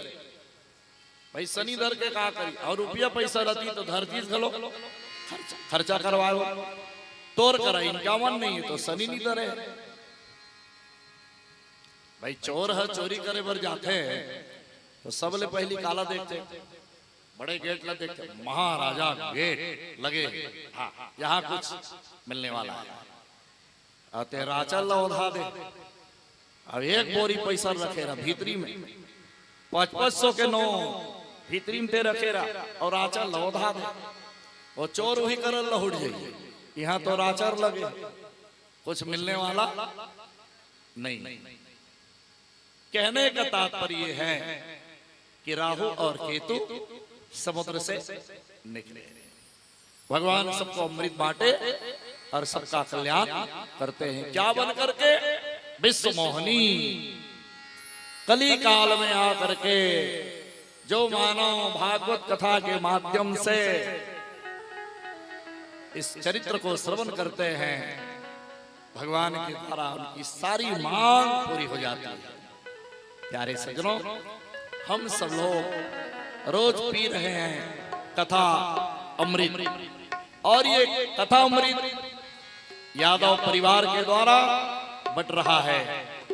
भाई, शनि धर के का करी। और रुपया पैसा रहती तो धर चीज घलो खर्चा करवाओ, तोर करा इनका मन नहीं है तो शनि नहीं धरे भाई। चोर है चोरी करे बर जाते हैं तो सबले पहली काला देखते, बड़े गेट लगे देखते, महाराजा गेट लगे, हाँ यहाँ कुछ मिलने वाला है। आते राचल उधा दे, अब एक बोरी पैसा रखे रहा भीतरी में, 500 के नो भीतरी में ते रखे रहा, और राचल लौधा दे, वो चोर वही करल लहुट जाइए। यहाँ तो राचर लगे, कुछ मिलने वाला नहीं। कहने का तात्पर्य है कि राहु और केतु समुद्र से निकले, भगवान सबको अमृत बांटे और सबका कल्याण करते हैं। क्या बन करके? विश्व मोहनी। कली काल में आकर के जो मानव भागवत कथा के माध्यम से इस चरित्र को श्रवण करते हैं, भगवान के द्वारा उनकी सारी मांग पूरी हो जाती है। प्यारे सज्जनों, हम सब लोग रोज पी रहे हैं कथा अमृत, और ये कथा अमृत यादव परिवार के द्वारा बट रहा है,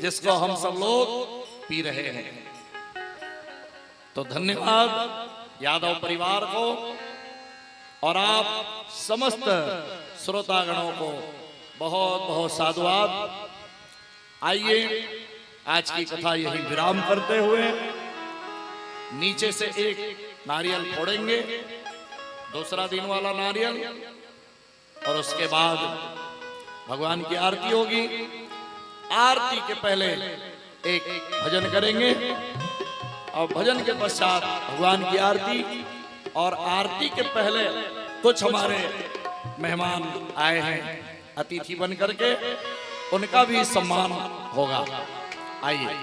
जिसको हम सब लोग पी रहे हैं। तो धन्यवाद यादव परिवार को, और आप समस्त श्रोतागणों को बहुत बहुत साधुवाद। आइए आज की कथा यही विराम करते हुए नीचे से एक नारियल फोड़ेंगे, दूसरा दिन वाला नारियल, और उसके बाद भगवान की आरती होगी। आरती के पहले एक भजन करेंगे, और भजन के पश्चात भगवान की आरती, और आरती के पहले कुछ हमारे मेहमान आए हैं अतिथि बन करके, उनका भी सम्मान होगा। आइए।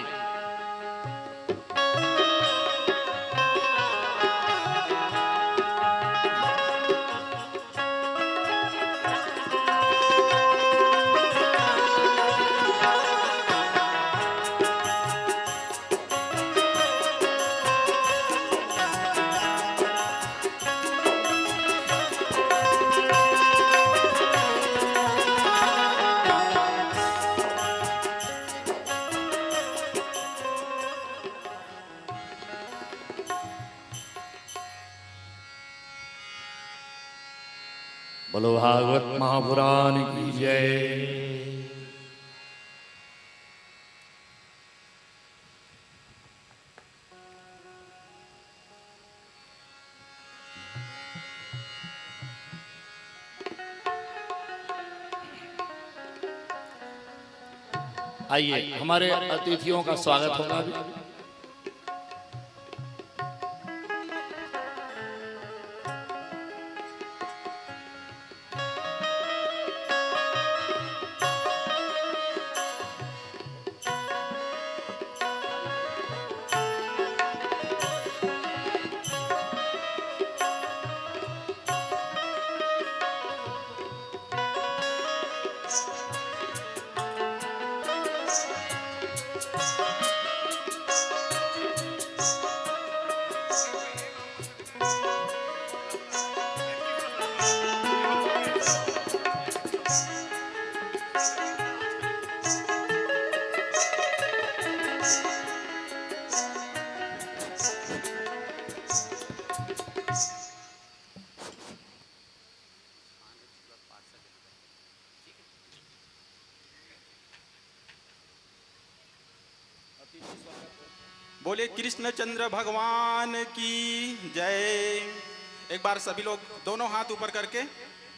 बोलो भागवत महापुराण की जय। आइए हमारे अतिथियों का स्वागत होगा अभी। बोले कृष्णचंद्र भगवान की जय। एक बार सभी लोग दोनों हाथ ऊपर करके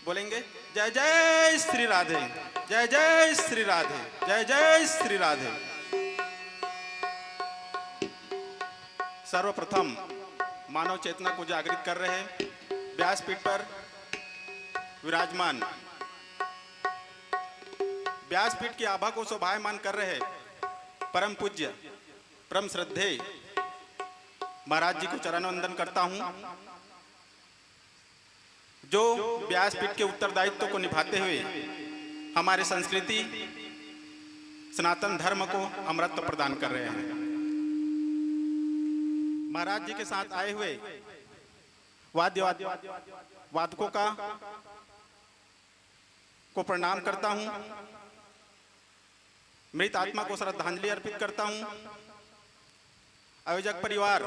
बोलेंगे जय जय श्री राधे, जय जय श्री राधे, जय जय श्री राधे। सर्वप्रथम मानव चेतना को जागृत कर रहे व्यासपीठ पर विराजमान व्यासपीठ की आभा को शोभायमान कर रहे परम पूज्य परम श्रद्धेय महाराज जी को चरण वंदन करता हूं, जो व्यासपीठ के उत्तरदायित्व को निभाते हुए हमारे संस्कृति सनातन धर्म को अमरत्व प्रदान कर रहे हैं। महाराज जी के साथ आए हुए वादकों को प्रणाम करता हूं, मृत आत्मा को श्रद्धांजलि अर्पित करता हूं। आयोजक परिवार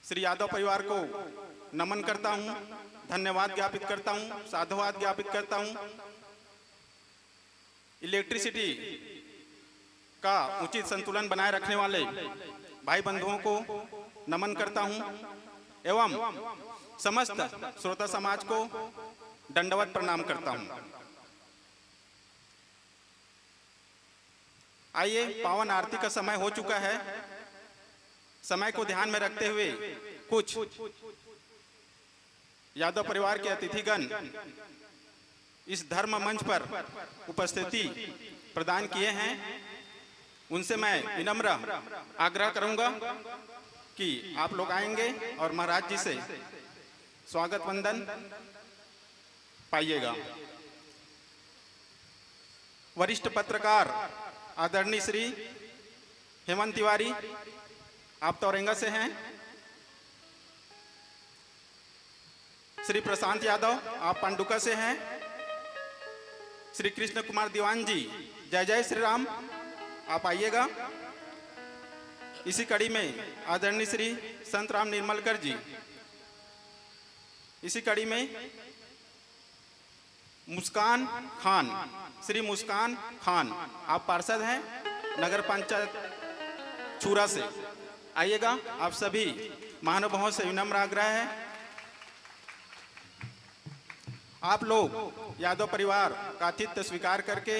श्री यादव परिवार को नमन करता हूं, धन्यवाद ज्ञापित करता हूं, साधुवाद ज्ञापित करता हूं। इलेक्ट्रिसिटी का उचित संतुलन बनाए रखने वाले भाई बंधुओं को नमन करता हूं एवं समस्त श्रोता समाज को दंडवत प्रणाम करता हूं। आइए, पावन आरती का समय हो चुका है। समय को ध्यान में रखते हुए कुछ यादव परिवार के अतिथिगण इस धर्म मंच पर उपस्थिति प्रदान किए हैं। उनसे मैं विनम्र आग्रह करूंगा कि आप लोग आएंगे और महाराज जी से स्वागत वंदन पाइएगा। वरिष्ठ पत्रकार आदरणीय श्री हेमंत तिवारी, आप तौरेंगा से हैं। श्री प्रशांत यादव, आप पांडुका से हैं। श्री कृष्ण कुमार दीवान जी, जय जय श्री राम, आप आइएगा। इसी कड़ी में आदरणीय श्री संत राम निर्मलकर जी, इसी कड़ी में मुस्कान खान, श्री मुस्कान खान, आप पार्षद हैं नगर पंचायत चूरा से, आइएगा। आप सभी महानुभावों से विनम्र आग्रह है, आप लोग यादव परिवार का आतिथ्य स्वीकार करके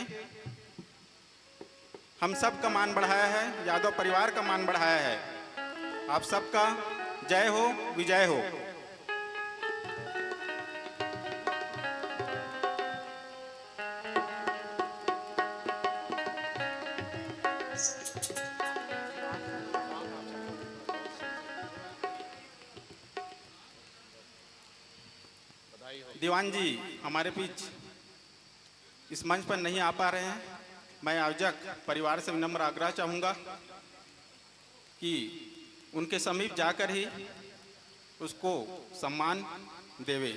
हम सब का मान बढ़ाया है, यादव परिवार का मान बढ़ाया है। आप सबका जय हो, विजय हो। दीवान जी हमारे बीच इस मंच पर नहीं आ पा रहे हैं। मैं आयोजक परिवार से विनम्र आग्रह चाहूँगा कि उनके समीप जाकर ही उसको सम्मान देवे।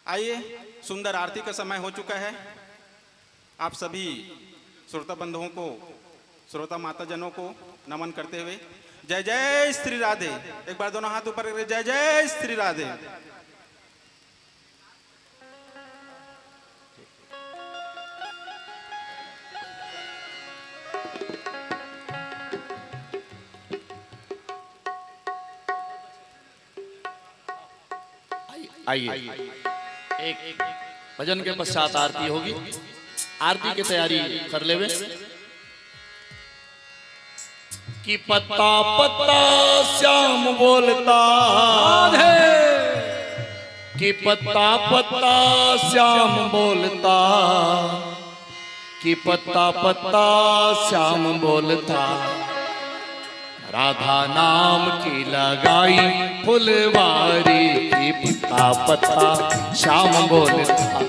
आइए, सुंदर आरती का समय हो चुका है। आप सभी श्रोता बंधुओं को, श्रोता माता जनों को नमन करते हुए जय जय श्री राधे, एक बार दोनों हाथ ऊपर करके जय जय श्री राधे। आइए, एक भजन के पश्चात आरती होगी। आरती की तैयारी कर लेवे। कि पत्ता पत्ता श्याम बोलता है, कि पत्ता पत्ता श्याम बोलता, कि पत्ता पत्ता श्याम बोलता, राधा नाम की लगाई फुलवारी, की पत्ता पत्ता श्याम बोलता,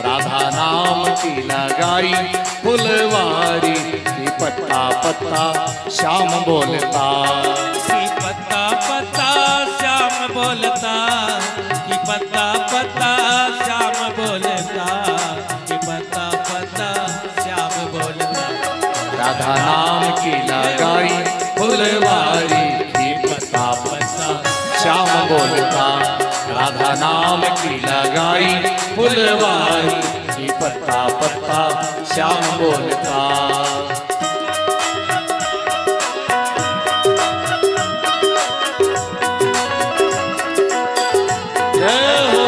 राधा नाम की लगाई फुलवारी, की पत्ता पत्ता श्याम बोलता, कि पत्ता पत्ता श्याम बोलता, कि पत्ता पत्ता श्याम बोलता, कि पत्ता पत्ता श्याम बोलता, राधा नाम की लगाई फुलवारी, की पत्ता पत्ता श्याम बोलता, राधा नाम की लगाई फुलवारी, की पत्ता पत्ता श्याम बोलता। जय हो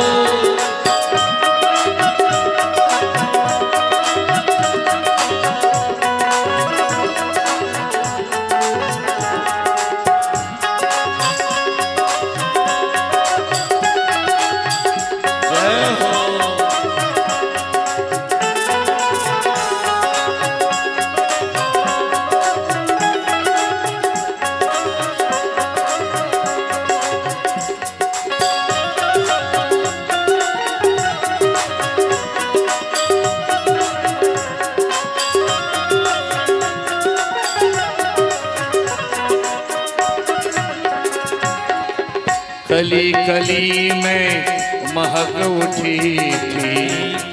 कली कली में महक उठी थी,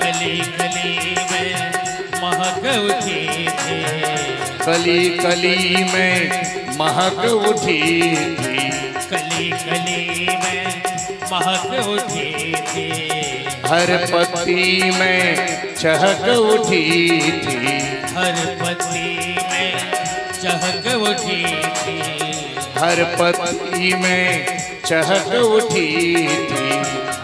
कली कली में महक उठी थी, कली कली में महक उठी थी, कली कली में महक उठी थी, हर पत्ती में चहक उठी थी, हर पत्ती में चहक उठी थी, हर पत्ती में चहक उठी थी,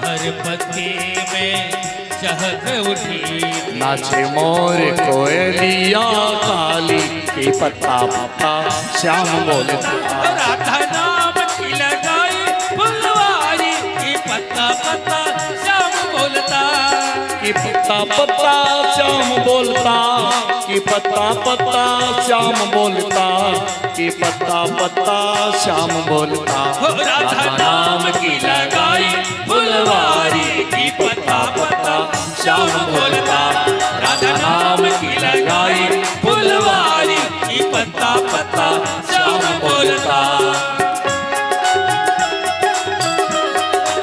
हर पत्ती में चहक उठी थी। नाचे मोर कोयलिया काली की पत्ता पत्ता श्याम बोलता, राधा नाम की लगाई फुलवारी की पत्ता पत्ता श्याम बोलता, कि पत्ता पत्ता श्याम बोलता, कि पत्ता पत्ता श्याम बोलता, कि पत्ता पत्ता श्याम बोलता। राधा नाम की लगाई फुलवारी की पत्ता पत्ता श्याम बोलता, राधा नाम की लगाई फुलवारी की पत्ता पत्ता श्याम बोलता।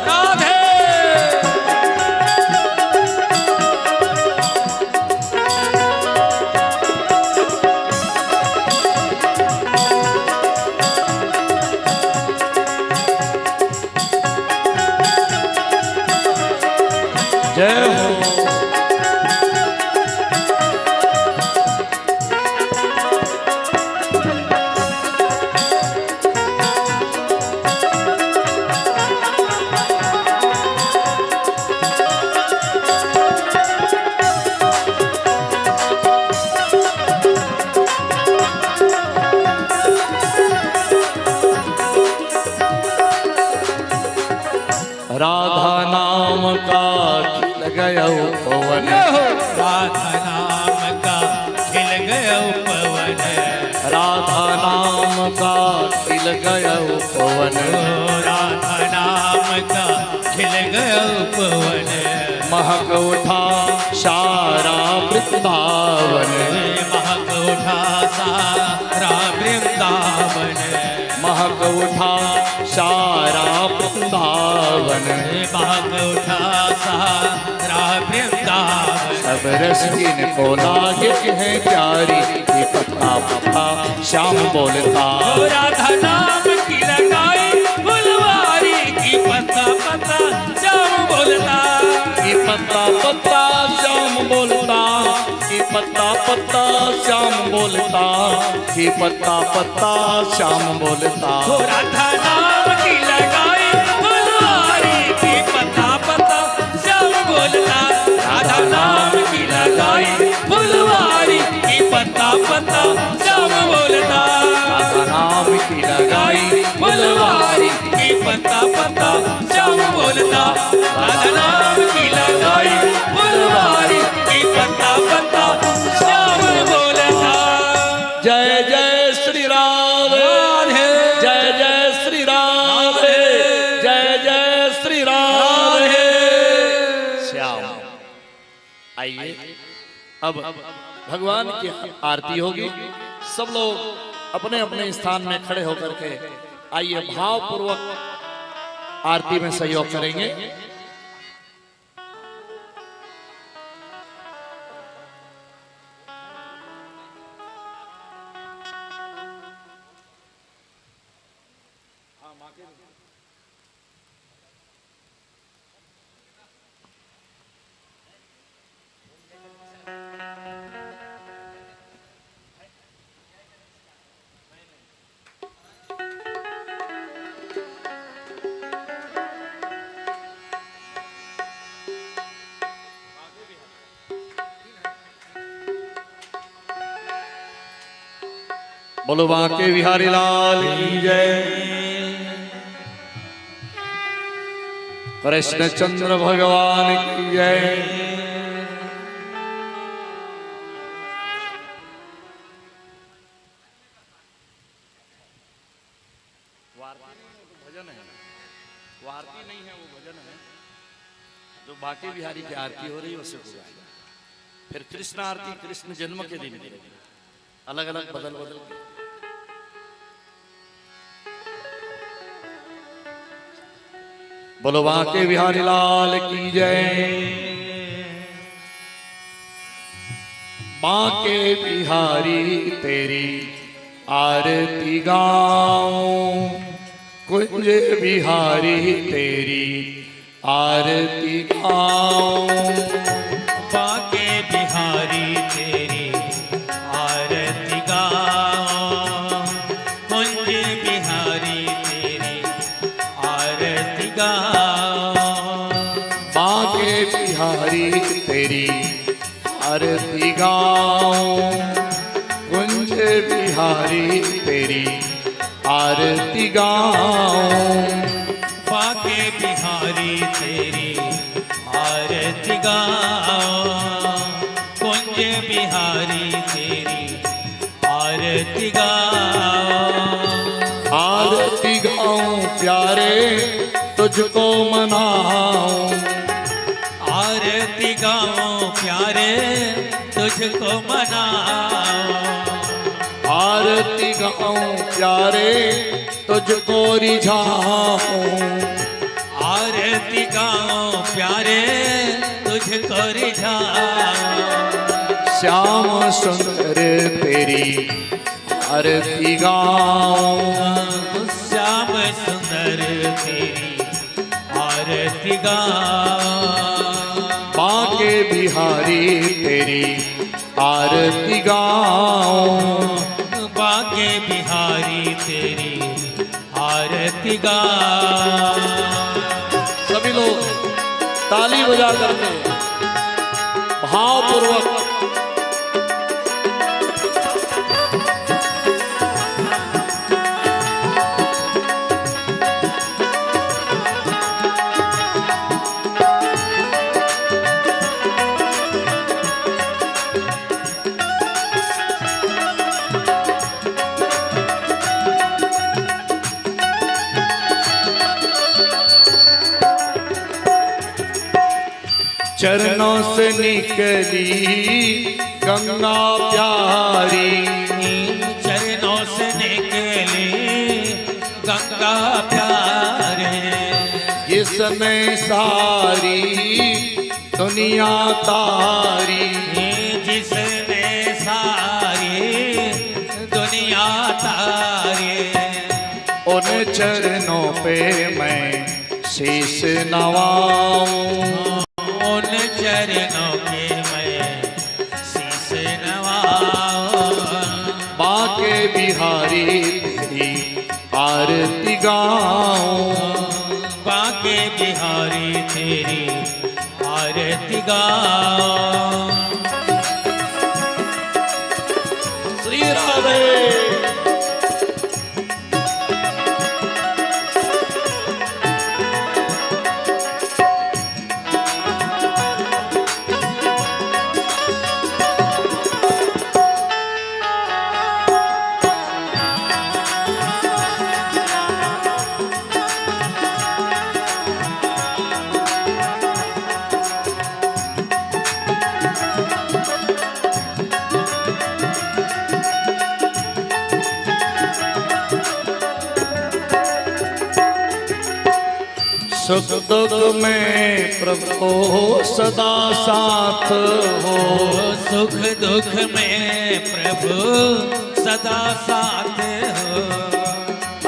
राधे जय हो। राधा नाम का खिल गया पवन, राधा नाम का खिल गया पवन, राधा नाम का खिल गया पवन, राधा नाम का खिल गया पवन, महक उठा सारा वृंदावन, महक उठा सारा वृंदावन, महक उठा सारा वृंदावन, महक उठा सारा वृंदावन। सब रसकीन को लागे है प्यारी ये पत्ता पत्ता श्याम बोलता, राधा नाम की लगाई फुलवारी की पत्ता पत्ता श्याम बोलता, कि पत्ता पत्ता श्याम बोलता, कि पत्ता पत्ता श्याम बोलता, कि पत्ता पत्ता श्याम बोलता। राधा नाम की लगाई फुलवारी की पत्ता पत्ता श्याम बोलता, राधा नाम की लगाई फुलवारी की पत्ता पत्ता श्याम बोलता, राधा नाम की लगाई फुलवारी की पत्ता पत्ता श्याम बोलता, राधा नाम की लगाई फुलवारी की पत्ता पत्ता श्याम बोलता। जय जय श्री राधे, जय जय श्री राधे, जय जय श्री राधे श्याम। आइए अब भगवान की आरती होगी। सब लोग अपने अपने स्थान में खड़े होकर के आइए भावपूर्वक आरती में सहयोग करेंगे। बोलो बांके बिहारी लाल की जय। कृष्ण चंद्र भगवान की जय। भजन है, वो आरती नहीं है, वो भजन है जो बांके बिहारी की आरती हो रही है उससे पूरा। फिर कृष्ण आरती कृष्ण जन्म के दिन करेंगे, अलग अलग बदल बदल के। बोलो बांके बिहारी लाल की जय। बांके बिहारी तेरी आरती गाऊं, कुंज बिहारी तेरी आरती गाऊं। बांके बिहारी तेरी आरती गाऊं, कुंज बिहारी तेरी आरती गाऊं। बांके बिहारी तेरी आरती गाऊं, कुंज बिहारी तेरी आरती गाऊं। बांके बिहारी तेरी आरती गाऊं, कुंज बिहारी तेरी आरती गाऊं। आरती गाऊं प्यारे तुझको मनाऊं, आरती गाऊं प्यारे तुझको मनाऊं। आरती गाऊं प्यारे तुझको रिझाऊं। आरती गाऊं प्यारे तुझको रिझाऊं। श्याम सुंदर तेरी आरती गाऊं, श्याम सुंदर तेरी आरती गाऊं। बांके बिहारी तेरी आरती गाऊं। बांके बिहारी तेरी आरती गाऊं। सभी लोग ताली बजा करके भावपूर्वक चरणों से निकली गंगा प्यारी, चरणों से निकली गंगा प्यारे। जिसने सारी दुनिया तारी, जिसने सारी दुनिया तारी। उन चरणों पे मैं शीश नवाऊं। उन चरणों के मैं शीश नवाऊं। बांके बिहारी तेरी आरती गाऊं। बांके बिहारी तेरी आरती गाऊं। श्री राधे। सुख दुख में प्रभु सदा साथ हो। सुख दुख में प्रभु सदा साथ हो।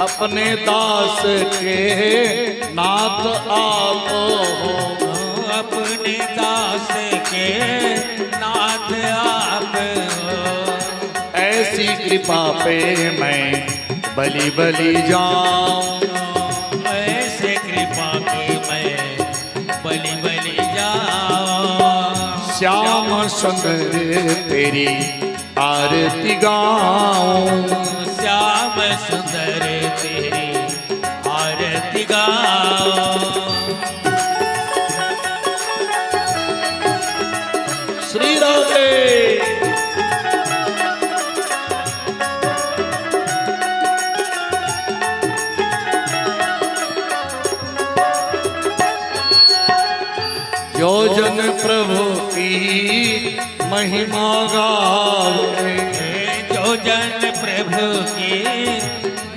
अपने दास के नाथ आप हो। अपने दास के नाथ आप हो। ऐसी कृपा पे मैं बलि बलि जाऊं। ऐसे कृपा की मैं बलि बलि जाऊं। श्याम सुंदर तेरी आरती गाऊं। श्याम सुंदर तेरी आरती गाऊं। श्री राधे। जो जन प्रभु की महिमा गावे। जो जन प्रभु की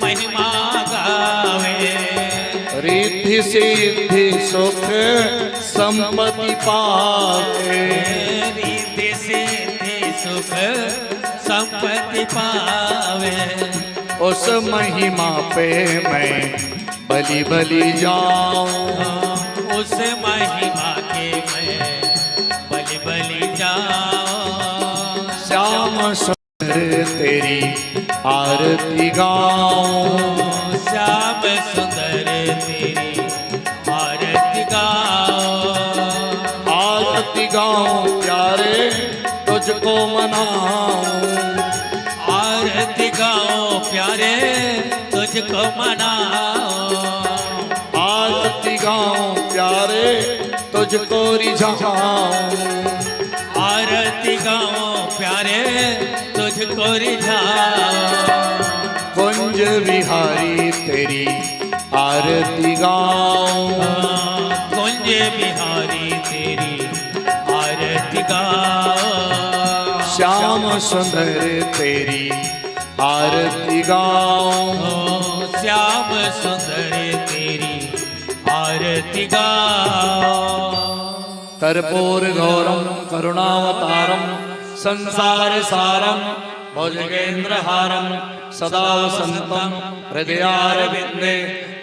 महिमा गावे। रीति रिद्धि सिद्धि सुख संपत्ति पावे, रिद्धि सिद्धि सुख संपत्ति पावे। उस महिमा पे मैं बलि बलि जाऊं, उस महिमा के मैं बलि बलि जाऊं। श्याम सुंदर तेरी आरती गाऊं, श्याम सुंदर तेरी आरती गाऊं। आरती गाऊं प्यारे तुझको मनाऊं, आरती गाओ प्यारे तुझको मनाओ। आरती गाऊं प्यारे तुझको रिझाऊं, आरती गाओ प्यारे तुझको रिझाओ। कुंज विहारी तेरी आरती गाऊं, कुंज बिहारी तेरी आरती गाओ। श्याम सुंदर तेरी आरती गाऊं, श्याम सुंदर तेरी आरती गाओ। कर्पूर गौरम करुणावतारम संसार सारम भुजगेन्द्रहारम सदा वसंतम हृदयारविंदे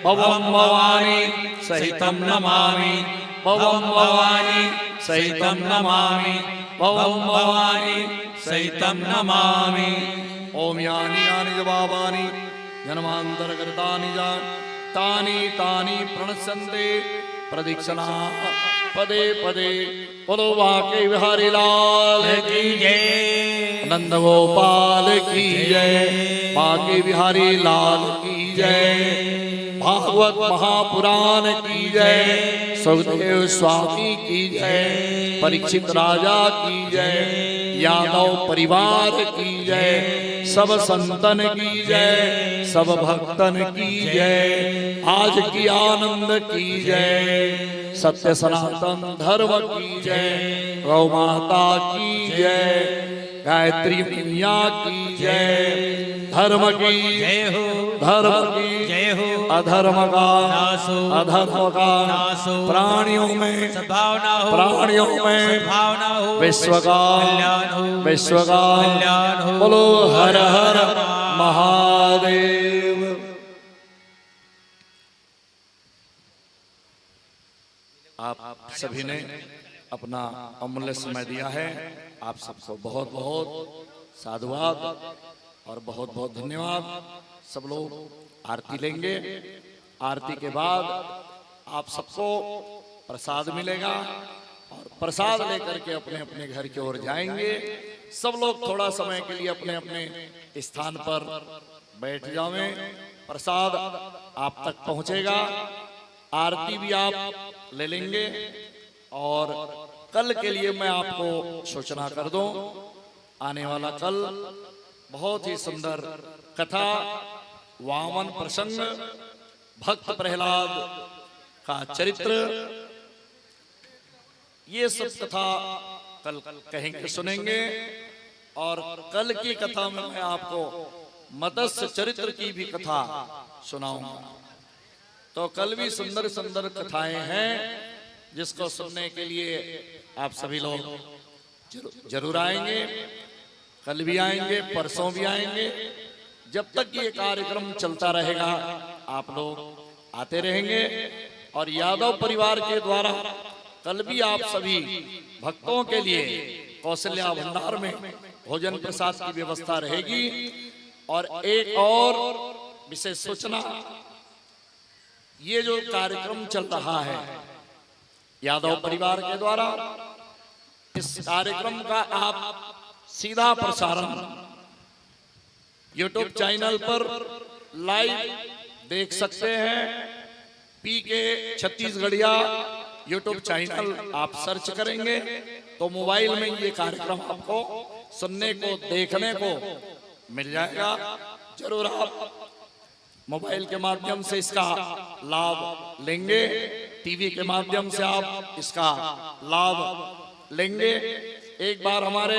भवम भवानी सहितं नमामि, भवम भवानी सहितं नमामि, भवम भवानी सहितं नमामि। ओम यानि यानि जवाबानि जन्मांतरकृतानि च तानि तानि प्रणश्यन्ते प्रदक्षिणा पदे पदे। बोलो बांके बिहारी लाल की जय, नंद गोपाल की जय, बांके बिहारी लाल की जय, भागवत महापुराण की जय, सुखदेव स्वामी की जय, परीक्षित राजा की जय, यादव परिवार की जय, सब संतन की जय, सब भक्तन की जय, आज की आनंद की जय, सत्य सनातन धर्म की जय, गौ माता की जय, गायत्री मैया की जय, धर्म की जय हो, धर्म की जय हो। अधर्म का नाश हो, अधर्म का नाश हो। प्राणियों में सद्भावना हो, प्राणियों में सद्भावना हो। विश्व का कल्याण हो, विश्व का कल्याण हो। बोलो हर हर महादेव। आप सभी ने अपना अमूल्य समय दिया है, आप सबको बहुत बहुत साधुवाद और बहुत बहुत धन्यवाद। सब लोग आरती लेंगे, आरती के बाद आप सबको प्रसाद मिलेगा और प्रसाद लेकर के अपने अपने घर की ओर जाएंगे। सब लोग थोड़ा समय के लिए अपने अपने स्थान पर बैठ जावें, प्रसाद आप तक पहुंचेगा, आरती भी आप ले लेंगे। और कल के लिए मैं आपको सूचना कर दूं, आने वाला कल बहुत ही सुंदर कथा, वामन प्रसंग, भक्त प्रहलाद का चरित्र, ये सब कथा कल कहेंगे, सुनेंगे। और कल की कथा में मैं आपको मत्स्य चरित्र की भी कथा सुनाऊंगा। तो कल भी सुंदर सुंदर कथाएं हैं, जिसको सुनने के लिए आप सभी लोग जरूर आएंगे। कल भी आएंगे, परसों भी आएंगे, जब तक ये कार्यक्रम चलता रहेगा आप लोग आते रहेंगे। और यादव परिवार के द्वारा कल भी आप सभी भक्तों के लिए कौशल्या भंडार में भोजन प्रसाद की व्यवस्था रहेगी। और एक और विशेष सूचना, ये जो कार्यक्रम चल रहा है यादव परिवार के द्वारा, इस कार्यक्रम का आप सीधा प्रसारण YouTube चैनल पर लाइव देख सकते हैं। पीके छत्तीसगढ़िया YouTube चैनल आप सर्च करेंगे तो मोबाइल में ये कार्यक्रम आपको सुनने को, देखने को मिल जाएगा। जरूर आप मोबाइल के माध्यम से इसका लाभ लेंगे, टीवी के माध्यम से आप इसका लाभ लेंगे। एक बार हमारे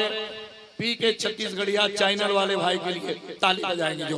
पीके छत्तीसगढ़िया चैनल वाले भाई के लिए ताली बजाएंगे जो